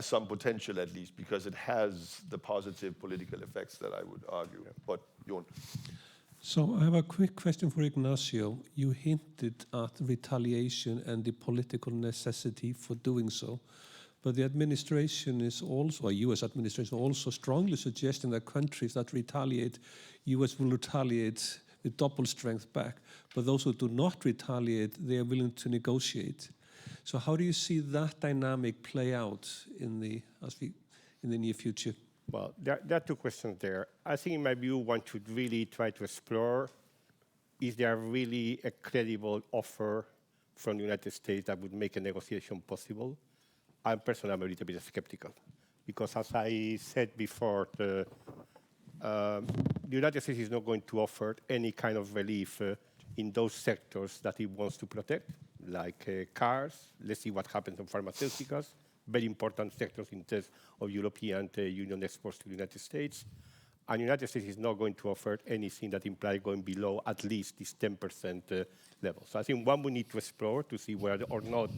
some potential at least, because it has the positive political effects that I would argue. But Jon. So I have a quick question for Ignacio. You hinted at retaliation and the political necessity for doing so, but the administration is also, US administration also strongly suggesting that countries that retaliate, US will retaliate with double strength back. But those who do not retaliate, they are willing to negotiate. So how do you see that dynamic play out in the near future? Well, there are two questions there. I think in my view, one should really try to explore, is there really a credible offer from the United States that would make a negotiation possible? I'm personally a little bit skeptical, because as I said before, the United States is not going to offer any kind of relief in those sectors that it wants to protect, like cars. Let's see what happens on pharmaceuticals. Very important sectors in terms of European Union exports to the United States. And the United States is not going to offer anything that implies going below at least this 10% level. So I think one we need to explore to see whether or not,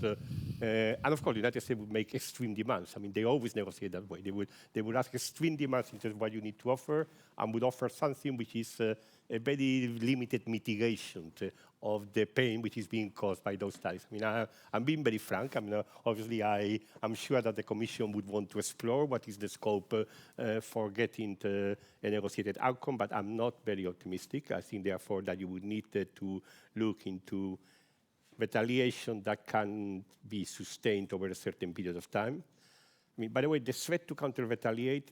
and of course the United States would make extreme demands. I mean, they always negotiate that way. They would ask extreme demands in terms of what you need to offer, and would offer something which is a very limited mitigation of the pain which is being caused by those tariffs. I mean, I'm being very frank. I mean, obviously, I'm sure that the Commission would want to explore what is the scope for getting to a negotiated outcome, but I'm not very optimistic. I think, therefore, that you would need to look into retaliation that can be sustained over a certain period of time. I mean, by the way, the threat to counter-retaliate,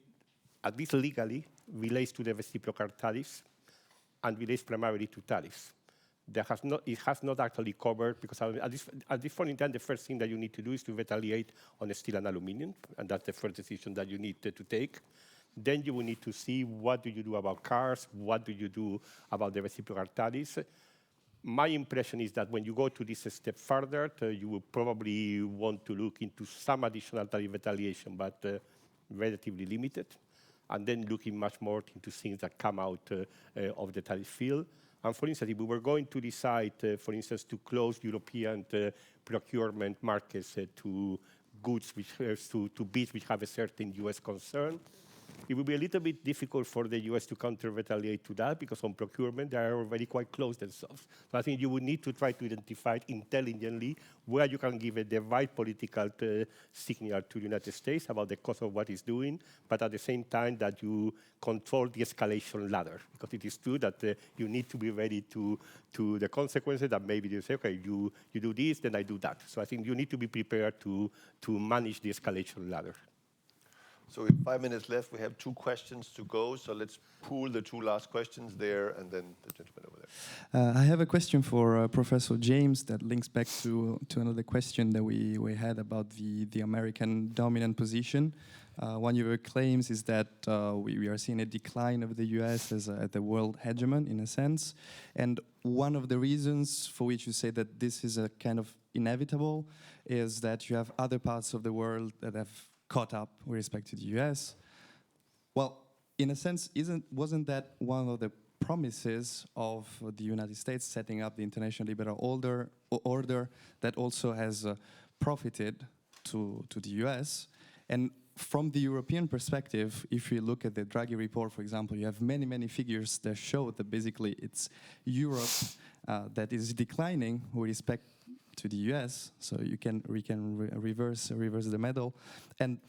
at least legally, relates to the reciprocal tariffs and relates primarily to tariffs. It has not actually covered, because at this point in time, the first thing that you need to do is to retaliate on steel and aluminum, and that's the first decision that you need to take. Then you will need to see what do you do about cars, what do you do about the reciprocal tariffs. My impression is that when you go to this step further, you will probably want to look into some additional tariff retaliation, but relatively limited, and then looking much more into things that come out of the tariff field. And for instance, if we were going to decide, for instance, to close European procurement markets to goods, to goods which have a certain US concern, it would be a little bit difficult for the US to counter-retaliate to that, because on procurement, they are already quite close themselves. So I think you would need to try to identify intelligently where you can give the right political signal to the United States about the cost of what it's doing, but at the same time that you control the escalation ladder. Because it is true that you need to be ready to the consequences that maybe you say, okay, you do this, then I do that. So I think you need to be prepared to manage the escalation ladder. So in 5 minutes left, we have 2 questions to go. So let's pool the 2 last questions there, and then the gentleman over there. I have a question for Professor James that links back to another question that we had about the American dominant position. One of your claims is that we are seeing a decline of the US as the world hegemon, in a sense. And one of the reasons for which you say that this is a kind of inevitable is that you have other parts of the world that have caught up with respect to the US. Well, in a sense, wasn't that one of the promises of the United States setting up the international liberal order that also has profited to the US? And from the European perspective, if you look at the Draghi report, for example, you have many, many figures that show that basically it's Europe that is declining with respect to the US, so we can reverse the medal. And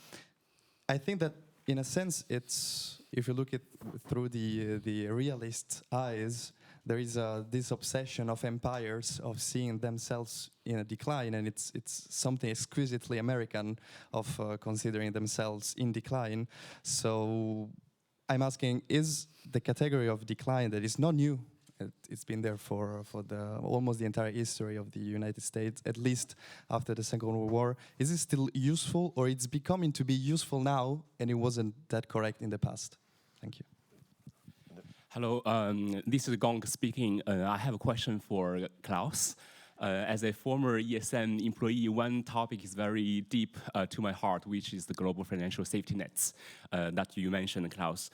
I think that in a sense it's, if you look at through the realist eyes, there is this obsession of empires of seeing themselves in a decline, and it's something exquisitely American of considering themselves in decline. So I'm asking, is the category of decline that is not new, it's been there for almost the entire history of the United States, at least after the Second World War, is it still useful, or it's becoming to be useful now and it wasn't that correct in the past? Thank you. Hello, this is Gong speaking. I have a question for Klaus. As a former ESM employee, one topic is very deep to my heart, which is the global financial safety nets that you mentioned, Klaus.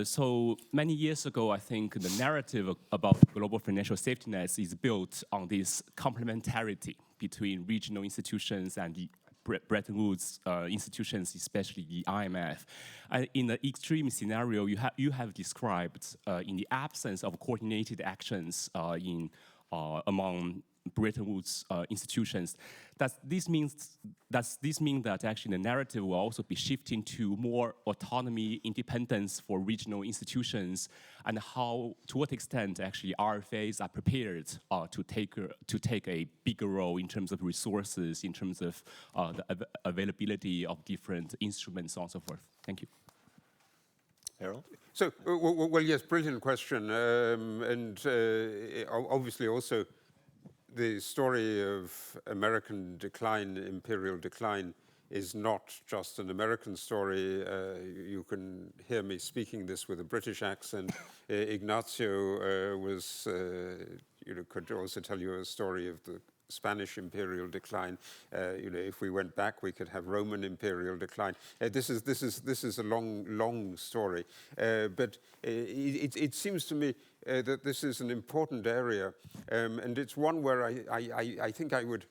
So many years ago, I think the narrative about global financial safety nets is built on this complementarity between regional institutions and the Bretton Woods institutions, especially the IMF. In the extreme scenario you have described, in the absence of coordinated actions among Bretton Woods institutions, does this mean that actually the narrative will also be shifting to more autonomy, independence for regional institutions, and to what extent actually RFAs are prepared to take a bigger role in terms of resources, in terms of the availability of different instruments, and so forth? Thank you. Harold? So, well, yes, brilliant question, and obviously also the story of American decline, imperial decline, is not just an American story. You can hear me speaking this with a British accent. Ignacio could also tell you a story of the Spanish imperial decline. If we went back, we could have Roman imperial decline. This is a long story, but it seems to me that this is an important area, and it's one where I think I would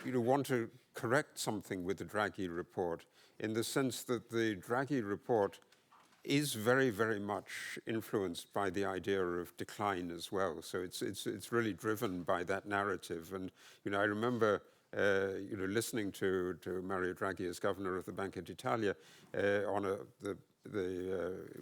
want to correct something with the Draghi report, in the sense that the Draghi report is very, very much influenced by the idea of decline as well. So it's really driven by that narrative. And I remember listening to Mario Draghi as governor of the Banca d'Italia on the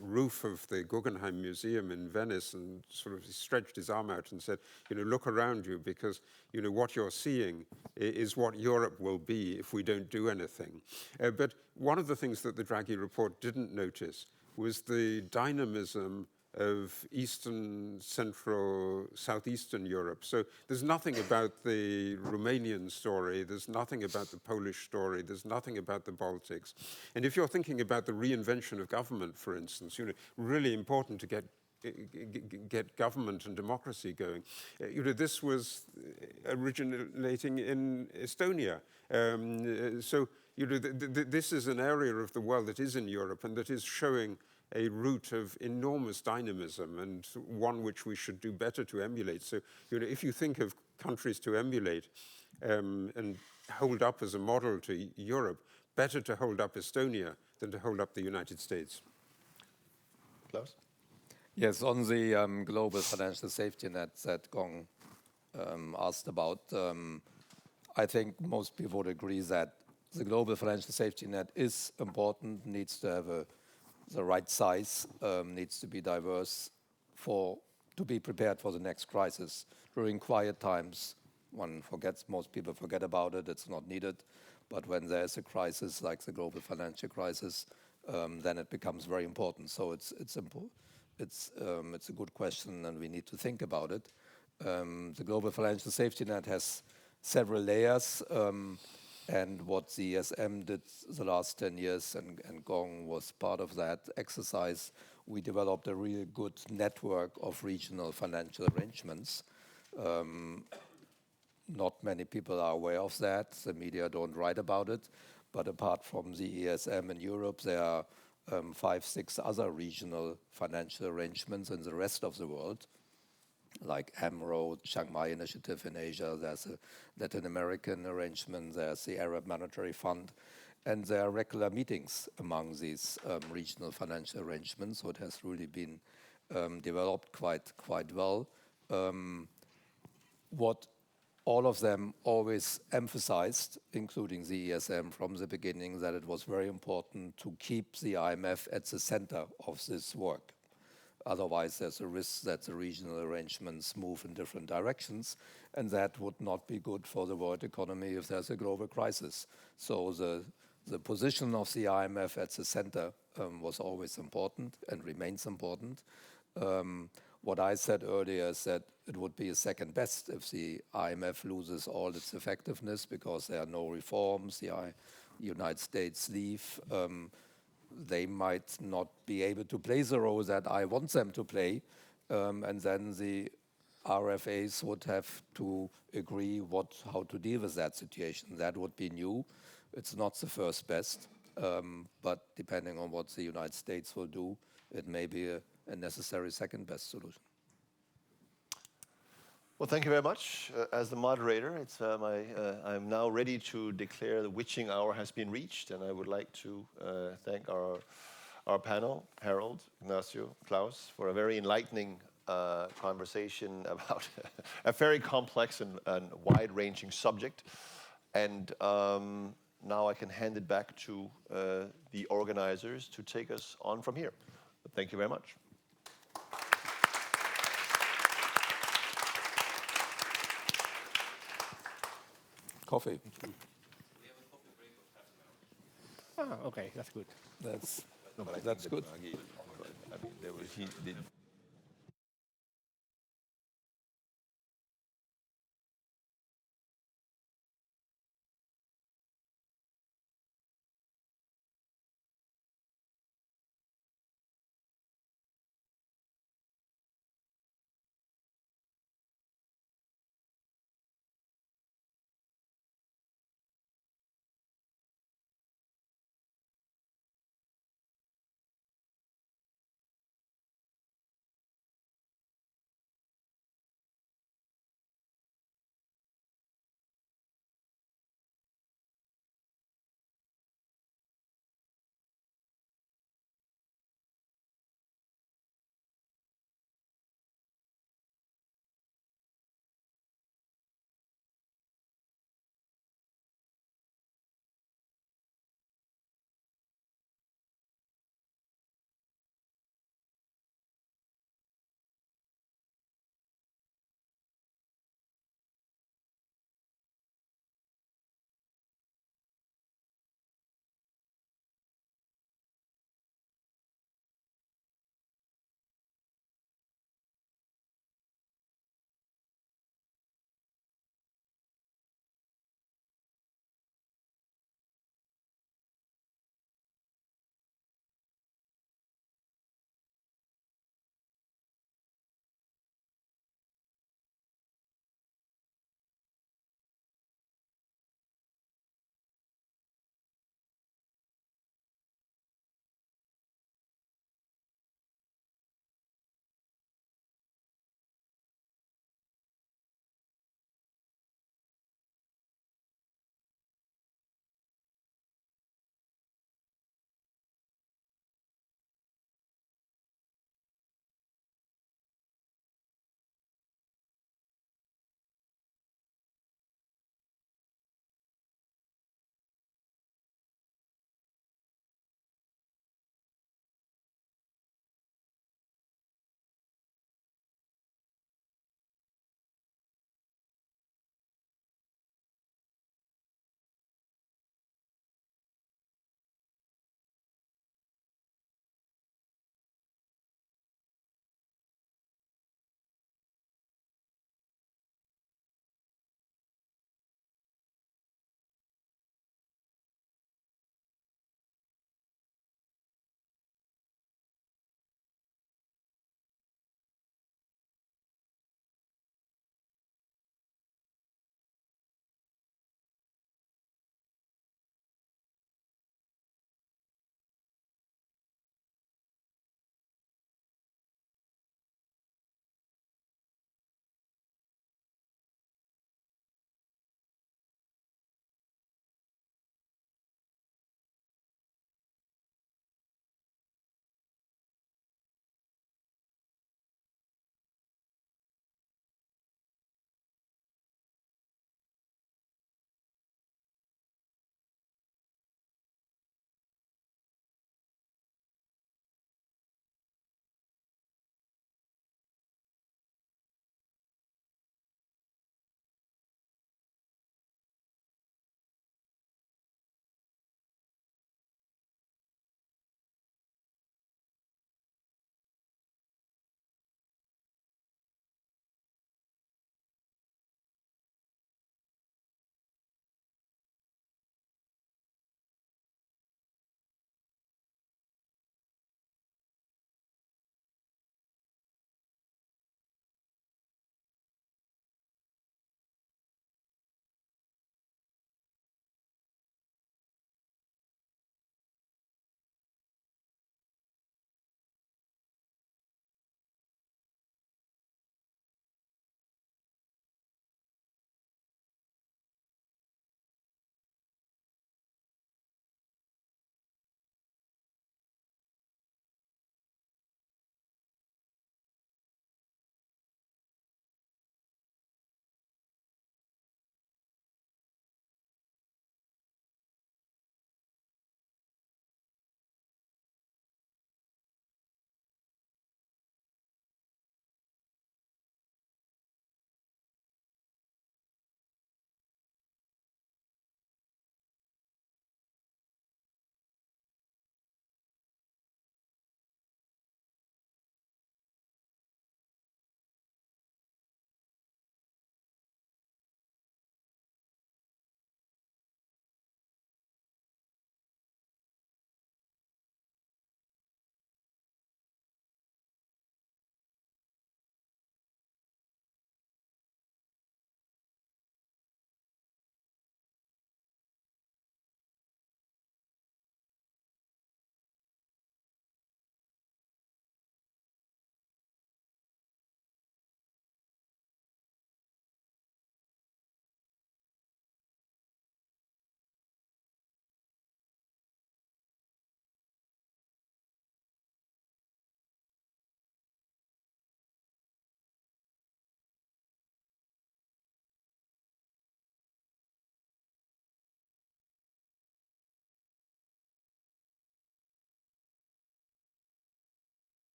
roof of the Guggenheim Museum in Venice, and sort of stretched his arm out and said, look around you, because what you're seeing is what Europe will be if we don't do anything. But one of the things that the Draghi report didn't notice was the dynamism of Eastern, Central, Southeastern Europe. So there's nothing about the Romanian story, there's nothing about the Polish story, there's nothing about the Baltics. And if you're thinking about the reinvention of government, for instance, really important to get government and democracy going. This was originating in Estonia. This is an area of the world that is in Europe and that is showing a route of enormous dynamism, and one which we should do better to emulate. So, if you think of countries to emulate and hold up as a model to Europe, better to hold up Estonia than to hold up the United States. Klaus? Yes, on the global financial safety net that Gong asked about, I think most people would agree that the global financial safety net is important, needs to have the right size, needs to be diverse to be prepared for the next crisis. During quiet times, most people forget about it, it's not needed. But when there's a crisis like the global financial crisis, then it becomes very important. So it's a good question, and we need to think about it. The global financial safety net has several layers, and what the ESM did the last 10 years, and Gong was part of that exercise, we developed a really good network of regional financial arrangements. Not many people are aware of that. The media don't write about it. But apart from the ESM in Europe, there are 5-6 other regional financial arrangements in the rest of the world, like AMRO, Shanghai Initiative in Asia, there's a Latin American arrangement, there's the Arab Monetary Fund, and there are regular meetings among these regional financial arrangements, so it has really been developed quite well. What all of them always emphasized, including the ESM from the beginning, that it was very important to keep the IMF at the center of this work. Otherwise, there's a risk that the regional arrangements move in different directions, and that would not be good for the world economy if there's a global crisis. So the position of the IMF at the center was always important and remains important. What I said earlier is that it would be a second best if the IMF loses all its effectiveness because there are no reforms, the United States leave. They might not be able to play the role that I want them to play, and then the RFAs would have to agree how to deal with that situation. That would be new. It's not the first best, but depending on what the United States will do, it may be a necessary second best solution. Well, thank you very much. As the moderator, I'm now ready to declare the witching hour has been reached, and I would like to thank our panel, Harold, Ignacio, Klaus, for a very enlightening conversation about a very complex and wide-ranging subject. And now I can hand it back to the organizers to take us on from here. Thank you very much. Coffee. Ah, okay, that's good. That's good. I mean, he did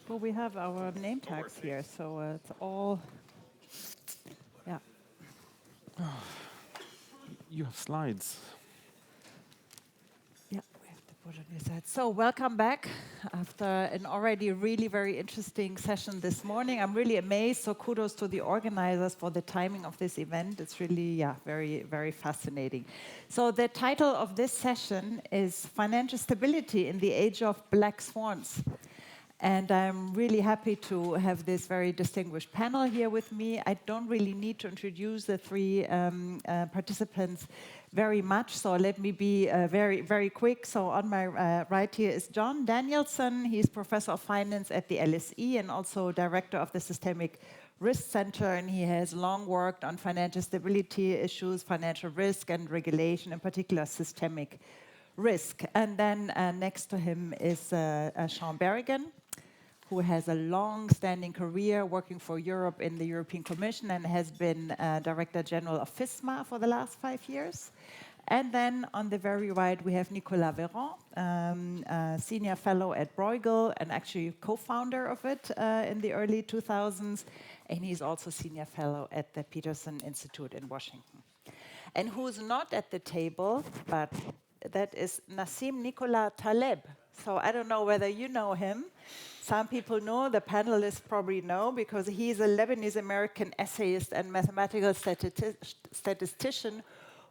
Well, we have our name tags here, so it's all, yeah. You have slides. Yeah, we have to put on your side. So welcome back after an already really very interesting session this morning. I'm really amazed, so kudos to the organizers for the timing of this event. It's really, yeah, very, very fascinating. So the title of this session is Financial Stability in the Age of Black Swans. And I'm really happy to have this very distinguished panel here with me. I don't really need to introduce the three participants very much, so let me be very, very quick. So on my right here is John Danielson. He's Professor of Finance at the LSE and also Director of the Systemic Risk Center, and he has long worked on financial stability issues, financial risk and regulation, in particular systemic risk. And then next to him is Sean Berrigan, who has a long-standing career working for Europe in the European Commission and has been Director General of FISMA for the last 5 years. And then on the very right, we have Nicolas Véran, Senior Fellow at Bruegel and actually co-founder of it in the early 2000s. And he's also Senior Fellow at the Peterson Institute in Washington. And who's not at the table, but that is Nassim Nicolas Taleb. So I don't know whether you know him. Some people know, the panelists probably know, because he's a Lebanese-American essayist and mathematical statistician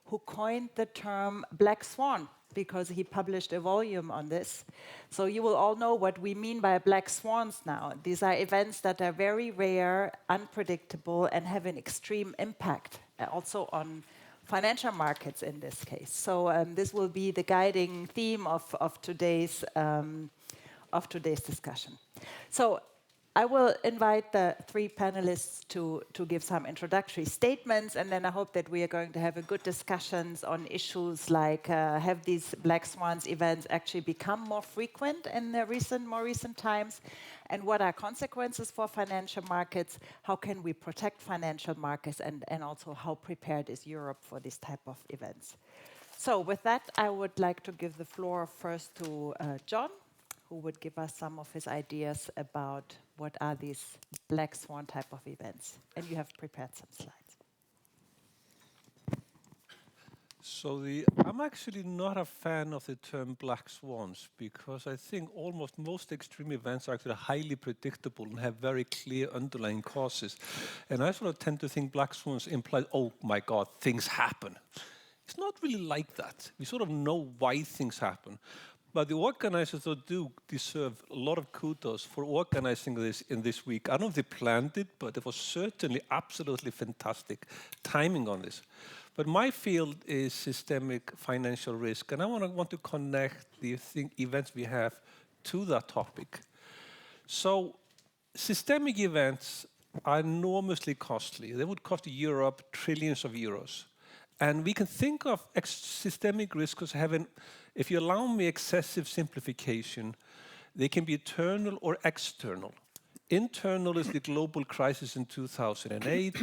who coined the term black swan, because he published a volume on this. So you will all know what we mean by black swans now. These are events that are very rare, unpredictable, and have an extreme impact, also on financial markets in this case. So this will be the guiding theme of today's discussion. So I will invite the three panelists to give some introductory statements, and then I hope that we are going to have a good discussions on issues like have these black swans events actually become more frequent in the more recent times, and what are consequences for financial markets, how can we protect financial markets, and also how prepared is Europe for this type of events. So with that, I would like to give the floor first to John, who would give us some of his ideas about what are these black swan type of events. And you have prepared some slides. So I'm actually not a fan of the term black swans, because I think almost most extreme events are actually highly predictable and have very clear underlying causes. And I sort of tend to think black swans imply, oh my God, things happen. It's not really like that. We sort of know why things happen. But the organizers do deserve a lot of kudos for organizing this in this week. I don't know if they planned it, but it was certainly absolutely fantastic timing on this. But my field is systemic financial risk, and I want to connect the events we have to that topic. So systemic events are enormously costly. They would cost Europe trillions of euros. And we can think of systemic risk as having, if you allow me excessive simplification, they can be internal or external. Internal is the global crisis in 2008.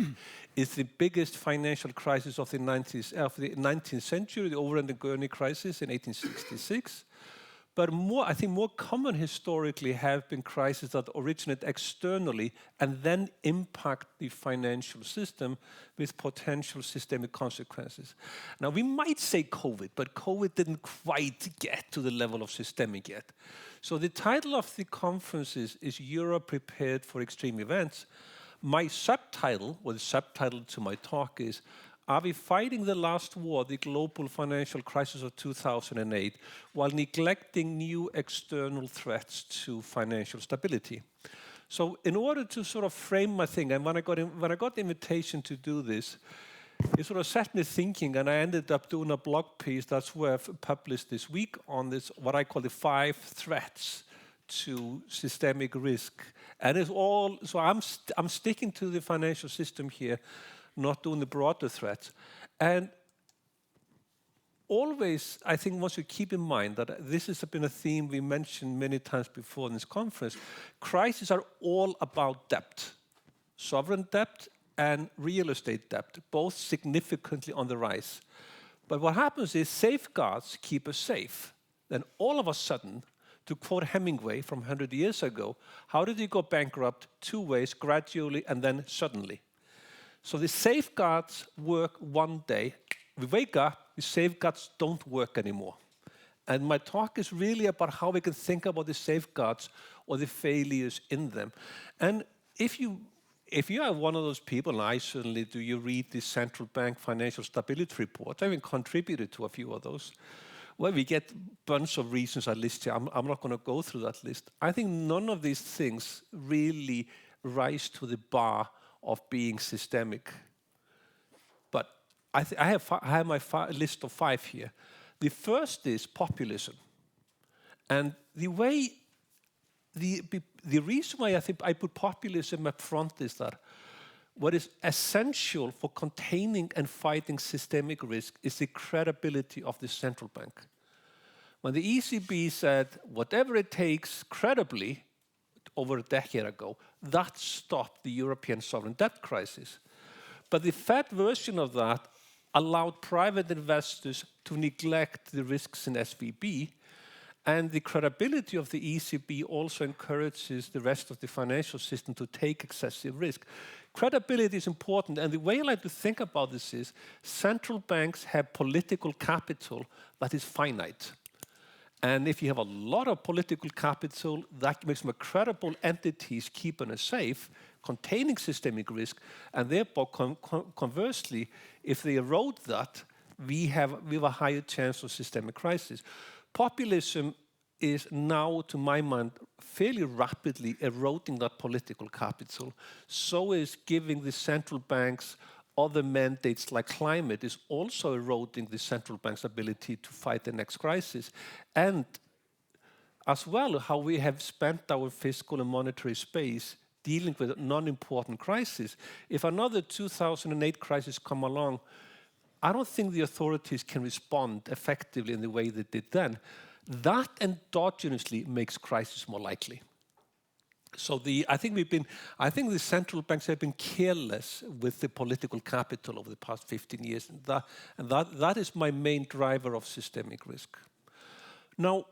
It's the biggest financial crisis of the 19th century, the Over- and the Gurney crisis in 1866. But I think more common historically have been crises that originate externally and then impact the financial system with potential systemic consequences. Now, we might say COVID, but COVID didn't quite get to the level of systemic yet. So the title of the conference is Europe Prepared for Extreme Events. My subtitle, or the subtitle to my talk is, are we fighting the last war, the global financial crisis of 2008, while neglecting new external threats to financial stability? So in order to sort of frame my thing, and when I got the invitation to do this, it sort of set me thinking, and I ended up doing a blog piece that's where I've published this week on this, what I call the 5 threats to systemic risk. And it's all, so I'm sticking to the financial system here, not doing the broader threats. And always, I think one should keep in mind that this has been a theme we mentioned many times before in this conference. Crises are all about debt. Sovereign debt and real estate debt, both significantly on the rise. But what happens is safeguards keep us safe. Then all of a sudden, To quote Hemingway from 100 years ago, how did you go bankrupt? 2 ways, gradually and then suddenly. So the safeguards work one day. We wake up, the safeguards don't work anymore. And my talk is really about how we can think about the safeguards or the failures in them. And if you are one of those people, and I certainly do, you read the central bank financial stability report. I even contributed to a few of those. Well, we get a bunch of reasons I list here. I'm not going to go through that list. I think none of these things really rise to the bar of being systemic. But I have my list of 5 here. The first is populism. And the reason why I think I put populism up front is that what is essential for containing and fighting systemic risk is the credibility of the central bank. When the ECB said, whatever it takes credibly, over a decade ago, that stopped the European sovereign debt crisis. But the Fed version of that allowed private investors to neglect the risks in SVB, and the credibility of the ECB also encourages the rest of the financial system to take excessive risk. Credibility is important, and the way I like to think about this is central banks have political capital that is finite. And if you have a lot of political capital, that makes them credible entities keeping us safe, containing systemic risk, and therefore, conversely, if they erode that, we have a higher chance of systemic crisis. Populism is now, to my mind, fairly rapidly eroding that political capital. So is giving the central banks other mandates like climate is also eroding the central bank's ability to fight the next crisis. And as well, how we have spent our fiscal and monetary space dealing with non-important crises. If another 2008 crisis come along, I don't think the authorities can respond effectively in the way they did then. That endogenously makes crisis more likely. So I think the central banks have been careless with the political capital over the past 15 years, and that is my main driver of systemic risk. Now,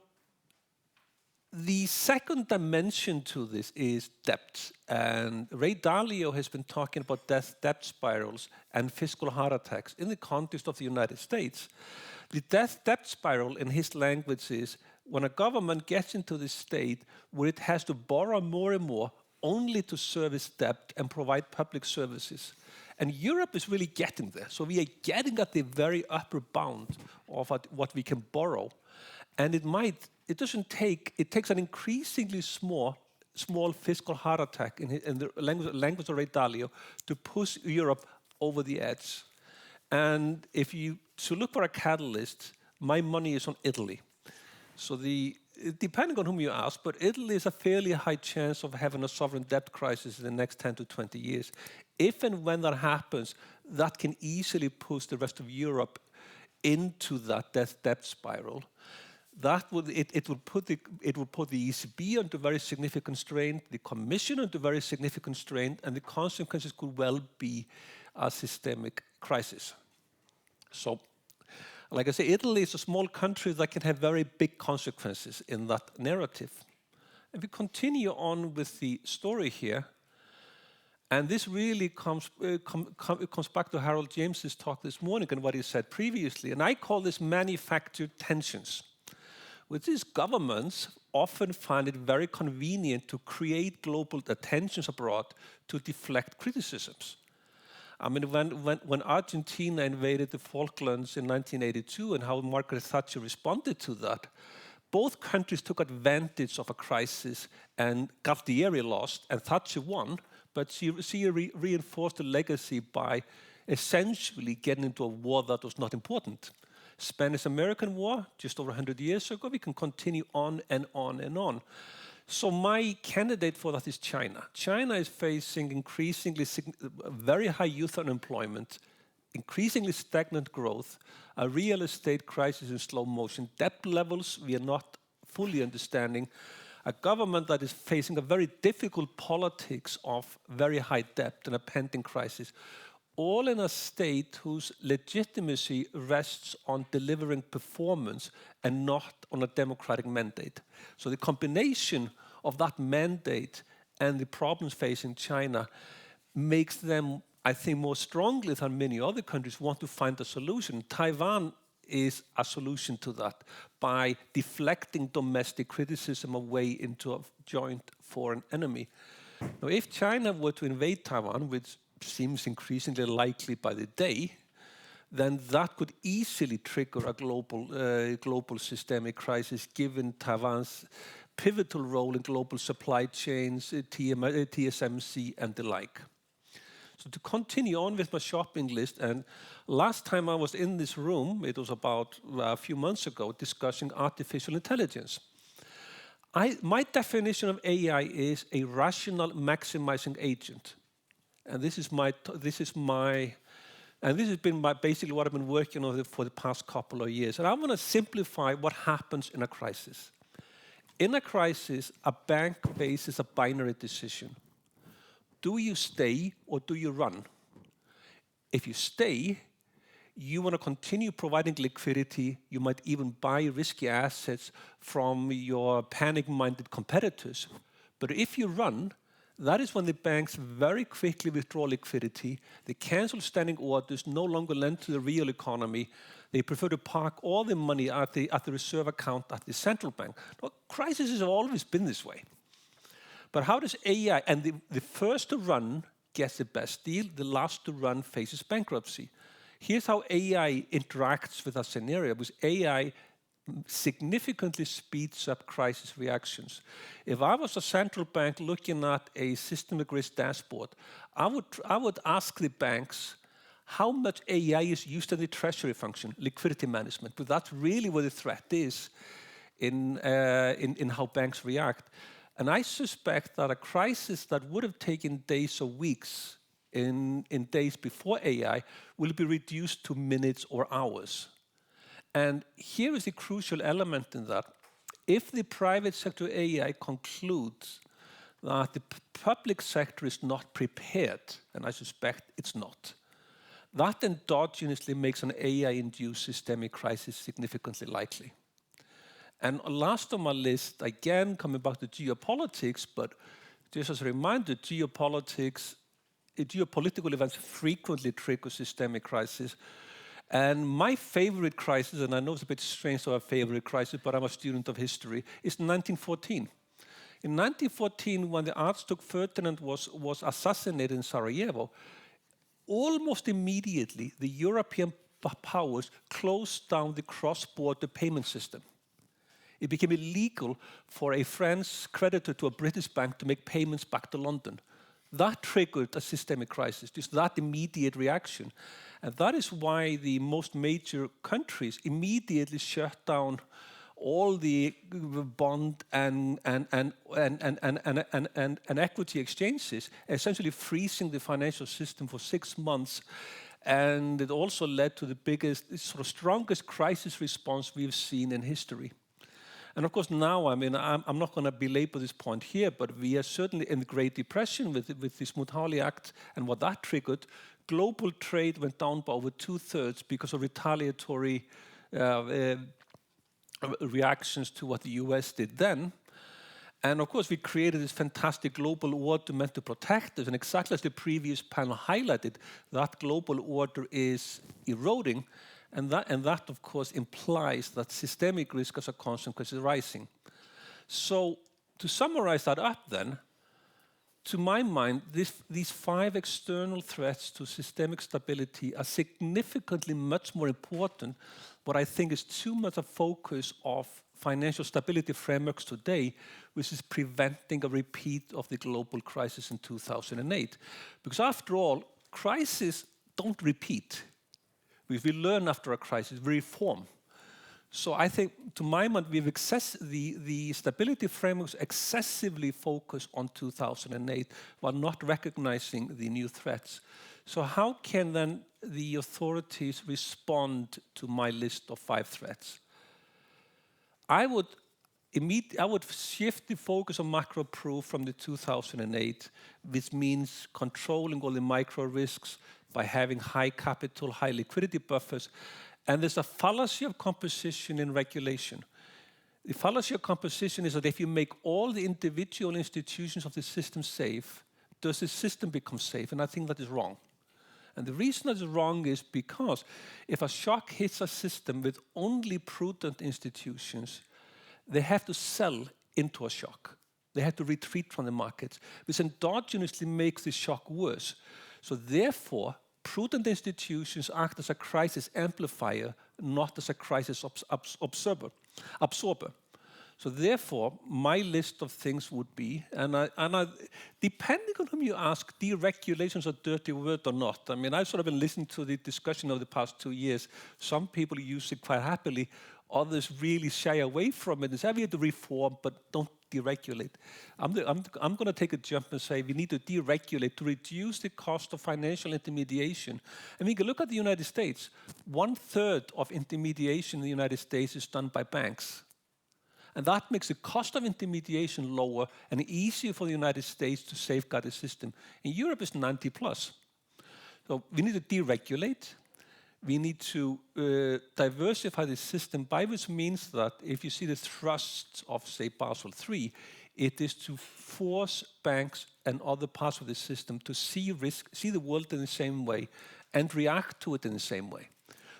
the second dimension to this is debt, and Ray Dalio has been talking about debt spirals and fiscal heart attacks in the context of the United States. The debt spiral in his language is when a government gets into this state where it has to borrow more and more only to service debt and provide public services. And Europe is really getting there. So we are getting at the very upper bound of what we can borrow. And it takes an increasingly small fiscal heart attack in the language of Ray Dalio to push Europe over the edge. And to look for a catalyst, my money is on Italy. So depending on whom you ask, but Italy is a fairly high chance of having a sovereign debt crisis in the next 10 to 20 years. If and when that happens, that can easily push the rest of Europe into that debt spiral. It would put the ECB under very significant strain, the Commission under very significant strain, and the consequences could well be a systemic crisis. So, like I say, Italy is a small country that can have very big consequences in that narrative. If we continue on with the story here, and this really comes back to Harold James's talk this morning and what he said previously, and I call this manufactured tensions, which is governments often find it very convenient to create global tensions abroad to deflect criticisms. I mean, when Argentina invaded the Falklands in 1982 and how Margaret Thatcher responded to that, both countries took advantage of a crisis and got the area lost, and Thatcher won, but she reinforced the legacy by essentially getting into a war that was not important. Spanish-American War, just over 100 years ago, we can continue on and on and on. So my candidate for that is China. China is facing increasingly very high youth unemployment, increasingly stagnant growth, a real estate crisis in slow motion, debt levels we are not fully understanding, a government that is facing a very difficult politics of very high debt and a pending crisis. all in a state whose legitimacy rests on delivering performance and not on a democratic mandate. So the combination of that mandate and the problems facing China makes them, I think, more strongly than many other countries want to find a solution. Taiwan is a solution to that by deflecting domestic criticism away into a joint foreign enemy. Now, if China were to invade Taiwan, which seems increasingly likely by the day, then that could easily trigger a global systemic crisis, given Taiwan's pivotal role in global supply chains, TSMC, and the like. So to continue on with my shopping list, and last time I was in this room, it was about a few months ago, discussing artificial intelligence. My definition of AI is a rational maximizing agent. And this has been basically what I've been working on for the past couple of years. And I want to simplify what happens in a crisis. In a crisis, a bank faces a binary decision. Do you stay or do you run? If you stay, you want to continue providing liquidity. You might even buy risky assets from your panic-minded competitors. But if you run, that is when the banks very quickly withdraw liquidity. They cancel standing orders, no longer lend to the real economy. They prefer to park all the money at the reserve account at the central bank. Well, crises have always been this way. But how does AI, and the first to run gets the best deal, the last to run faces bankruptcy. Here's how AI interacts with a scenario, because AI significantly speeds up crisis reactions. If I was a central bank looking at a systemic risk dashboard, I would ask the banks how much AI is used in the treasury function, liquidity management, because that's really where the threat is in how banks react. And I suspect that a crisis that would have taken days or weeks in days before AI will be reduced to minutes or hours. And here is the crucial element in that. If the private sector AI concludes that the public sector is not prepared, and I suspect it's not, that endogenously makes an AI-induced systemic crisis significantly likely. And last on my list, again, coming back to geopolitics, but just as a reminder, geopolitical events frequently trigger systemic crisis. And my favorite crisis, and I know it's a bit strange to have a favorite crisis, but I'm a student of history, is 1914. In 1914, when the Archduke Ferdinand was assassinated in Sarajevo, almost immediately the European powers closed down the cross-border payment system. It became illegal for a French creditor to a British bank to make payments back to London. That triggered a systemic crisis, just that immediate reaction. And that is why the most major countries immediately shut down all the bond and equity exchanges, essentially freezing the financial system for 6 months. And it also led to the biggest, sort of strongest crisis response we've seen in history. And of course now, I mean, I'm not going to belabor this point here, but we are certainly in the Great Depression with the Smoot-Hawley Act and what that triggered. Global trade went down by over 2/3 because of retaliatory reactions to what the US did then. And of course, we created this fantastic global order meant to protect us. And exactly as the previous panel highlighted, that global order is eroding. And that, of course, implies that systemic risk as a consequence is rising. So to summarize that up then, to my mind, these 5 external threats to systemic stability are significantly much more important. What I think is too much a focus of financial stability frameworks today, which is preventing a repeat of the global crisis in 2008. Because after all, crises don't repeat. If we learn after a crisis, we reform. So I think, to my mind, the stability frameworks excessively focus on 2008 while not recognizing the new threats. So how can then the authorities respond to my list of 5 threats? I would shift the focus on macro-proof from the 2008, which means controlling all the micro risks, by having high capital, high liquidity buffers. And there's a fallacy of composition in regulation. The fallacy of composition is that if you make all the individual institutions of the system safe, does the system become safe? And I think that is wrong. And the reason that is wrong is because if a shock hits a system with only prudent institutions, they have to sell into a shock. They have to retreat from the markets, which endogenously makes the shock worse. So therefore, prudent institutions act as a crisis amplifier, not as a crisis absorber. So therefore, my list of things would be, depending on whom you ask, deregulation is a dirty word or not. I mean, I've sort of been listening to the discussion over the past 2 years. Some people use it quite happily. Others really shy away from it. It's we have to reform, but don't deregulate. I'm going to take a jump and say we need to deregulate to reduce the cost of financial intermediation. And we can look at the United States. 1/3 of intermediation in the United States is done by banks. And that makes the cost of intermediation lower and easier for the United States to safeguard the system. In Europe, it's 90+. So we need to deregulate. We need to diversify the system, by which means that if you see the thrust of, say, Basel III, it is to force banks and other parts of the system to see risk, see the world in the same way, and react to it in the same way.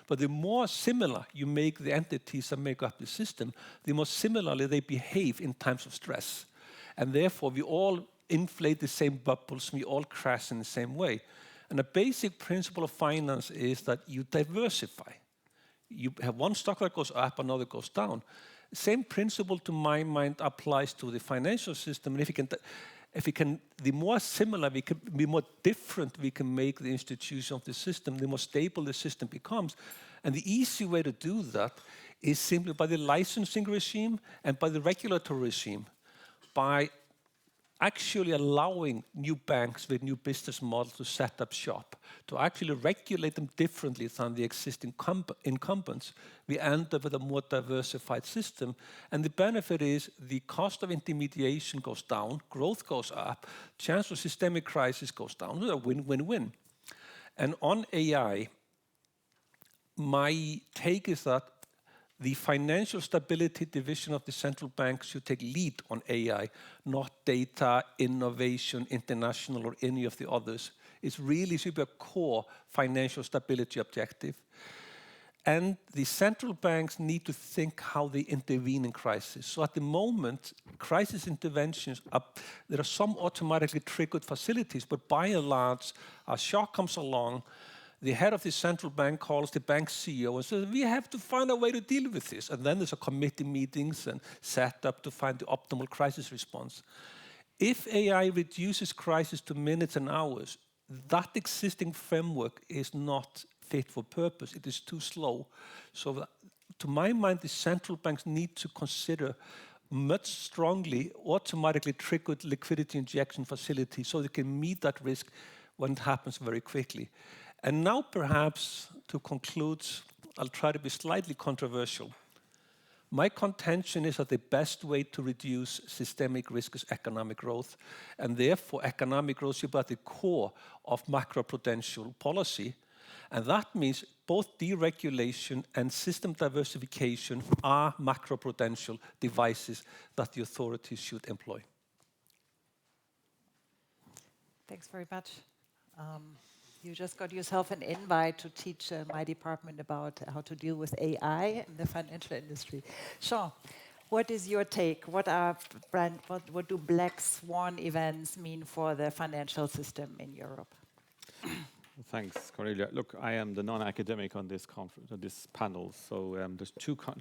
But the more similar you make the entities that make up the system, the more similarly they behave in times of stress. And therefore, we all inflate the same bubbles, we all crash in the same way. And a basic principle of finance is that you diversify. You have one stock that goes up, another goes down. Same principle, to my mind, applies to the financial system. And the more similar we can, the more different we can make the institution of the system, the more stable the system becomes. And the easy way to do that is simply by the licensing regime and by the regulatory regime, by actually allowing new banks with new business models to set up shop, to actually regulate them differently than the existing incumbents. We end up with a more diversified system. And the benefit is the cost of intermediation goes down, growth goes up, chance of systemic crisis goes down. A win-win-win. And on AI, my take is that the financial stability division of the central bank should take lead on AI, not data, innovation, international, or any of the others. It really should be a core financial stability objective. And the central banks need to think how they intervene in crisis. So at the moment, crisis interventions, there are some automatically triggered facilities, but by and large, a shock comes along, the head of the central bank calls the bank CEO and says, we have to find a way to deal with this. And then there's a committee meetings and set up to find the optimal crisis response. If AI reduces crisis to minutes and hours, that existing framework is not fit for purpose. It is too slow. So to my mind, the central banks need to consider much strongly automatically triggered liquidity injection facilities so they can meet that risk when it happens very quickly. And now perhaps to conclude, I'll try to be slightly controversial. My contention is that the best way to reduce systemic risk is economic growth, and therefore economic growth should be at the core of macroprudential policy. And that means both deregulation and system diversification are macroprudential devices that the authorities should employ. Thanks very much. You just got yourself an invite to teach my department about how to deal with AI in the financial industry. Sean, what is your take? What do black swan events mean for the financial system in Europe? Thanks, Cornelia. Look, I am the non-academic on this conference, this panel, so there's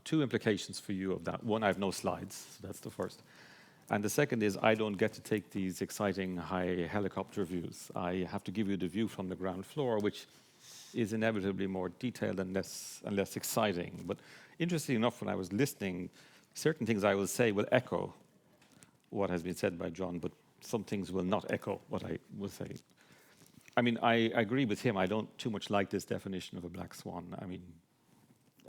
two implications for you of that. One, I have no slides, so that's the first. And the second is I don't get to take these exciting high helicopter views. I have to give you the view from the ground floor, which is inevitably more detailed and less exciting. But interestingly enough, when I was listening, certain things I will say will echo what has been said by John, but some things will not echo what I will say. I mean, I agree with him. I don't too much like this definition of a black swan. I mean,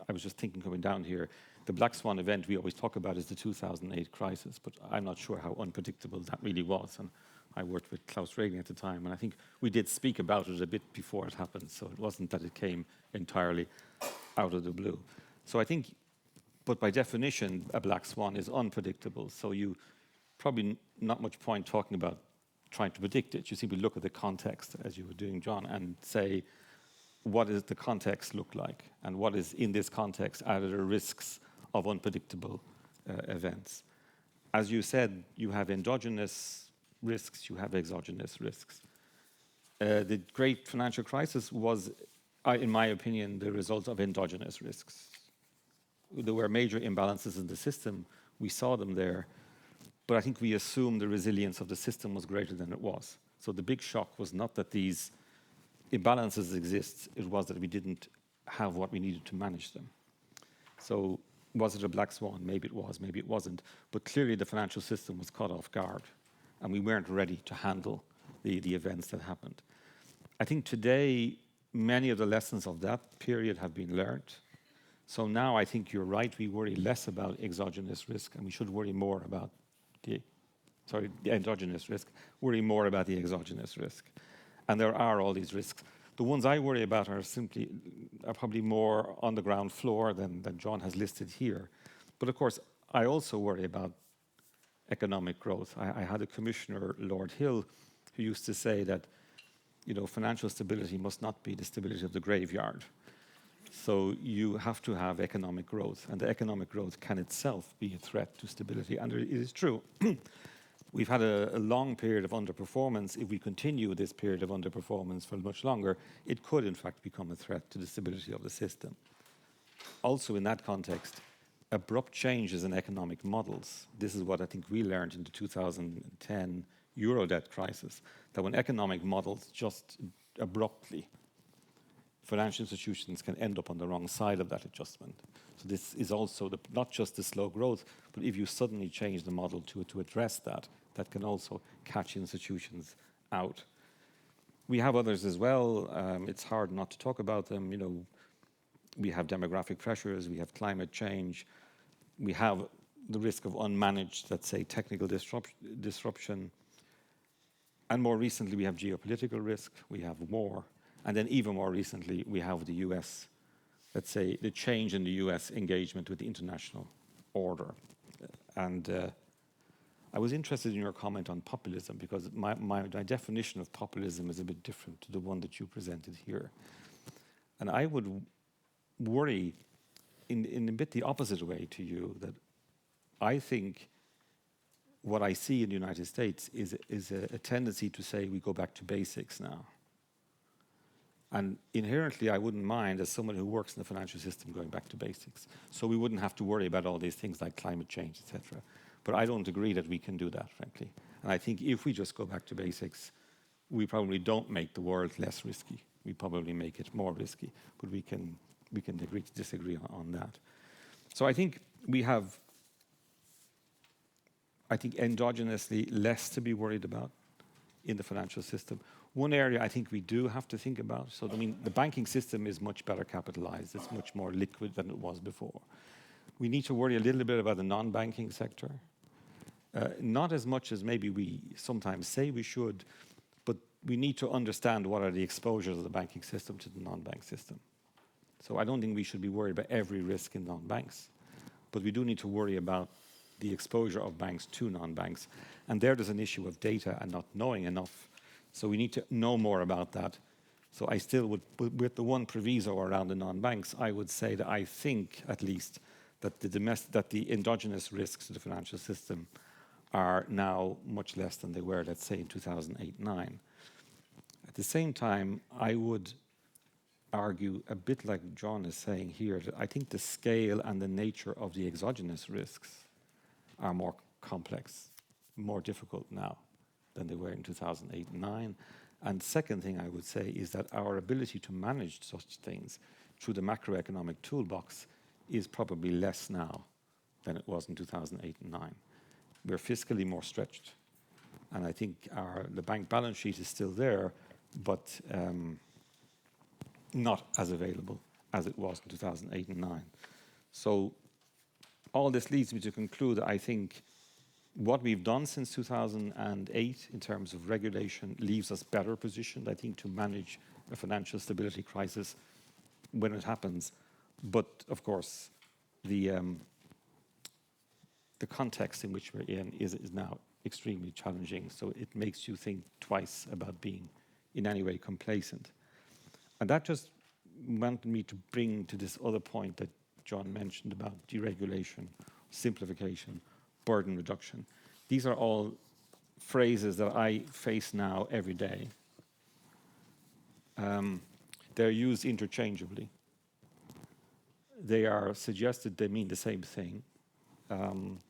I was just thinking coming down here, the black swan event we always talk about is the 2008 crisis, but I'm not sure how unpredictable that really was. And I worked with Klaus Regling at the time, and I think we did speak about it a bit before it happened, so it wasn't that it came entirely out of the blue. So I think, but by definition, a black swan is unpredictable, so you probably not much point talking about trying to predict it. You simply look at the context, as you were doing, John, and say, what does the context look like? And what is in this context are the risks of unpredictable events? As you said, you have endogenous risks, you have exogenous risks. The great financial crisis was, in my opinion, the result of endogenous risks. There were major imbalances in the system. We saw them there. But I think we assumed the resilience of the system was greater than it was. So the big shock was not that these imbalances exist, it was that we didn't have what we needed to manage them. So was it a black swan? Maybe it was, maybe it wasn't. But clearly the financial system was caught off guard, and we weren't ready to handle the events that happened. I think today, many of the lessons of that period have been learned. So now I think you're right, we worry less about exogenous risk, and we should worry more about the endogenous risk, worry more about the exogenous risk. And there are all these risks. The ones I worry about are probably more on the ground floor than John has listed here. But of course, I also worry about economic growth. I had a commissioner, Lord Hill, who used to say that, you know, financial stability must not be the stability of the graveyard. So you have to have economic growth, and the economic growth can itself be a threat to stability, and it is true. We've had a long period of underperformance. If we continue this period of underperformance for much longer, it could in fact become a threat to the stability of the system. Also in that context, abrupt changes in economic models. This is what I think we learned in the 2010 Euro debt crisis, that when economic models just abruptly, financial institutions can end up on the wrong side of that adjustment. So this is also not just the slow growth, but if you suddenly change the model to address that, that can also catch institutions out. We have others as well. It's hard not to talk about them. You know, we have demographic pressures, we have climate change, we have the risk of unmanaged, let's say, technical disruption. And more recently, we have geopolitical risk, we have war. And then even more recently, we have the US, let's say, the change in the US engagement with the international order. And I was interested in your comment on populism, because my definition of populism is a bit different to the one that you presented here. And I would worry in a bit the opposite way to you, that I think what I see in the United States is a tendency to say we go back to basics now. And inherently, I wouldn't mind, as someone who works in the financial system, going back to basics. So we wouldn't have to worry about all these things like climate change, etc. But I don't agree that we can do that, frankly. And I think if we just go back to basics, we probably don't make the world less risky. We probably make it more risky. But we can agree to disagree on that. So I think we have, endogenously less to be worried about in the financial system. One area I think we do have to think about, so I mean, the banking system is much better capitalized. It's much more liquid than it was before. We need to worry a little bit about the non-banking sector. Not as much as maybe we sometimes say we should, but we need to understand what are the exposures of the banking system to the non-bank system. So I don't think we should be worried about every risk in non-banks, but we do need to worry about the exposure of banks to non-banks. And there's an issue of data and not knowing enough. So we need to know more about that. So I still would, with the one proviso around the non-banks, I would say that I think, at least, that the endogenous risks to the financial system are now much less than they were, let's say, in 2008-9. At the same time, I would argue, a bit like John is saying here, that I think the scale and the nature of the exogenous risks are more complex, more difficult now than they were in 2008-9. And second thing I would say is that our ability to manage such things through the macroeconomic toolbox is probably less now than it was in 2008-9. We're fiscally more stretched. And I think the bank balance sheet is still there, but not as available as it was in 2008-9. So all this leads me to conclude that I think What we've done since 2008 in terms of regulation leaves us better positioned, I think, to manage a financial stability crisis when it happens. But of course, the context in which we're in is now extremely challenging. So it makes you think twice about being in any way complacent. And that just wanted me to bring to this other point that John mentioned about deregulation, simplification, burden reduction. These are all phrases that I face now every day. They're used interchangeably. They are suggested they mean the same thing. And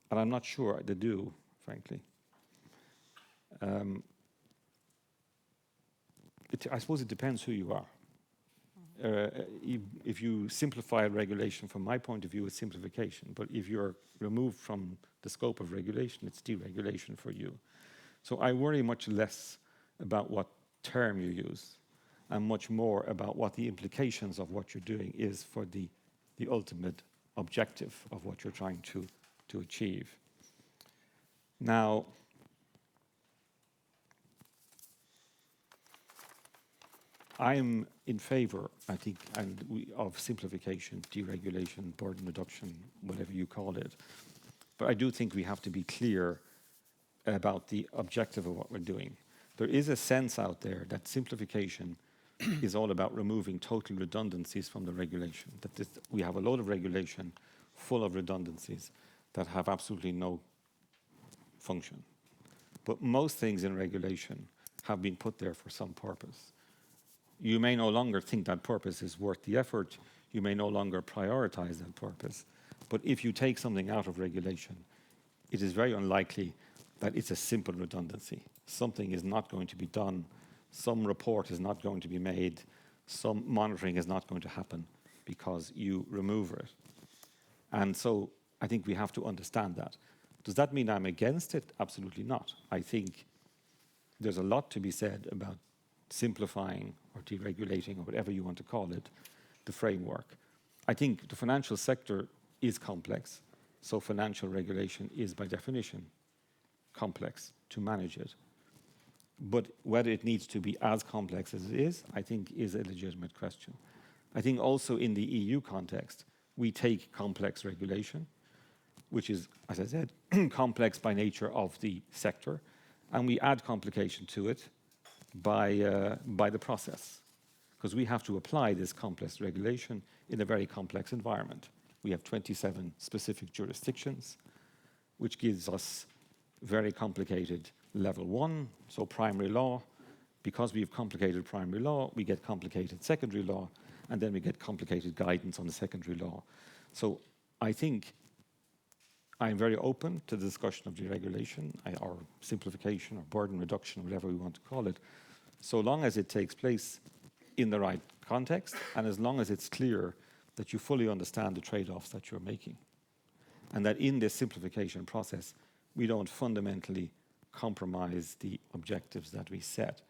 I'm not sure they do, frankly. I suppose it depends who you are. If you simplify regulation, from my point of view, it's simplification. But if you're removed from the scope of regulation, it's deregulation for you. So I worry much less about what term you use and much more about what the implications of what you're doing is for the ultimate objective of what you're trying to achieve. Now, I'm in favor, I think, of simplification, deregulation, burden reduction, whatever you call it. But I do think we have to be clear about the objective of what we're doing. There is a sense out there that simplification is all about removing total redundancies from the regulation, that we have a load of regulation full of redundancies that have absolutely no function. But most things in regulation have been put there for some purpose. You may no longer think that purpose is worth the effort. You may no longer prioritize that purpose. But if you take something out of regulation, it is very unlikely that it's a simple redundancy. Something is not going to be done. Some report is not going to be made. Some monitoring is not going to happen because you remove it. And so I think we have to understand that. Does that mean I'm against it? Absolutely not. I think there's a lot to be said about simplifying or deregulating or whatever you want to call it, the framework. I think the financial sector is complex, so financial regulation is by definition complex to manage it. But whether it needs to be as complex as it is, I think is a legitimate question. I think also in the EU context, we take complex regulation, which is, as I said, complex by nature of the sector, and we add complication to it by the process, because we have to apply this complex regulation in a very complex environment. We have 27 specific jurisdictions, which gives us very complicated level 1, so primary law. Because we have complicated primary law, we get complicated secondary law, and then we get complicated guidance on the secondary law. So I think I'm very open to the discussion of deregulation or simplification or burden reduction, whatever we want to call it, so long as it takes place in the right context and as long as it's clear that you fully understand the trade-offs that you're making. And that in this simplification process, we don't fundamentally compromise the objectives that we set.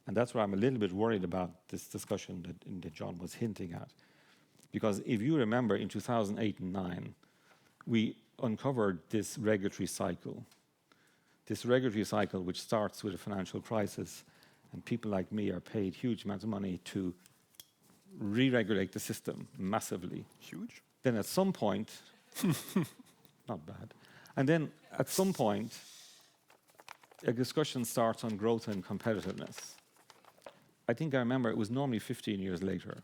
And that's where I'm a little bit worried about this discussion that John was hinting at. Because if you remember, in 2008 and 2009, we uncovered this regulatory cycle which starts with a financial crisis, and people like me are paid huge amounts of money to re-regulate the system massively. Huge? Then at some point, not bad, and then at some point, a discussion starts on growth and competitiveness. I think I remember it was normally 15 years later.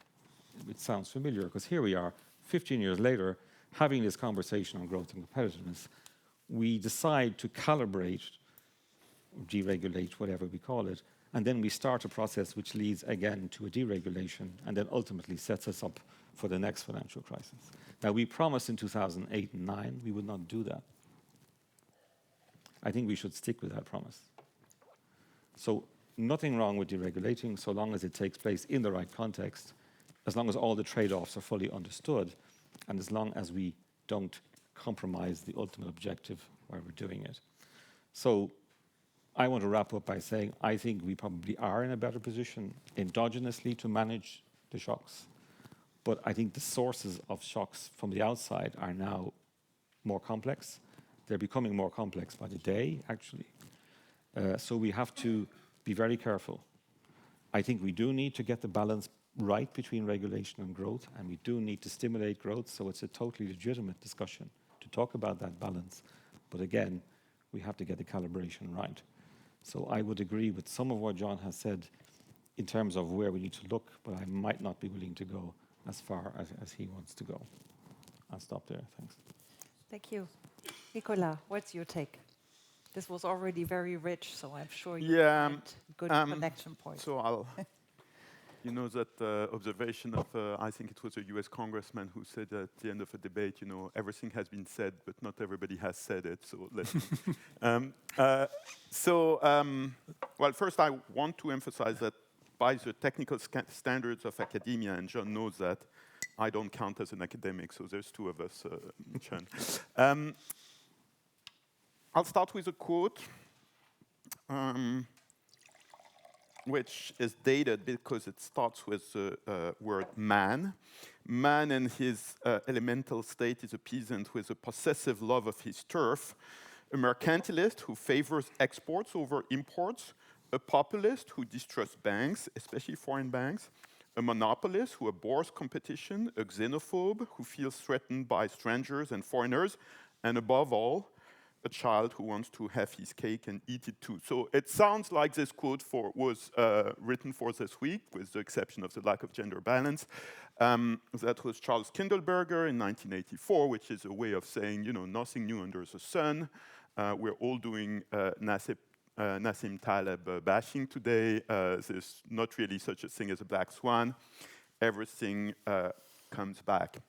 It sounds familiar, because here we are, 15 years later, having this conversation on growth and competitiveness. We decide to calibrate, deregulate, whatever we call it, and then we start a process which leads again to a deregulation and then ultimately sets us up for the next financial crisis. Now, we promised in 2008 and 2009 we would not do that. I think we should stick with that promise. So nothing wrong with deregulating so long as it takes place in the right context, as long as all the trade-offs are fully understood, and as long as we don't compromise the ultimate objective while we're doing it. So I want to wrap up by saying I think we probably are in a better position endogenously to manage the shocks. But I think the sources of shocks from the outside are now more complex, They're becoming more complex by the day, actually. So we have to be very careful. I think we do need to get the balance right between regulation and growth, and we do need to stimulate growth, so it's a totally legitimate discussion to talk about that balance. But again, we have to get the calibration right. So I would agree with some of what John has said in terms of where we need to look, but I might not be willing to go as far as he wants to go. I'll stop there, thanks. Thank you. Nicolas, what's your take? This was already very rich, so I'm sure you had good connection points. So I'll, you know that observation of, I think it was a US congressman who said at the end of a debate, you know, everything has been said, but not everybody has said it, so let's well, first I want to emphasize that by the technical standards of academia, and John knows that, I don't count as an academic, so there's two of us, John. I'll start with a quote, which is dated because it starts with the word man. Man in his elemental state is a peasant with a possessive love of his turf, a mercantilist who favors exports over imports, a populist who distrusts banks, especially foreign banks, a monopolist who abhors competition, a xenophobe who feels threatened by strangers and foreigners, and above all, a child who wants to have his cake and eat it too. So it sounds like this quote was written for this week, with the exception of the lack of gender balance. That was Charles Kindleberger in 1984, which is a way of saying, you know, nothing new under the sun. We're all doing Nassim Taleb bashing today. There's not really such a thing as a black swan. Everything comes back.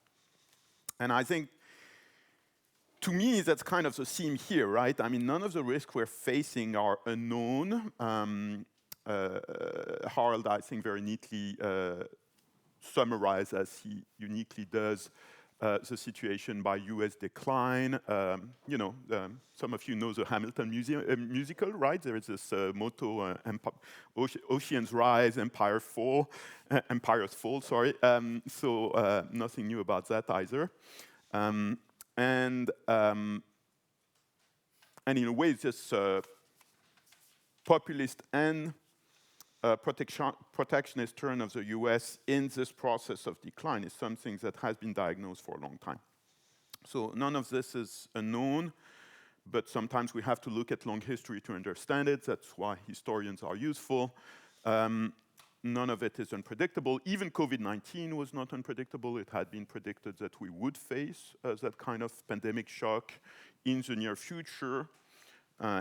And I think, to me, that's kind of the theme here, right? I mean, none of the risks we're facing are unknown. Harold, I think, very neatly summarized, as he uniquely does, the situation by US decline. You know, some of you know the Hamilton musical, right? There is this motto, oceans rise, empires fall, sorry. So nothing new about that either. And in a way, this populist and protectionist turn of the US in this process of decline is something that has been diagnosed for a long time. So none of this is unknown, but sometimes we have to look at long history to understand it. That's why historians are useful. None of it is unpredictable. Even COVID-19 was not unpredictable. It had been predicted that we would face that kind of pandemic shock in the near future.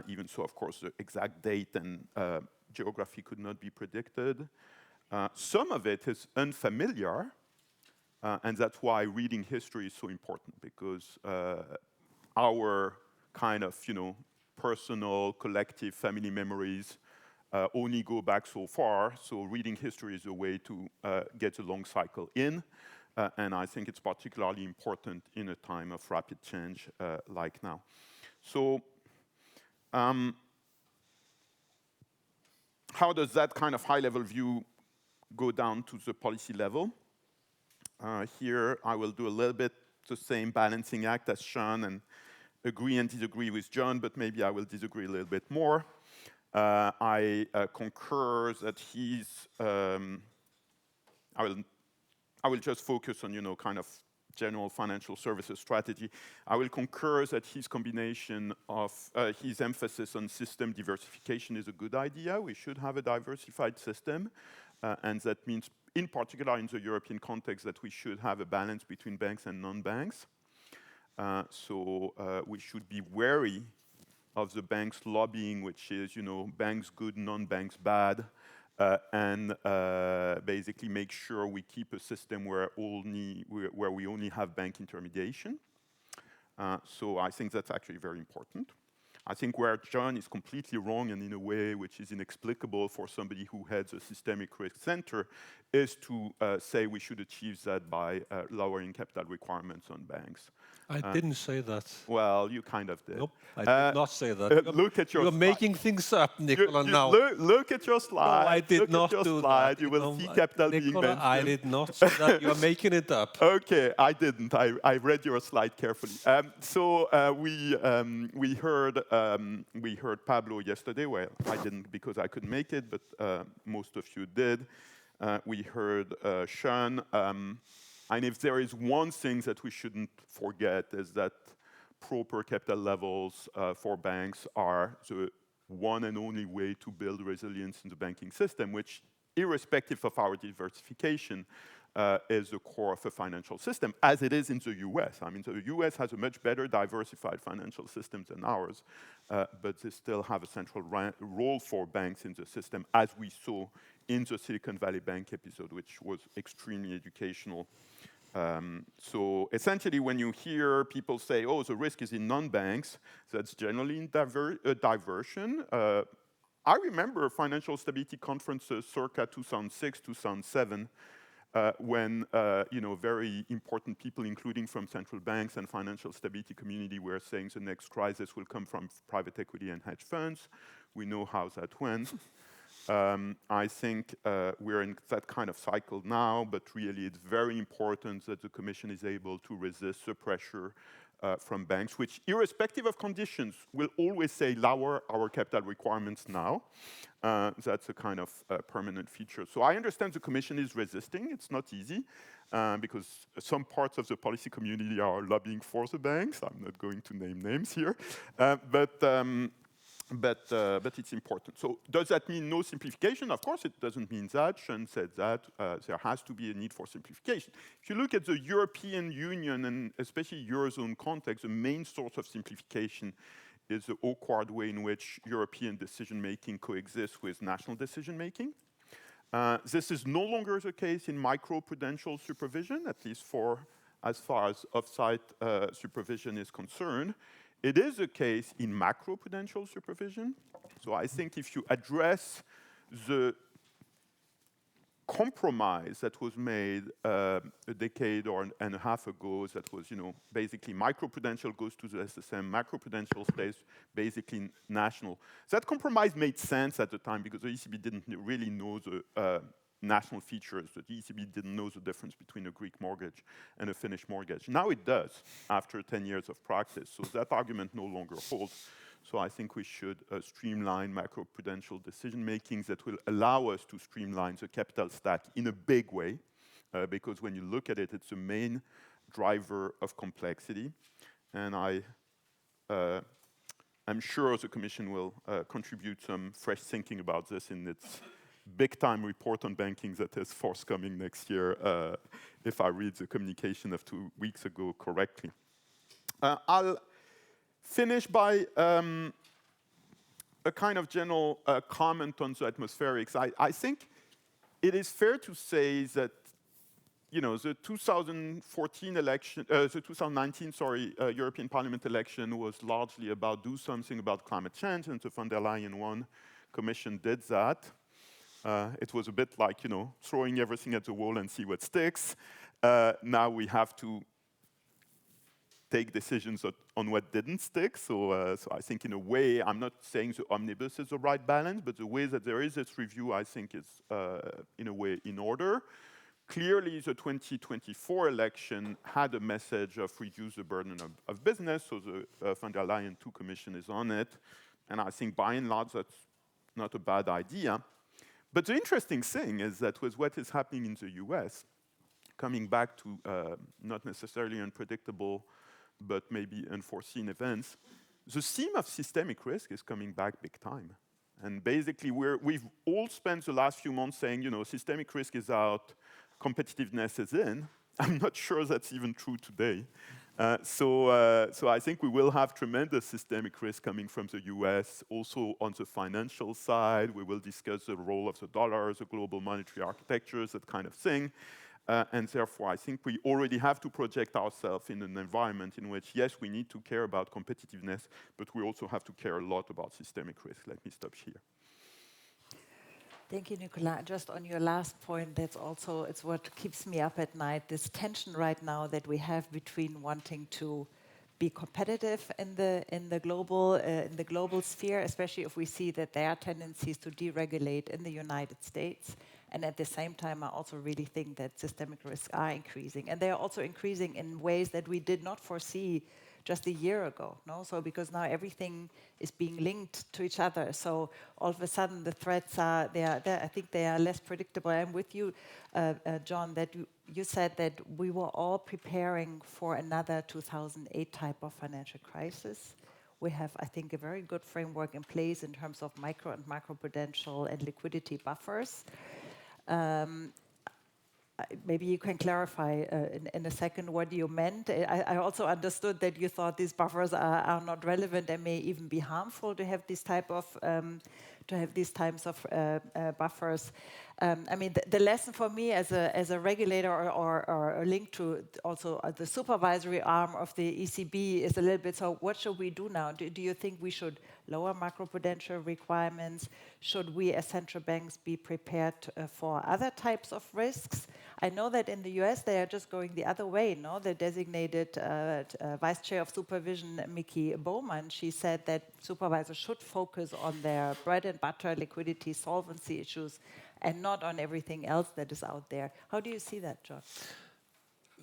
Even so, of course, the exact date and geography could not be predicted. Some of it is unfamiliar, and that's why reading history is so important, because our kind of, you know, personal, collective family memories only go back so far, so reading history is a way to get a long cycle in, and I think it's particularly important in a time of rapid change like now. So, how does that kind of high-level view go down to the policy level? Here, I will do a little bit the same balancing act as Sean and agree and disagree with John, but maybe I will disagree a little bit more. I concur that I will just focus on, you know, kind of general financial services strategy. I will concur that his combination of his emphasis on system diversification is a good idea. We should have a diversified system, and that means, in particular in the European context, that we should have a balance between banks and non-banks. So we should be wary of the banks lobbying, which is, you know, banks good, non-banks bad, and basically make sure we keep a system where we only have bank intermediation. So I think that's actually very important. I think where John is completely wrong, and in a way which is inexplicable for somebody who heads a systemic risk center, is to say we should achieve that by lowering capital requirements on banks. I didn't say that. Well, you kind of did. Nope, I did not say that. Look at your You're making things up, Nicola, now. Look at your slide. No, I did not do that. You will see capital being Nicola, mentioned. I did not say that. You're making it up. Okay, I didn't. I read your slide carefully. We heard Pablo yesterday. Well, I didn't because I couldn't make it, but most of you did. We heard Sean. And if there is one thing that we shouldn't forget is that proper capital levels for banks are the one and only way to build resilience in the banking system, which, irrespective of our diversification, is the core of a financial system, as it is in the US. I mean, the US has a much better diversified financial system than ours, but they still have a central role for banks in the system, as we saw in the Silicon Valley Bank episode, which was extremely educational. So essentially, when you hear people say, oh, the risk is in non-banks, that's generally in diversion. I remember financial stability conferences circa 2006, 2007, when very important people, including from central banks and financial stability community, were saying the next crisis will come from private equity and hedge funds. We know how that went. I think we're in that kind of cycle now, but really it's very important that the Commission is able to resist the pressure from banks, which, irrespective of conditions, will always say lower our capital requirements now. That's a kind of permanent feature. So I understand the Commission is resisting. It's not easy because some parts of the policy community are lobbying for the banks. I'm not going to name names here, but it's important. So does that mean no simplification? Of course it doesn't mean that. Sean said that. There has to be a need for simplification. If you look at the European Union and especially Eurozone context, the main source of simplification is the awkward way in which European decision-making coexists with national decision-making. This is no longer the case in micro-prudential supervision, at least for as far as off-site supervision is concerned. It is the case in macro-prudential supervision. So I think if you address the compromise that was made a decade and a half ago, that was, basically micro-prudential goes to the SSM, macro-prudential stays basically national. That compromise made sense at the time because the ECB didn't really know the national features. The ECB didn't know the difference between a Greek mortgage and a Finnish mortgage. Now it does, after 10 years of practice. So that argument no longer holds. So I think we should streamline macroprudential decision-making that will allow us to streamline the capital stack in a big way, because when you look at it, it's the main driver of complexity. And I'm sure the Commission will contribute some fresh thinking about this in its big-time report on banking that is forthcoming next year, if I read the communication of 2 weeks ago correctly. I'll finish by a kind of general comment on the atmospherics. I think it is fair to say that the 2014 election, the 2019, European Parliament election was largely about do something about climate change, and the von der Leyen Commission did that. It was a bit like, throwing everything at the wall and see what sticks. Now we have to take decisions on what didn't stick. So I think in a way, I'm not saying the omnibus is the right balance, but the way that there is this review, I think is in a way in order. Clearly, the 2024 election had a message of reduce the burden of business, so the von der Leyen II Commission is on it. And I think by and large, that's not a bad idea. But the interesting thing is that with what is happening in the US, coming back to not necessarily unpredictable, but maybe unforeseen events, the theme of systemic risk is coming back big time. And basically, we've all spent the last few months saying, systemic risk is out, competitiveness is in. I'm not sure that's even true today. So I think we will have tremendous systemic risk coming from the US. Also on the financial side, we will discuss the role of the dollar, the global monetary architectures, that kind of thing. And therefore, I think we already have to project ourselves in an environment in which, yes, we need to care about competitiveness, but we also have to care a lot about systemic risk. Let me stop here. Thank you, Nicolas. Just on your last point, it's what keeps me up at night, this tension right now that we have between wanting to be competitive in the global sphere, especially if we see that there are tendencies to deregulate in the United States. And at the same time, I also really think that systemic risks are increasing, and they are also increasing in ways that we did not foresee just a year ago. No, so because now everything is being linked to each other. So all of a sudden, the threats are there. I think they are less predictable. I'm with you, John, that you said that we were all preparing for another 2008 type of financial crisis. We have, I think, a very good framework in place in terms of micro and macroprudential and liquidity buffers. Maybe you can clarify in a second what you meant. I also understood that you thought these buffers are not relevant and may even be harmful to have these types of buffers. I mean, the lesson for me as a regulator or linked to also the supervisory arm of the ECB is a little bit, so what should we do now? Do you think we should lower macroprudential requirements? Should we as central banks be prepared for other types of risks? I know that in the US they are just going the other way, no? The designated Vice Chair of Supervision, Mickey Bowman, she said that supervisors should focus on their bread and butter liquidity solvency issues and not on everything else that is out there. How do you see that, John?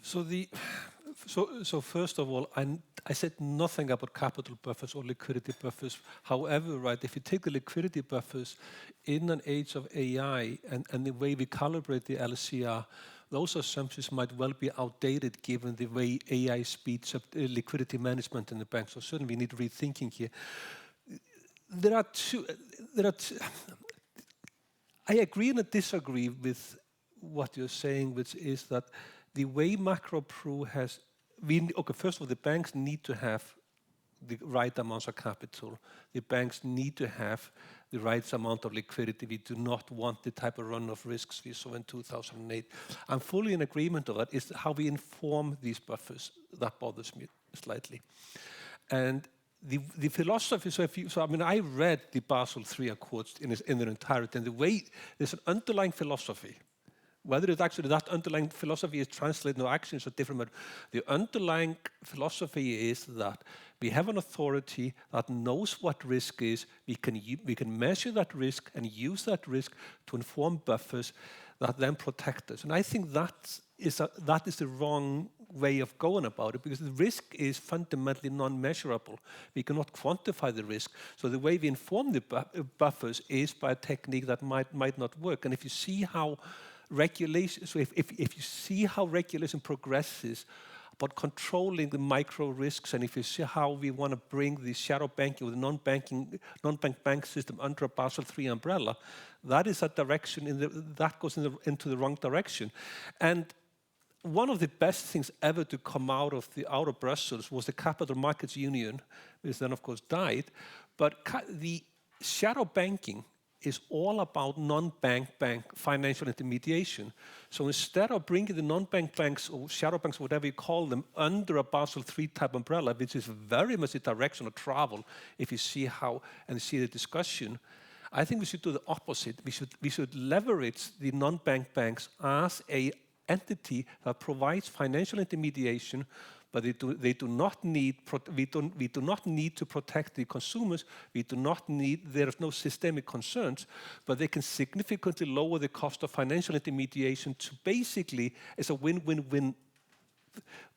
So first of all, I said nothing about capital buffers or liquidity buffers. However, right, if you take the liquidity buffers in an age of AI and the way we calibrate the LCR, those assumptions might well be outdated given the way AI speeds up liquidity management in the bank. So certainly we need rethinking here. There are two. I agree and disagree with what you're saying, which is that the way macro-pru has, first of all, the banks need to have the right amounts of capital. The banks need to have the right amount of liquidity. We do not want the type of run-off risks we saw in 2008. I'm fully in agreement of that. It's how we inform these buffers that bothers me slightly. And the philosophy, I read the Basel III Accords in their entirety, and the way there's an underlying philosophy. Whether it's actually that underlying philosophy is translated into actions is a different matter. The underlying philosophy is that we have an authority that knows what risk is. We can measure that risk and use that risk to inform buffers that then protect us. And I think that is the wrong way of going about it, because the risk is fundamentally non-measurable. We cannot quantify the risk. So the way we inform the buffers is by a technique that might not work. And if you see how regulation, so if you see how regulation progresses about controlling the micro risks, and if you see how we want to bring the shadow banking or the non-bank bank system under a Basel III umbrella, that is a direction that goes into the wrong direction. And one of the best things ever to come out of Brussels was the Capital Markets Union, which then of course died. But the shadow banking is all about non-bank financial intermediation. So instead of bringing the non-bank banks or shadow banks, whatever you call them, under a Basel III type umbrella, which is very much the direction of travel, if you see how and see the discussion, I think we should do the opposite. We should leverage the non-bank banks as a entity that provides financial intermediation, but we do not need to protect the consumers. There is no systemic concerns, but they can significantly lower the cost of financial intermediation to basically, it's a win-win-win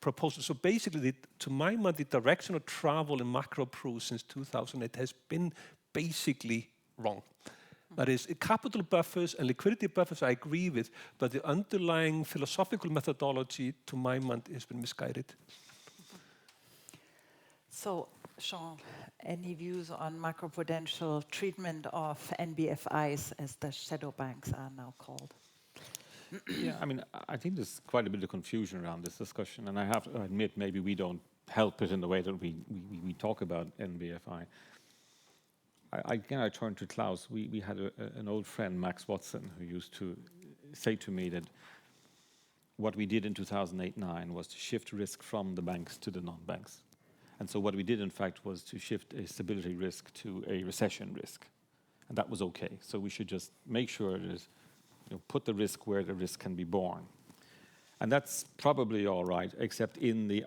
proposal. So basically, to my mind, the direction of travel in macro-pru since 2008 has been basically wrong. That is, capital buffers and liquidity buffers I agree with, but the underlying philosophical methodology, to my mind, has been misguided. So, Jean, any views on macroprudential treatment of NBFIs, as the shadow banks are now called? Yeah, I mean, I think there's quite a bit of confusion around this discussion, and I have to admit maybe we don't help it in the way that we talk about NBFI. I turn to Klaus. We had an old friend, Max Watson, who used to say to me that what we did in 2008-9 was to shift risk from the banks to the non-banks. And so what we did, in fact, was to shift a stability risk to a recession risk. And that was okay. So we should just make sure that, put the risk where the risk can be borne. And that's probably all right, except in the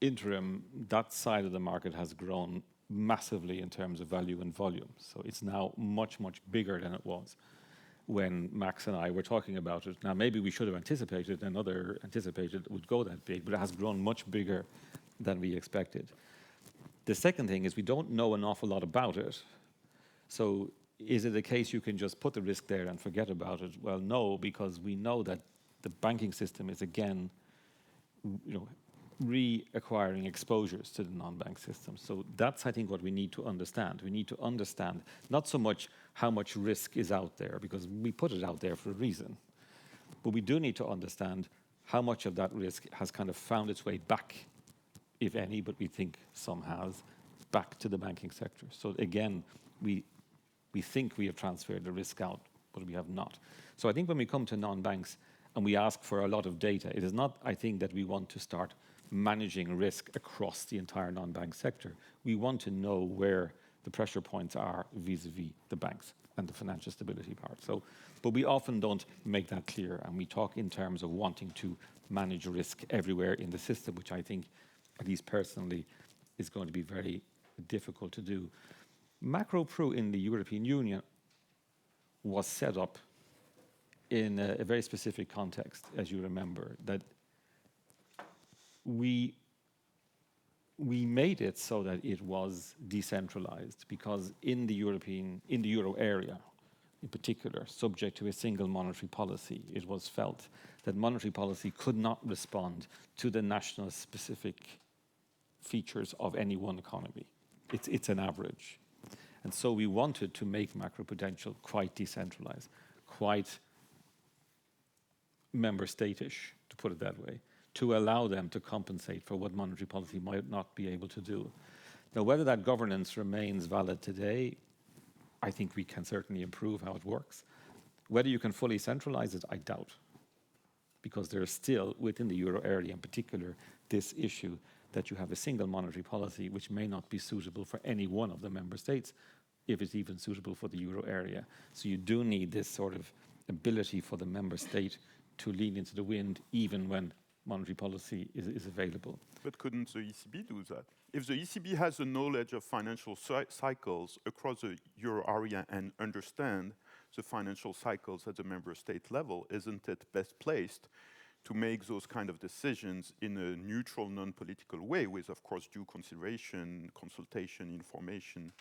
interim, that side of the market has grown massively in terms of value and volume. So it's now much, much bigger than it was when Max and I were talking about it. Now, maybe we should have anticipated, and other anticipated it would go that big, but it has grown much bigger than we expected. The second thing is we don't know an awful lot about it. So is it a case you can just put the risk there and forget about it? Well, no, because we know that the banking system is again, reacquiring exposures to the non-bank system. So that's, I think, what we need to understand. We need to understand not so much how much risk is out there, because we put it out there for a reason, but we do need to understand how much of that risk has kind of found its way back, if any, but we think some has, back to the banking sector. So again, we think we have transferred the risk out, but we have not. So I think when we come to non-banks and we ask for a lot of data, it is not, I think, that we want to start managing risk across the entire non-bank sector. We want to know where the pressure points are vis-a-vis the banks and the financial stability part. So, but we often don't make that clear, and we talk in terms of wanting to manage risk everywhere in the system, which I think, at least personally, is going to be very difficult to do. Macro-Pru in the European Union was set up in a very specific context, as you remember, that we made it so that it was decentralized, because in the euro area, in particular, subject to a single monetary policy, it was felt that monetary policy could not respond to the national specific features of any one economy. It's an average. And so we wanted to make macroprudential quite decentralized, quite member state-ish, to put it that way, to allow them to compensate for what monetary policy might not be able to do. Now, whether that governance remains valid today, I think we can certainly improve how it works. Whether you can fully centralize it, I doubt, because there is still, within the euro area in particular, this issue that you have a single monetary policy which may not be suitable for any one of the member states, if it's even suitable for the euro area. So you do need this sort of ability for the member state to lean into the wind, even when monetary policy is available. But couldn't the ECB do that? If the ECB has a knowledge of financial cycles across the euro area and understand the financial cycles at the member state level, isn't it best placed to make those kind of decisions in a neutral, non-political way with, of course, due consideration, consultation, information,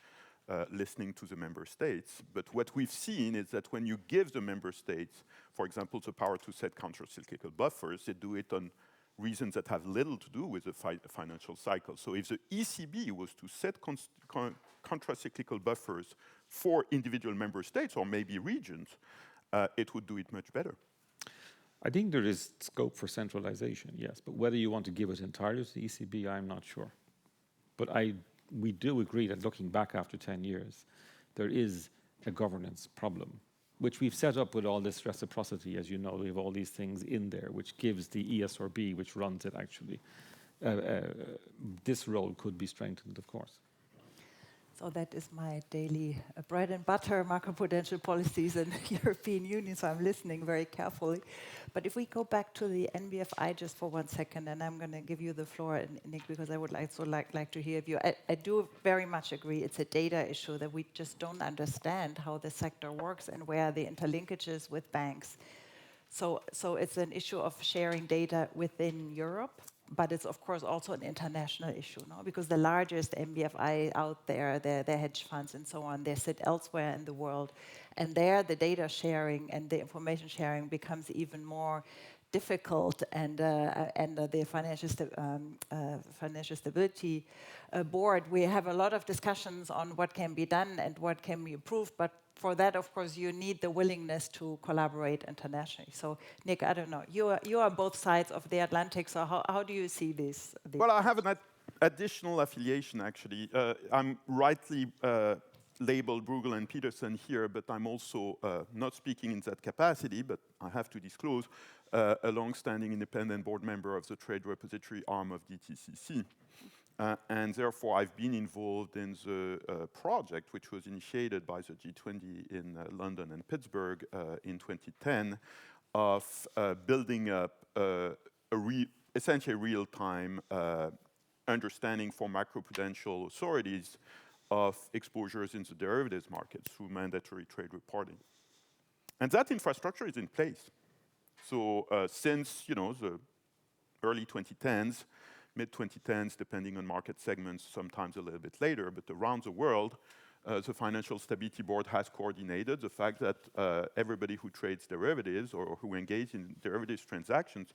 listening to the member states? But what we've seen is that when you give the member states, for example, the power to set countercyclical buffers, they do it on reasons that have little to do with the financial cycle. So if the ECB was to set countercyclical buffers for individual member states or maybe regions, it would do it much better. I think there is scope for centralization, yes, but whether you want to give it entirely to the ECB, I'm not sure. But we do agree that looking back after 10 years, there is a governance problem, which we've set up with all this reciprocity. As you know, we have all these things in there, which gives the ESRB, which runs it actually. This role could be strengthened, of course. So that is my daily bread and butter, macroprudential policies in the European Union, so I'm listening very carefully. But if we go back to the NBFI just for 1 second, and I'm going to give you the floor, Nick, because I would like to hear you. I do very much agree it's a data issue that we just don't understand how the sector works and where are the interlinkages with banks. So it's an issue of sharing data within Europe, but it's of course also an international issue, no? Because the largest MBFI out there, they're hedge funds and so on, they sit elsewhere in the world. And there the data sharing and the information sharing becomes even more difficult, and the Financial Stability Board, we have a lot of discussions on what can be done and what can be improved, but for that, of course, you need the willingness to collaborate internationally. So, Nick, I don't know, you are on both sides of the Atlantic, so how do you see this? Well, I have an additional affiliation, actually. I'm rightly labeled Bruegel and Peterson here, but I'm also not speaking in that capacity, but I have to disclose, a long-standing independent board member of the trade repository arm of DTCC. And therefore, I've been involved in the project, which was initiated by the G20 in London and Pittsburgh in 2010, of building up essentially real-time understanding for macroprudential authorities of exposures in the derivatives markets through mandatory trade reporting. And that infrastructure is in place. So since the early 2010s, mid-2010s, depending on market segments, sometimes a little bit later, but around the world, the Financial Stability Board has coordinated the fact that everybody who trades derivatives or who engage in derivatives transactions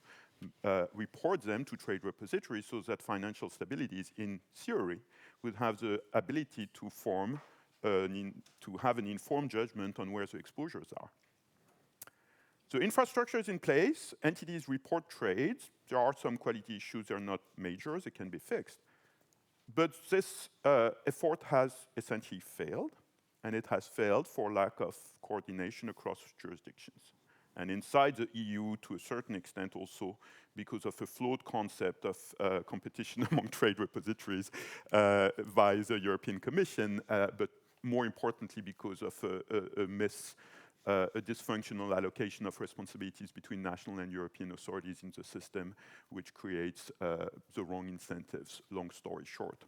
report them to trade repositories so that financial stabilities, in theory, would have the ability to form, to have an informed judgment on where the exposures are. So infrastructure is in place, entities report trades. There are some quality issues, they're not major, they can be fixed. But this effort has essentially failed, and it has failed for lack of coordination across jurisdictions. And inside the EU, to a certain extent also, because of a flawed concept of competition among trade repositories by the European Commission, but more importantly because of a dysfunctional allocation of responsibilities between national and European authorities in the system, which creates the wrong incentives, long story short.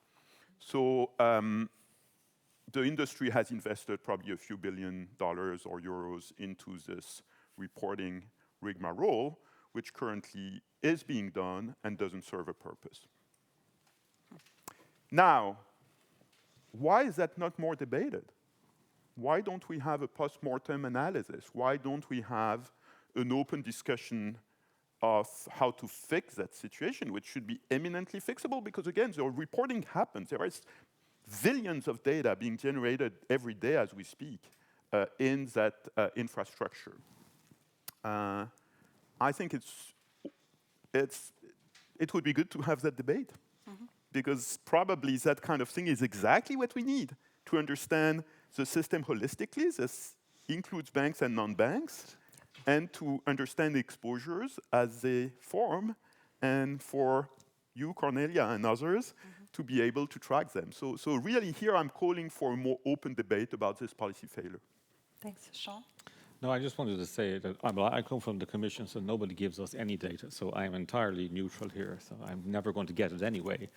So the industry has invested probably a few $1 billion or euros into this reporting rigmarole, which currently is being done and doesn't serve a purpose. Now, why is that not more debated? Why don't we have a post-mortem analysis? Why don't we have an open discussion of how to fix that situation, which should be eminently fixable? Because again, the reporting happens. There is zillions of data being generated every day as we speak in that infrastructure. I think it would be good to have that debate, because probably that kind of thing is exactly what we need to understand the system holistically. This includes banks and non-banks, and to understand the exposures as they form, and for you, Cornelia, and others, to be able to track them. So really here I'm calling for a more open debate about this policy failure. Thanks. Sean? No, I just wanted to say that I come from the Commission, so nobody gives us any data, so I am entirely neutral here, so I'm never going to get it anyway.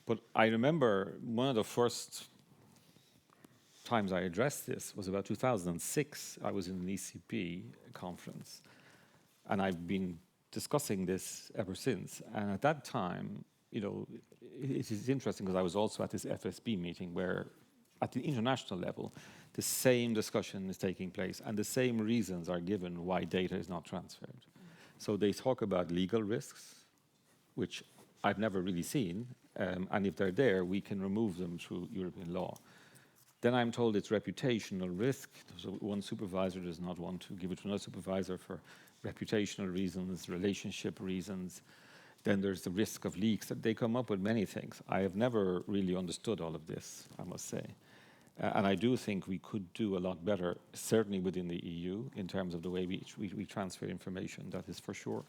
But I remember one of the first times I addressed this was about 2006. I was in an ECB conference, and I've been discussing this ever since. And at that time, it is interesting because I was also at this FSB meeting where, at the international level, the same discussion is taking place and the same reasons are given why data is not transferred. So they talk about legal risks, which I've never really seen, and if they're there, we can remove them through European law. Then I'm told it's reputational risk. So one supervisor does not want to give it to another supervisor for reputational reasons, relationship reasons. Then there's the risk of leaks. They come up with many things. I have never really understood all of this, I must say. And I do think we could do a lot better, certainly within the EU, in terms of the way we transfer information, that is for sure.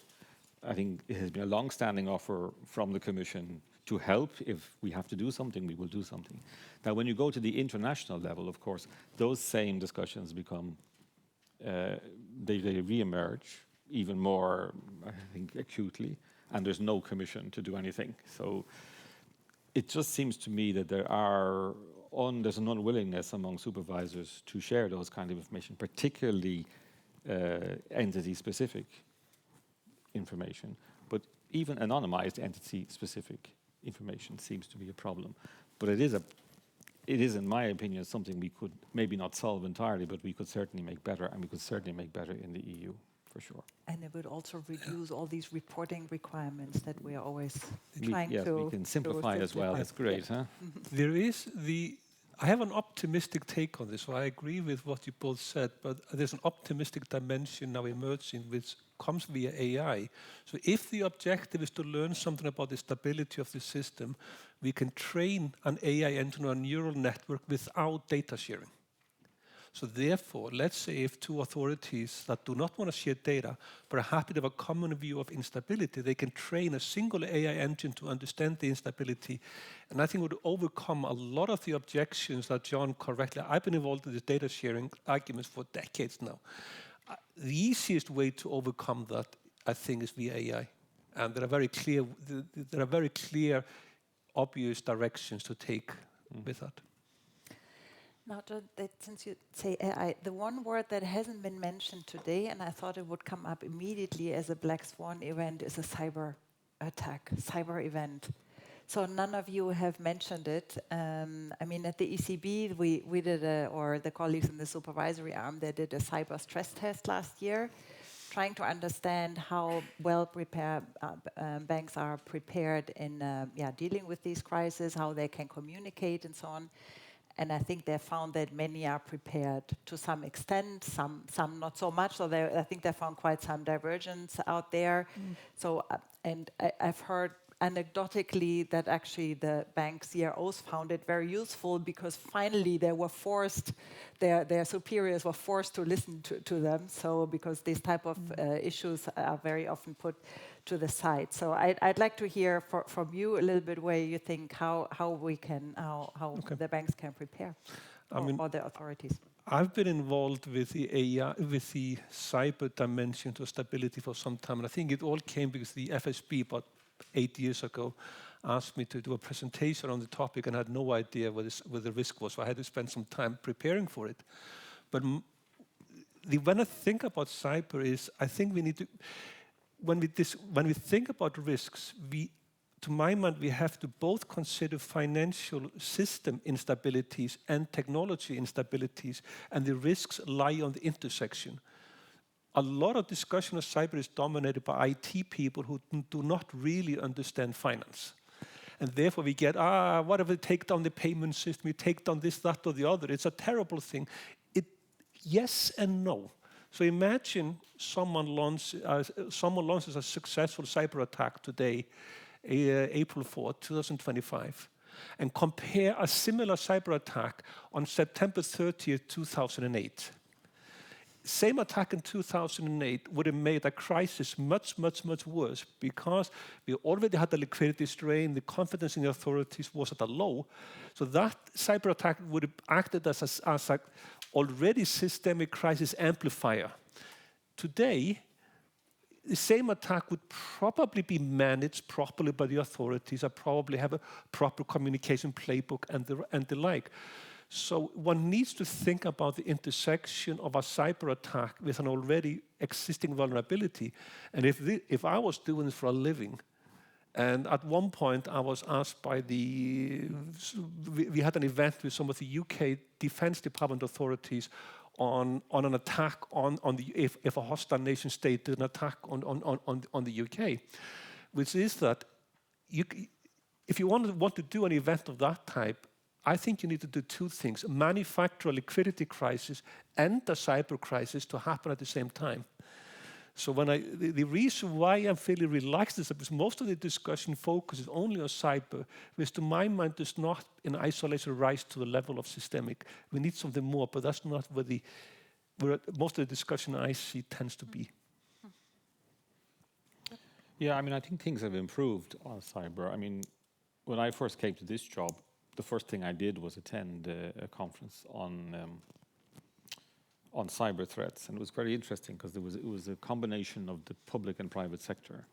I think it has been a long-standing offer from the Commission to help. If we have to do something, we will do something. Now, when you go to the international level, of course, those same discussions become, they re-emerge even more, I think, acutely, and there's no Commission to do anything. So it just seems to me that there's an unwillingness among supervisors to share those kind of information, particularly entity-specific information. But even anonymized entity-specific information seems to be a problem. But it is, in my opinion, something we could maybe not solve entirely, but we could certainly make better, and we could certainly make better in the EU, for sure. And it would also reduce all these reporting requirements that we are always trying to... Yes, we can simplify as well. That's great, huh? I have an optimistic take on this, so I agree with what you both said, but there's an optimistic dimension now emerging which comes via AI. So if the objective is to learn something about the stability of the system, we can train an AI engine or a neural network without data sharing. So therefore, let's say if two authorities that do not want to share data, but are happy to have a common view of instability, they can train a single AI engine to understand the instability. And I think it would overcome a lot of the objections that John correctly... I've been involved in this data sharing arguments for decades now. The easiest way to overcome that, I think, is via AI. And there are very clear obvious directions to take with that. Now, John, since you say AI, the one word that hasn't been mentioned today, and I thought it would come up immediately as a black swan event, is a cyber attack, cyber event. So none of you have mentioned it. I mean, at the ECB, we did or the colleagues in the supervisory arm, they did a cyber stress test last year, trying to understand how well prepared banks are prepared in dealing with these crises, how they can communicate and so on. And I think they found that many are prepared to some extent, some not so much. So I think they found quite some divergence out there. So, and I've heard anecdotally that actually the bank CROs found it very useful because finally they were forced, their superiors were forced to listen to them. So because these type of issues are very often put to the side. So I'd like to hear from you a little bit where you think how the banks can prepare, or the authorities. I've been involved with the AI, with the cyber dimension to stability for some time, and I think it all came because the FSB about 8 years ago asked me to do a presentation on the topic, and I had no idea what the risk was, so I had to spend some time preparing for it. But when I think about cyber I think we need to, when we think about risks, to my mind, we have to both consider financial system instabilities and technology instabilities, and the risks lie on the intersection. A lot of discussion of cyber is dominated by IT people who do not really understand finance. And therefore we get, what if we take down the payment system, we take down this, that, or the other. It's a terrible thing. Yes and no. So imagine someone launches a successful cyber attack today, April 4, 2025, and compare a similar cyber attack on September 30th, 2008. Same attack in 2008 would have made a crisis much, much, much worse because we already had the liquidity strain, the confidence in the authorities was at a low. So that cyber attack would have acted as an already systemic crisis amplifier. Today, the same attack would probably be managed properly by the authorities, and probably have a proper communication playbook and the like. So one needs to think about the intersection of a cyber attack with an already existing vulnerability. And if I was doing this for a living, and at one point I was asked by we had an event with some of the UK Defence Department authorities on an attack if a hostile nation state did an attack on the UK, which is that if you want to do an event of that type, I think you need to do two things: manufacture a liquidity crisis and a cyber crisis to happen at the same time. So the reason why I'm fairly relaxed is because most of the discussion focuses only on cyber, which to my mind does not in isolation rise to the level of systemic. We need something more, but that's not where most of the discussion I see tends to be. Yeah, I mean, I think things have improved on cyber. I mean, when I first came to this job, the first thing I did was attend a conference on cyber threats, and it was very interesting because it was a combination of the public and private sector.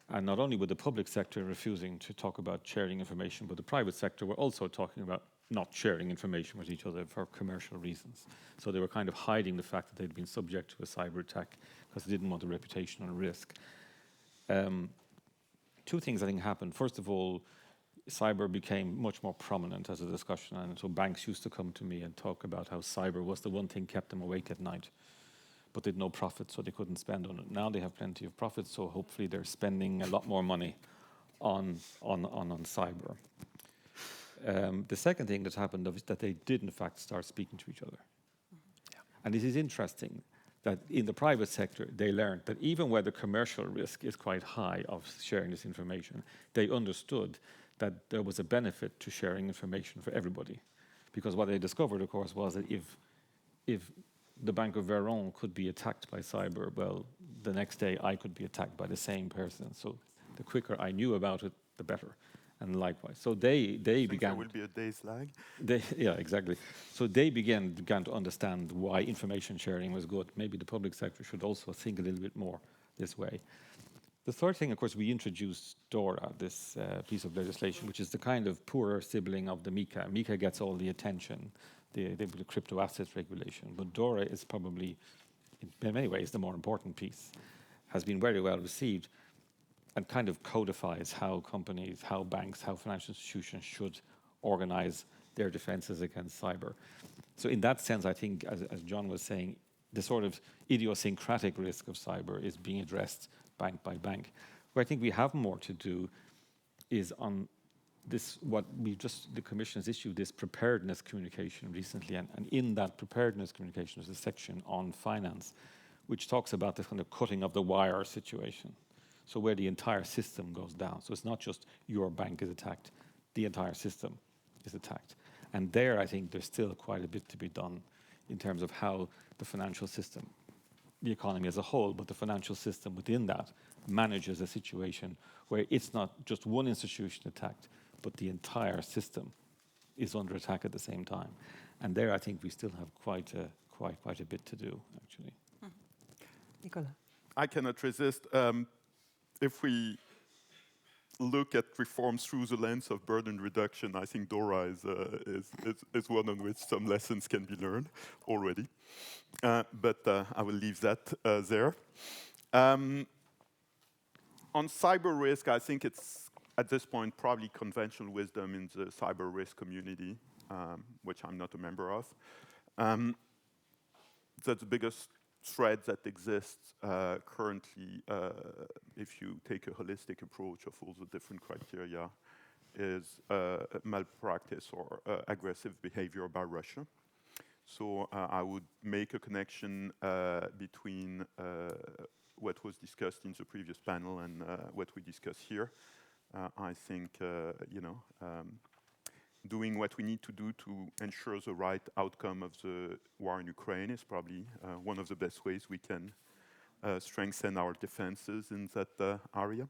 And not only were the public sector refusing to talk about sharing information, but the private sector were also talking about not sharing information with each other for commercial reasons. So they were kind of hiding the fact that they'd been subject to a cyber attack because they didn't want a reputational risk. Two things I think happened. First of all, cyber became much more prominent as a discussion, and so banks used to come to me and talk about how cyber was the one thing kept them awake at night, but they'd no profit, so they couldn't spend on it. Now they have plenty of profit, so hopefully they're spending a lot more money on cyber. The second thing that happened is that they did in fact start speaking to each other. Yeah. And it is interesting that in the private sector, they learned that even where the commercial risk is quite high of sharing this information, they understood that there was a benefit to sharing information for everybody. Because what they discovered, of course, was that if the Bank of Veron could be attacked by cyber, well, the next day I could be attacked by the same person. So the quicker I knew about it, the better. And likewise. So they began... There will be a day's lag? Yeah, exactly. So they began to understand why information sharing was good. Maybe the public sector should also think a little bit more this way. The third thing, of course, we introduced DORA, this piece of legislation, which is the kind of poorer sibling of the MiCA. MiCA gets all the attention, the crypto assets regulation, but DORA is probably, in many ways, the more important piece. Has been very well received and kind of codifies how companies, how banks, how financial institutions should organize their defenses against cyber. So in that sense, I think, as John was saying, the sort of idiosyncratic risk of cyber is being addressed bank by bank. Where I think we have more to do is on this, the Commission has issued this preparedness communication recently, and in that preparedness communication there's a section on finance, which talks about this kind of cutting of the wire situation. So where the entire system goes down. So it's not just your bank is attacked, the entire system is attacked. And there, I think there's still quite a bit to be done in terms of how the financial system, the economy as a whole, but the financial system within that manages a situation where it's not just one institution attacked, but the entire system is under attack at the same time. And there, I think we still have quite a bit to do, actually. Nicola. I cannot resist. If we look at reforms through the lens of burden reduction, I think DORA is one on which some lessons can be learned already. But I will leave that there. On cyber risk, I think it's, at this point, probably conventional wisdom in the cyber risk community, which I'm not a member of, that the biggest threat that exists currently, if you take a holistic approach of all the different criteria, is malpractice or aggressive behavior by Russia. So I would make a connection between what was discussed in the previous panel and what we discuss here. I think, doing what we need to do to ensure the right outcome of the war in Ukraine is probably one of the best ways we can strengthen our defenses in that area.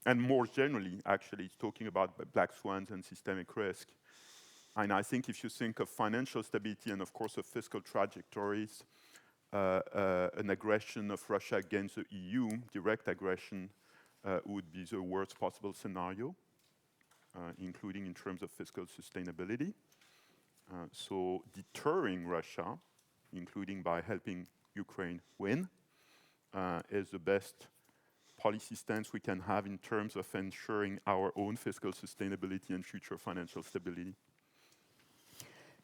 And more generally, actually, talking about black swans and systemic risk. And I think if you think of financial stability and, of course, of fiscal trajectories, an aggression of Russia against the EU, direct aggression, would be the worst possible scenario. Including in terms of fiscal sustainability. So deterring Russia, including by helping Ukraine win, is the best policy stance we can have in terms of ensuring our own fiscal sustainability and future financial stability.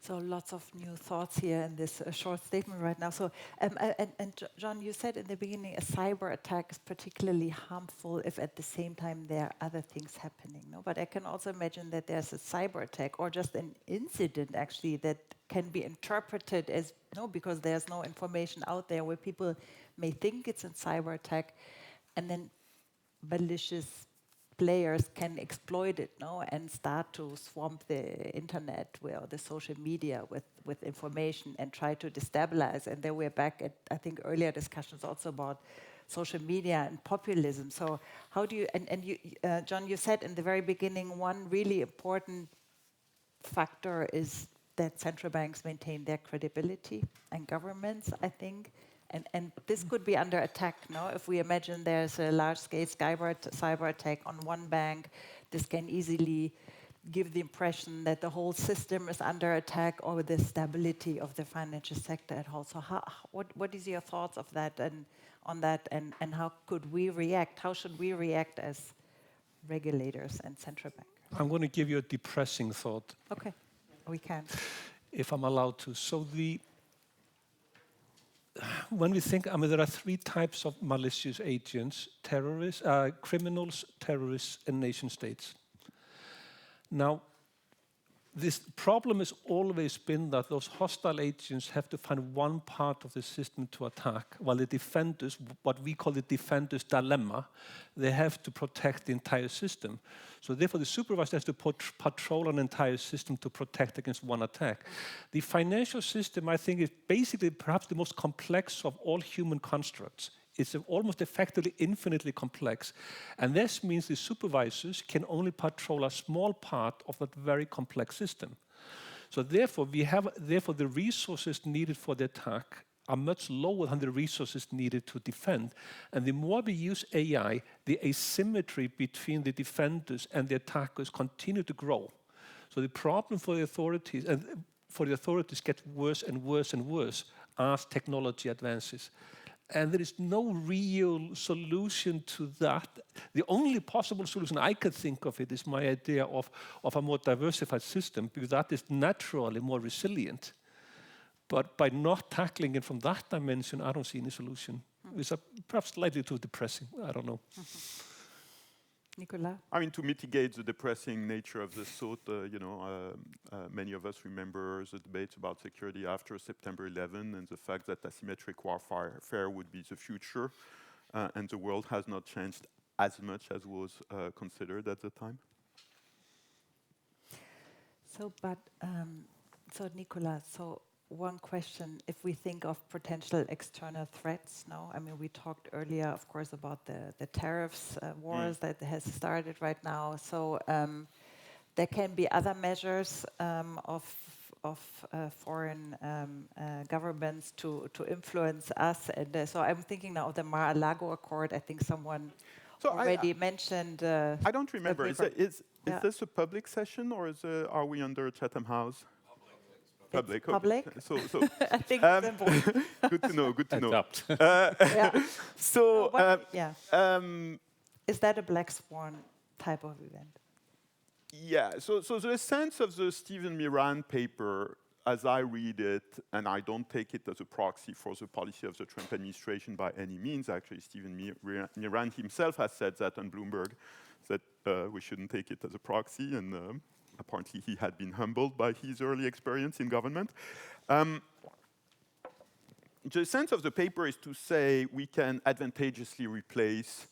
So lots of new thoughts here in this short statement right now. So, and John, you said in the beginning a cyber attack is particularly harmful if at the same time there are other things happening. No? But I can also imagine that there's a cyber attack or just an incident actually that can be interpreted as, no, because there's no information out there where people may think it's a cyber attack, and then malicious players can exploit it, no, and start to swamp the internet or the social media with information and try to destabilize. And then we're back at, I think, earlier discussions also about social media and populism. So how do you, and you, John, you said in the very beginning, one really important factor is that central banks maintain their credibility and governments, I think. And this could be under attack, no? If we imagine there's a large-scale cyber attack on one bank, this can easily give the impression that the whole system is under attack or the stability of the financial sector at whole. So what is your thoughts of that and on that, and how could we react? How should we react as regulators and central bank? I'm going to give you a depressing thought. Okay, we can. If I'm allowed to. So when we think, I mean, there are three types of malicious agents: terrorists, criminals, terrorists, and nation states. Now, this problem has always been that those hostile agents have to find one part of the system to attack, while the defenders, what we call the defenders' dilemma, they have to protect the entire system. So therefore, the supervisor has to patrol an entire system to protect against one attack. The financial system, I think, is basically perhaps the most complex of all human constructs. It's almost effectively infinitely complex. And this means the supervisors can only patrol a small part of that very complex system. So therefore, the resources needed for the attack are much lower than the resources needed to defend. And the more we use AI, the asymmetry between the defenders and the attackers continue to grow. So the problem for the authorities gets worse and worse and worse as technology advances. And there is no real solution to that. The only possible solution I could think of is my idea of a more diversified system, because that is naturally more resilient. But by not tackling it from that dimension, I don't see any solution. It's perhaps slightly too depressing. I don't know. Nicolas? I mean, to mitigate the depressing nature of this thought, many of us remember the debates about security after September 11 and the fact that asymmetric warfare would be the future, and the world has not changed as much as was considered at the time. So, Nicolas, one question, if we think of potential external threats now, I mean, we talked earlier, of course, about the tariffs wars that has started right now. So there can be other measures of foreign governments to influence us. And so I'm thinking now of the Mar-a-Lago Accord. I think someone already mentioned. I don't remember. Is this a public session, or are we under Chatham House? Public. Public. So I think it's important. Good to know. Good to know. Is that a black swan type of event? Yeah. So the essence of the Stephen Miran paper, as I read it, and I don't take it as a proxy for the policy of the Trump administration by any means. Actually, Stephen Miran himself has said that on Bloomberg, that we shouldn't take it as a proxy, and apparently he had been humbled by his early experience in government. The sense of the paper is to say we can advantageously replace,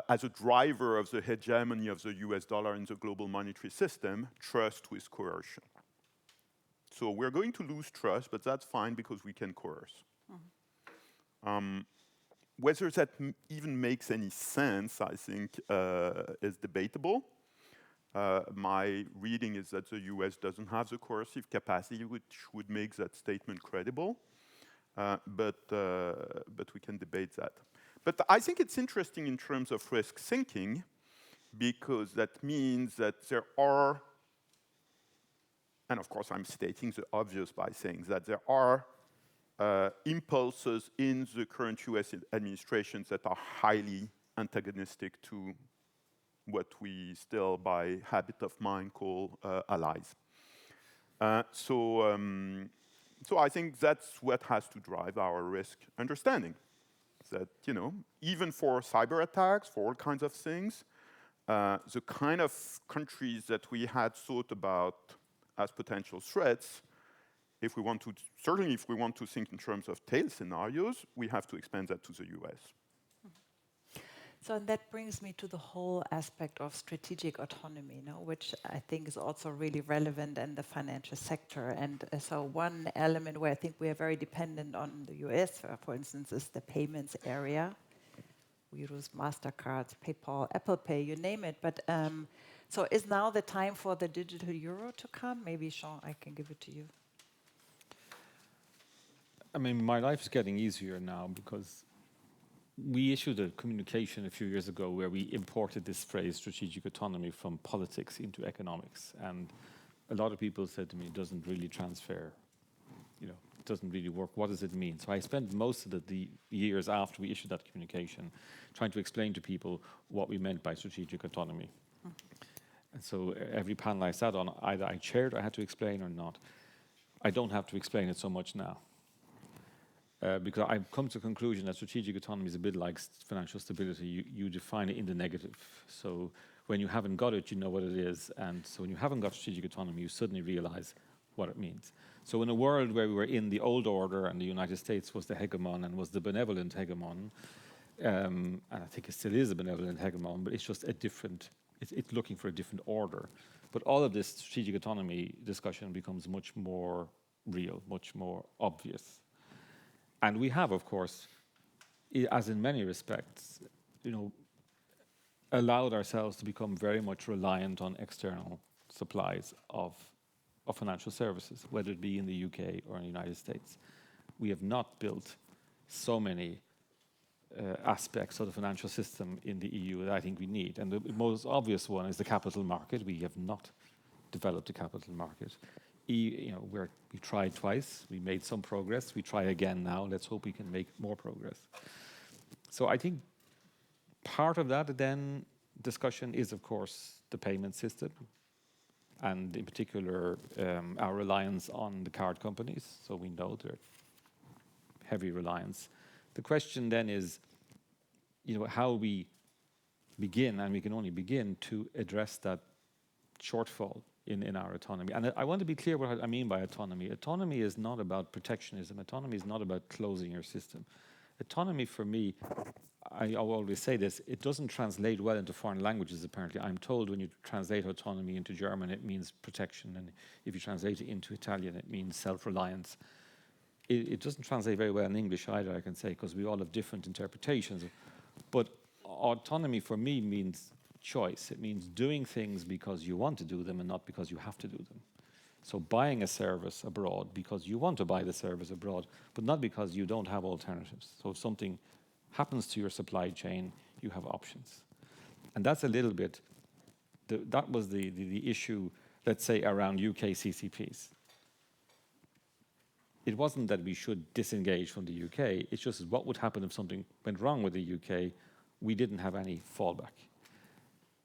as a driver of the hegemony of the US dollar in the global monetary system, trust with coercion. So we're going to lose trust, but that's fine because we can coerce. Whether that even makes any sense, I think, is debatable. My reading is that the US doesn't have the coercive capacity which would make that statement credible, but we can debate that. But I think it's interesting in terms of risk thinking, because that means that there are, and of course I'm stating the obvious by saying that there are impulses in the current US administrations that are highly antagonistic to what we still, by habit of mind, call allies. So I think that's what has to drive our risk understanding. That, even for cyber attacks, for all kinds of things, the kind of countries that we had thought about as potential threats, certainly if we want to think in terms of tail scenarios, we have to expand that to the US. So that brings me to the whole aspect of strategic autonomy, which I think is also really relevant in the financial sector. And so one element where I think we are very dependent on the US, for instance, is the payments area. We use MasterCard, PayPal, Apple Pay, you name it. But so is now the time for the digital euro to come? Maybe, Jean, I can give it to you. I mean, my life is getting easier now because we issued a communication a few years ago where we imported this phrase strategic autonomy from politics into economics. And a lot of people said to me, it doesn't really transfer, it doesn't really work. What does it mean? So I spent most of the years after we issued that communication trying to explain to people what we meant by strategic autonomy. And so every panel I sat on, either I chaired, I had to explain or not. I don't have to explain it so much now. Because I've come to the conclusion that strategic autonomy is a bit like financial stability. You define it in the negative. So when you haven't got it, you know what it is. And so when you haven't got strategic autonomy, you suddenly realize what it means. So in a world where we were in the old order and the United States was the hegemon and was the benevolent hegemon, and I think it still is a benevolent hegemon, but it's just a different, it's looking for a different order. But all of this strategic autonomy discussion becomes much more real, much more obvious. And we have, of course, as in many respects, allowed ourselves to become very much reliant on external supplies of financial services, whether it be in the UK or in the United States. we have not built so many aspects of the financial system in the EU that I think we need. And the most obvious one is the capital market. We have not developed a capital market. We tried twice. We made some progress. We try again now. Let's hope we can make more progress. So I think part of that then discussion is, of course, the payment system, and in particular our reliance on the card companies. So we know they're heavy reliance. The question then is, how we begin, and we can only begin to address that shortfall in our autonomy. And I want to be clear what I mean by autonomy. Autonomy is not about protectionism. Autonomy is not about closing your system. Autonomy for me, I always say this, it doesn't translate well into foreign languages, apparently. I'm told when you translate autonomy into German, it means protection. And if you translate it into Italian, it means self-reliance. It doesn't translate very well in English either, I can say, because we all have different interpretations. But autonomy for me means choice. It means doing things because you want to do them and not because you have to do them. So buying a service abroad because you want to buy the service abroad, but not because you don't have alternatives. So if something happens to your supply chain, you have options. And that's a little bit, that was the issue, let's say, around UK CCPs. It wasn't that we should disengage from the UK, it's just what would happen if something went wrong with the UK, we didn't have any fallback.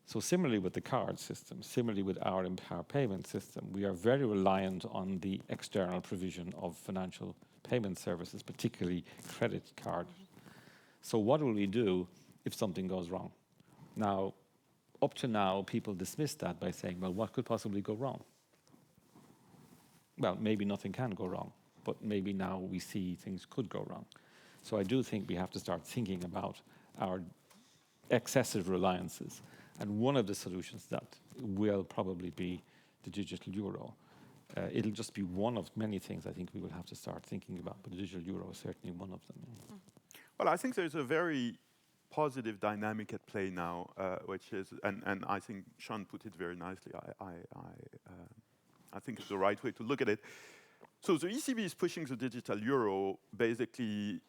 So similarly with the card system, similarly with our payment system, we are very reliant on the external provision of financial payment services, particularly credit card. So what will we do if something goes wrong? Now, up to now, people dismiss that by saying, well, what could possibly go wrong? Well, maybe nothing can go wrong, but maybe now we see things could go wrong. So I do think we have to start thinking about our excessive reliances. And one of the solutions that will probably be the digital euro. It'll just be one of many things I think we will have to start thinking about, but the digital euro is certainly one of them. Well, I think there's a very positive dynamic at play now, which is, and I think Sean put it very nicely. I think it's the right way to look at it. So the ECB is pushing the digital euro basically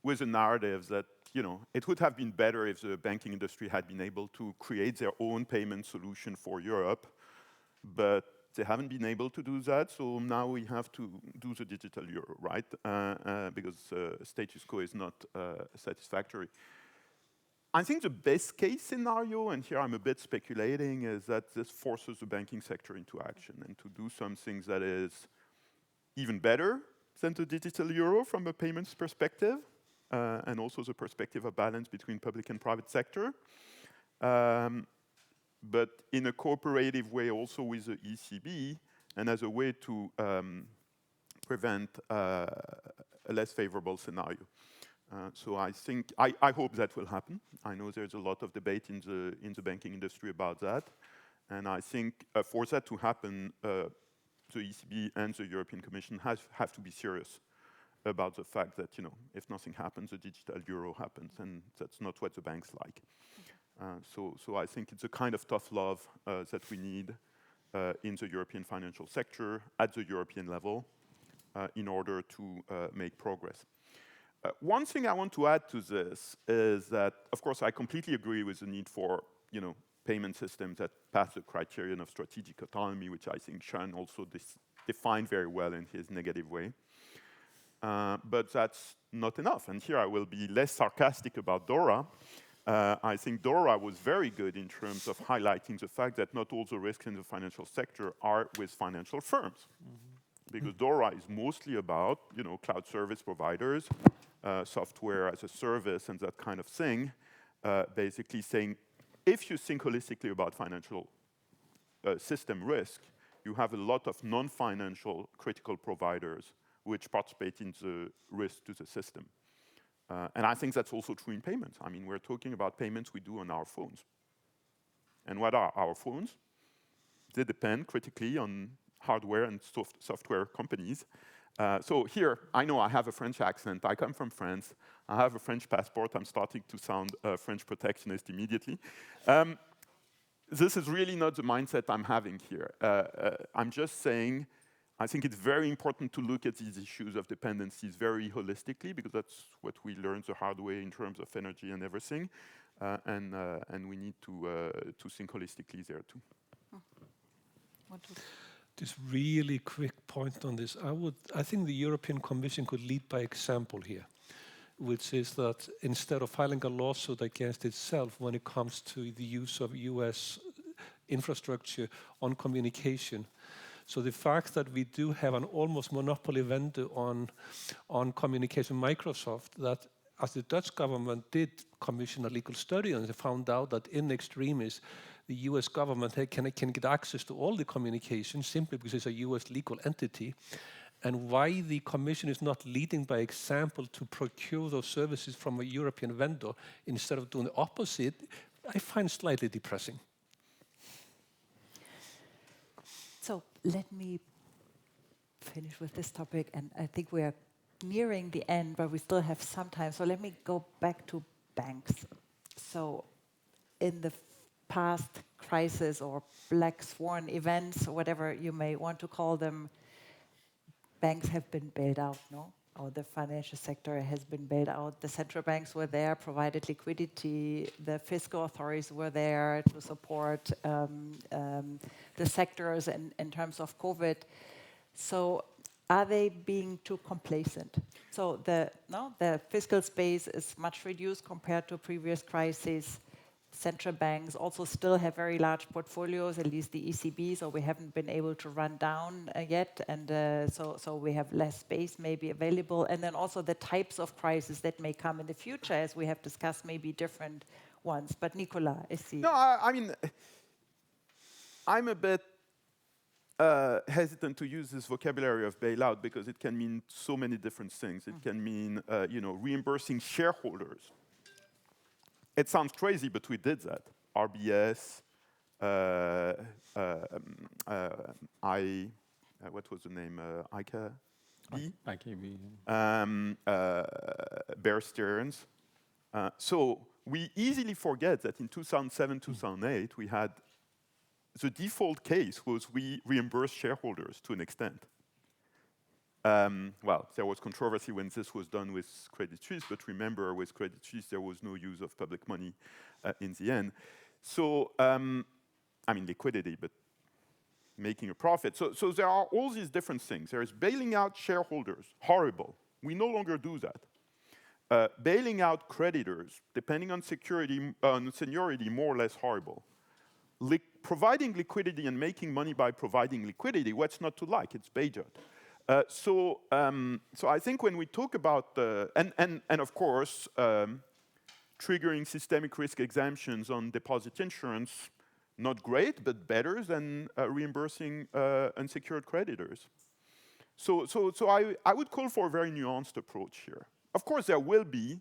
with a narrative that, it would have been better if the banking industry had been able to create their own payment solution for Europe, but they haven't been able to do that, so now we have to do the digital euro, right? Because status quo is not satisfactory. I think the best case scenario, and here I'm a bit speculating, is that this forces the banking sector into action and to do something that is even better than the digital euro from a payments perspective, and also the perspective of balance between public and private sector. But in a cooperative way also with the ECB, and as a way to prevent a less favorable scenario. So I think, I hope that will happen. I know there's a lot of debate in the banking industry about that. And I think for that to happen, the ECB and the European Commission have to be serious about the fact that, if nothing happens, the digital euro happens, and that's not what the banks like. So I think it's a kind of tough love that we need in the European financial sector at the European level in order to make progress. One thing I want to add to this is that, of course, I completely agree with the need for, payment systems that pass the criterion of strategic autonomy, which I think Sean also defined very well in his negative way. But that's not enough. And here I will be less sarcastic about DORA. I think DORA was very good in terms of highlighting the fact that not all the risks in the financial sector are with financial firms. Because DORA is mostly about, cloud service providers, software as a service and that kind of thing, basically saying, if you think holistically about financial system risk, you have a lot of non-financial critical providers which participate in the risk to the system. And I think that's also true in payments. I mean, we're talking about payments we do on our phones. And what are our phones? They depend critically on hardware and software companies. So here, I know I have a French accent. I come from France. I have a French passport. I'm starting to sound French protectionist immediately. This is really not the mindset I'm having here. I'm just saying, I think it's very important to look at these issues of dependencies very holistically, because that's what we learned the hard way in terms of energy and everything, and we need to think holistically there too. Just really quick point on this. I think the European Commission could lead by example here, which is that instead of filing a lawsuit against itself when it comes to the use of US infrastructure on communication. So the fact that we do have an almost monopoly vendor on communication, Microsoft, that as the Dutch government did commission a legal study and they found out that in extremis, the US government can get access to all the communication simply because it's a US legal entity. And why the Commission is not leading by example to procure those services from a European vendor instead of doing the opposite, I find slightly depressing. So let me finish with this topic, and I think we are nearing the end, but we still have some time. So let me go back to banks. So in the past crisis or black swan events, or whatever you may want to call them, banks have been bailed out, no? Or the financial sector has been bailed out. The central banks were there, provided liquidity. The fiscal authorities were there to support the sectors in terms of COVID. So are they being too complacent? So the fiscal space is much reduced compared to previous crises. Central banks also still have very large portfolios, at least the ECB, so we haven't been able to run down yet, and so we have less space maybe available. And then also the types of crises that may come in the future, as we have discussed, may be different ones. But Nicola, I see. No, I mean, I'm a bit hesitant to use this vocabulary of bailout because it can mean so many different things. It can mean, reimbursing shareholders. It sounds crazy, but we did that. RBS, what was the name? IKB. Bear Stearns. So we easily forget that in 2007, 2008, we had the default case was we reimbursed shareholders to an extent. Well, there was controversy when this was done with Credit Suisse, but remember, with Credit Suisse, there was no use of public money in the end. So, I mean, liquidity, but making a profit. So there are all these different things. There is bailing out shareholders, horrible. We no longer do that. Bailing out creditors, depending on seniority, more or less horrible. Providing liquidity and making money by providing liquidity, what's not to like? It's Bailout. So I think when we talk about and of course triggering systemic risk exemptions on deposit insurance, not great, but better than reimbursing unsecured creditors. So I would call for a very nuanced approach here. Of course, there will be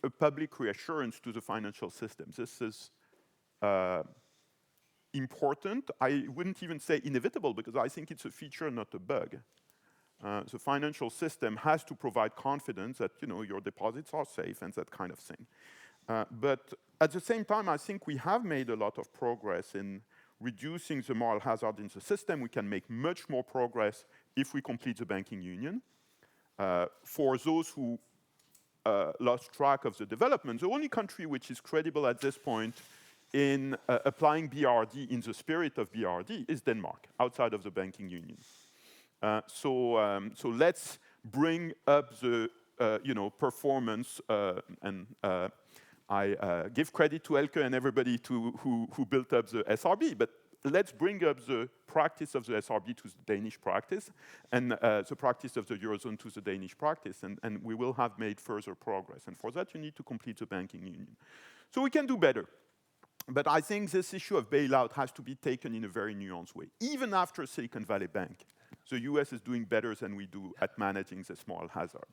a public reassurance to the financial system. This is important. I wouldn't even say inevitable because I think it's a feature, not a bug. The financial system has to provide confidence that your deposits are safe and that kind of thing. But at the same time, I think we have made a lot of progress in reducing the moral hazard in the system. We can make much more progress if we complete the banking union. For those who lost track of the development, the only country which is credible at this point in applying BRD in the spirit of BRD is Denmark, outside of the banking union. So let's bring up the performance, and I give credit to Elke and everybody who built up the SRB, but let's bring up the practice of the SRB to the Danish practice, and the practice of the Eurozone to the Danish practice, and we will have made further progress. And for that, you need to complete the banking union. So we can do better. But I think this issue of bailout has to be taken in a very nuanced way. Even after Silicon Valley Bank, the US is doing better than we do at managing this moral hazard.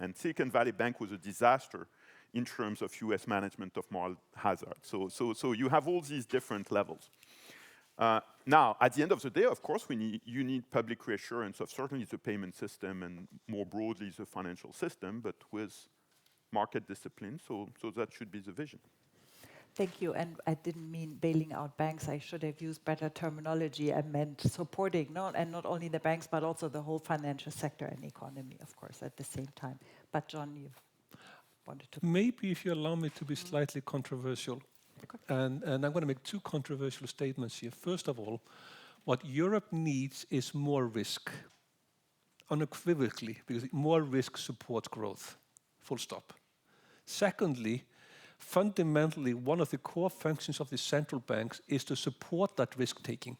And Silicon Valley Bank was a disaster in terms of US management of moral hazard. So you have all these different levels. Now, at the end of the day, of course, you need public reassurance of certainly the payment system and more broadly the financial system, but with market discipline. So that should be the vision. Thank you. And I didn't mean bailing out banks. I should have used better terminology. I meant supporting, and not only the banks, but also the whole financial sector and economy, of course, at the same time. But John, you wanted to... Maybe if you allow me to be slightly controversial. And I'm going to make two controversial statements here. First of all, what Europe needs is more risk, unequivocally, because more risk supports growth, full stop. Secondly, fundamentally, one of the core functions of the central banks is to support that risk-taking.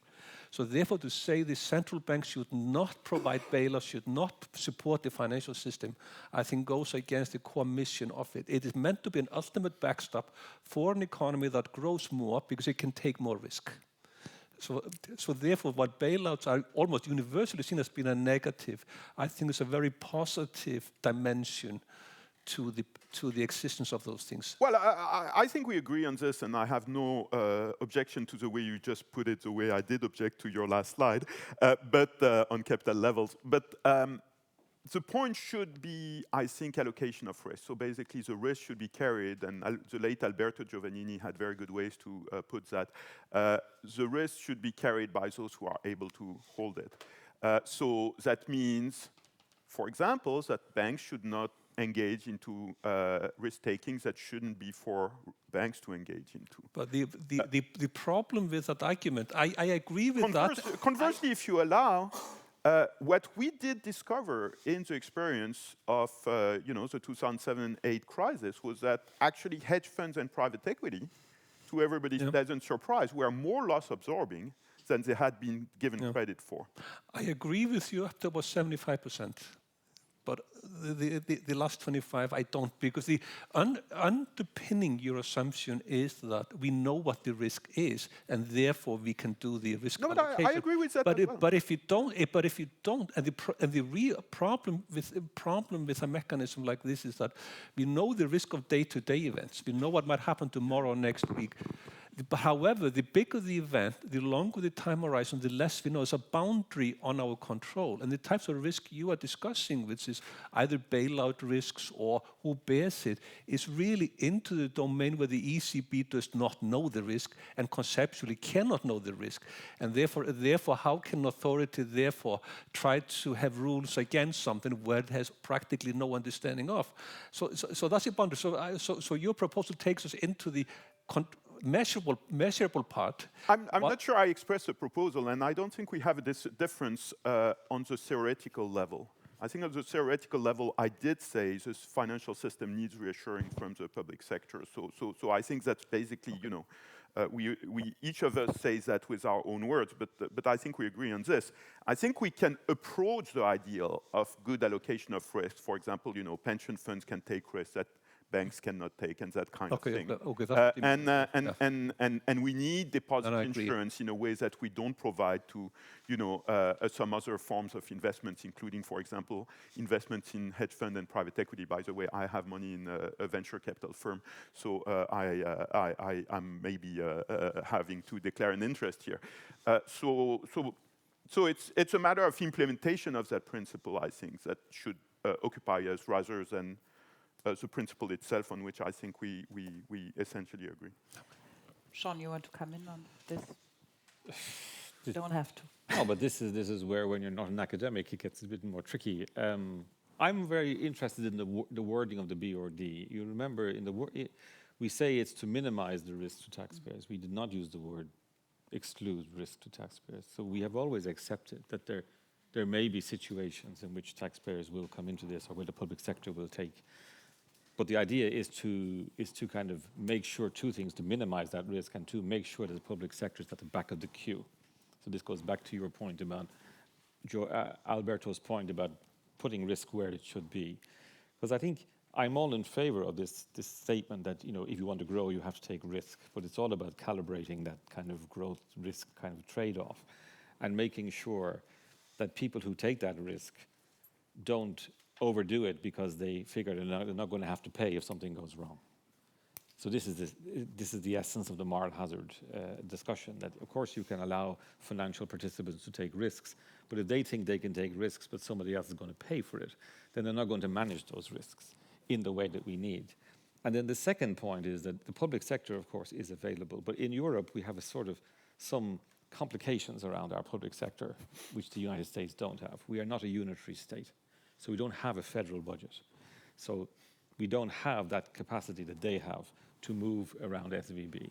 So therefore, to say the central bank should not provide bailouts, should not support the financial system, I think goes against the core mission of it. It is meant to be an ultimate backstop for an economy that grows more because it can take more risk. So therefore, what bailouts are almost universally seen as being a negative, I think is a very positive dimension to the existence of those things. Well, I think we agree on this, and I have no objection to the way you just put it, the way I did object to your last slide, but on capital levels. But the point should be, I think, allocation of risk. So basically, the risk should be carried, and the late Alberto Giovannini had very good ways to put that. The risk should be carried by those who are able to hold it. So that means, for example, that banks should not engage into risk-taking that shouldn't be for banks to engage into. But the problem with that argument, I agree with that. Conversely, if you allow, what we did discover in the experience of the 2007-8 crisis was that actually hedge funds and private equity, to everybody's pleasant surprise, were more loss absorbing than they had been given credit for. I agree with you up to about 75%. But the last 25, I don't, because the underpinning your assumption is that we know what the risk is, and therefore we can do the risk allocation. I agree with that. But if you don't, and the real problem with a mechanism like this is that we know the risk of day-to-day events. We know what might happen tomorrow or next week. However, the bigger the event, the longer the time horizon, the less we know. It's a boundary on our control. And the types of risk you are discussing, which is either bailout risks or who bears it, is really into the domain where the ECB does not know the risk and conceptually cannot know the risk. And therefore how can authority therefore try to have rules against something where it has practically no understanding of? So that's a boundary. So your proposal takes us into the measurable part. I'm not sure I expressed a proposal, and I don't think we have this difference on the theoretical level. I think on the theoretical level, I did say this financial system needs reassuring from the public sector. So I think that's basically, we each of us says that with our own words, but I think we agree on this. I think we can approach the ideal of good allocation of risk. For example, pension funds can take risks that banks cannot take, and that kind of thing. And we need deposit insurance in a way that we don't provide to, some other forms of investments, including, for example, investments in hedge fund and private equity. By the way, I have money in a venture capital firm, so I'm maybe having to declare an interest here. So it's a matter of implementation of that principle, I think, that should occupy us rather than the principle itself, on which I think we essentially agree. Sean, you want to come in on this? You don't have to. No, but this is where, when you're not an academic, it gets a bit more tricky. I'm very interested in the wording of the BRD. You remember, we say it's to minimize the risk to taxpayers. We did not use the word exclude risk to taxpayers. So we have always accepted that there may be situations in which taxpayers will come into this, or where the public sector will take. But the idea is to kind of make sure two things: to minimize that risk, and to make sure that the public sector is at the back of the queue. So this goes back to your point about Alberto's point about putting risk where it should be. Because I think I'm all in favor of this statement that, if you want to grow, you have to take risk. But it's all about calibrating that kind of growth risk kind of trade-off, and making sure that people who take that risk don't overdo it because they figure they're not going to have to pay if something goes wrong. So this is the essence of the moral hazard discussion, that of course you can allow financial participants to take risks, but if they think they can take risks but somebody else is going to pay for it, then they're not going to manage those risks in the way that we need. And then the second point is that the public sector, of course, is available. But in Europe, we have a sort of some complications around our public sector, which the United States don't have. We are not a unitary state, so we don't have a federal budget. So we don't have that capacity that they have to move around SVB.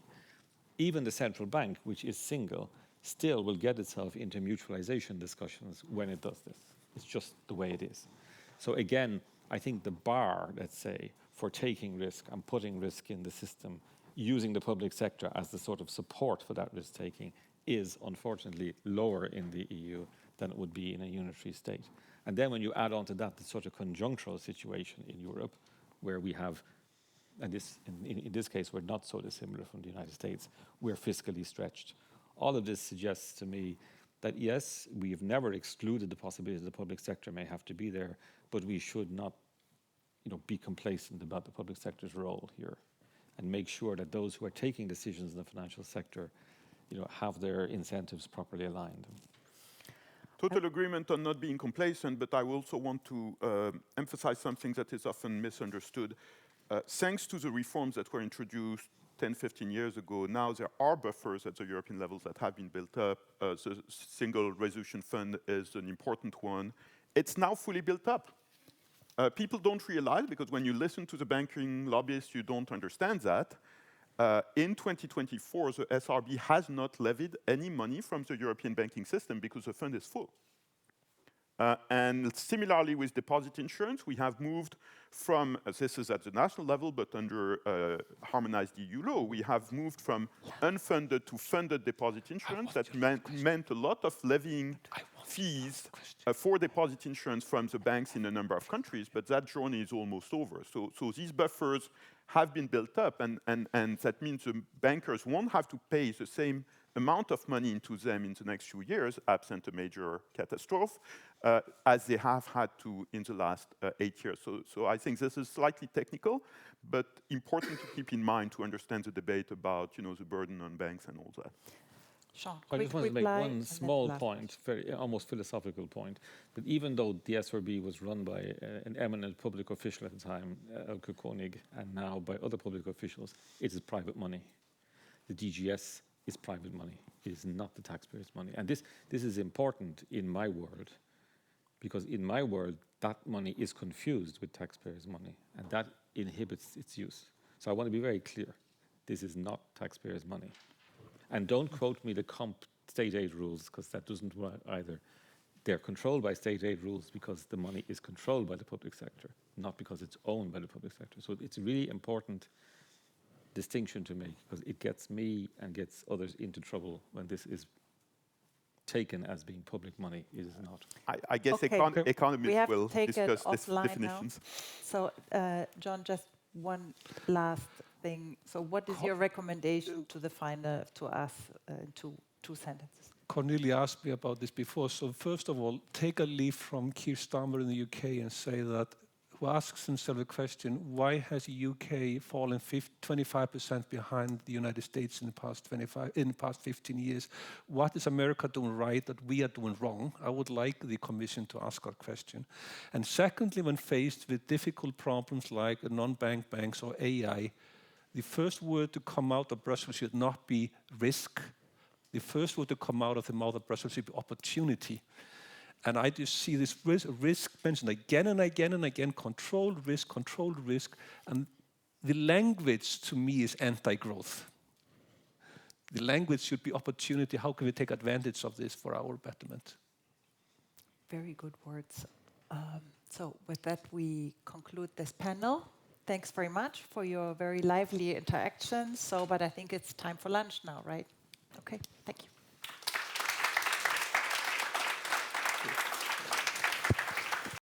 Even the central bank, which is single, still will get itself into mutualization discussions when it does this. It's just the way it is. So again, I think the bar, let's say, for taking risk and putting risk in the system, using the public sector as the sort of support for that risk-taking, is unfortunately lower in the EU than it would be in a unitary state. And then when you add on to that the sort of conjunctural situation in Europe, where we have, and this, in this case, we're not so dissimilar from the United States, we're fiscally stretched. All of this suggests to me that yes, we have never excluded the possibility the public sector may have to be there, but we should not, be complacent about the public sector's role here, and make sure that those who are taking decisions in the financial sector, have their incentives properly aligned. Total agreement on not being complacent, but I also want to emphasize something that is often misunderstood. Thanks to the reforms that were introduced 10, 15 years ago, now there are buffers at the European levels that have been built up. The Single Resolution Fund is an important one. It's now fully built up. People don't realize, because when you listen to the banking lobbyists, you don't understand that. In 2024, the SRB has not levied any money from the European banking system because the fund is full. And similarly with deposit insurance, we have moved from, this is at the national level, but under harmonized EU law, we have moved from unfunded to funded deposit insurance. That meant a lot of levying fees for deposit insurance from the banks in a number of countries, but that journey is almost over. So these buffers have been built up, and that means the bankers won't have to pay the same amount of money into them in the next few years, absent a major catastrophe, as they have had to in the last 8 years. So I think this is slightly technical, but important to keep in mind to understand the debate about the burden on banks and all that. Sean, I just wanted to make one small point, very almost philosophical point, that even though the SRB was run by an eminent public official at the time, Elke Konig, and now by other public officials, it is private money. The DGS is private money. It is not the taxpayers' money. And this is important in my world, because in my world, that money is confused with taxpayers' money, and that inhibits its use. So I want to be very clear. This is not taxpayers' money. And don't quote me the state aid rules, because that doesn't work either. They're controlled by state aid rules because the money is controlled by the public sector, not because it's owned by the public sector. So it's a really important distinction to make, because it gets me and gets others into trouble when this is taken as being public money. It is not. I guess economists will discuss these definitions. So, John, just one last thing. So what is your recommendation to the final, to us, in two sentences? Cornelia asked me about this before. So first of all, take a leaf from Keir Starmer in the UK and say that, who asks himself the question, why has the UK fallen 25% behind the United States in the past 15 years? What is America doing right that we are doing wrong? I would like the Commission to ask that question. And secondly, when faced with difficult problems like non-bank banks or AI, the first word to come out of Brussels should not be risk. The first word to come out of the mouth of Brussels should be opportunity. And I just see this risk mentioned again and again and again, controlled risk, and the language to me is anti-growth. The language should be opportunity. How can we take advantage of this for our betterment? Very good words. So with that, we conclude this panel. Thanks very much for your very lively interactions. But I think it's time for lunch now, right? Okay, thank you.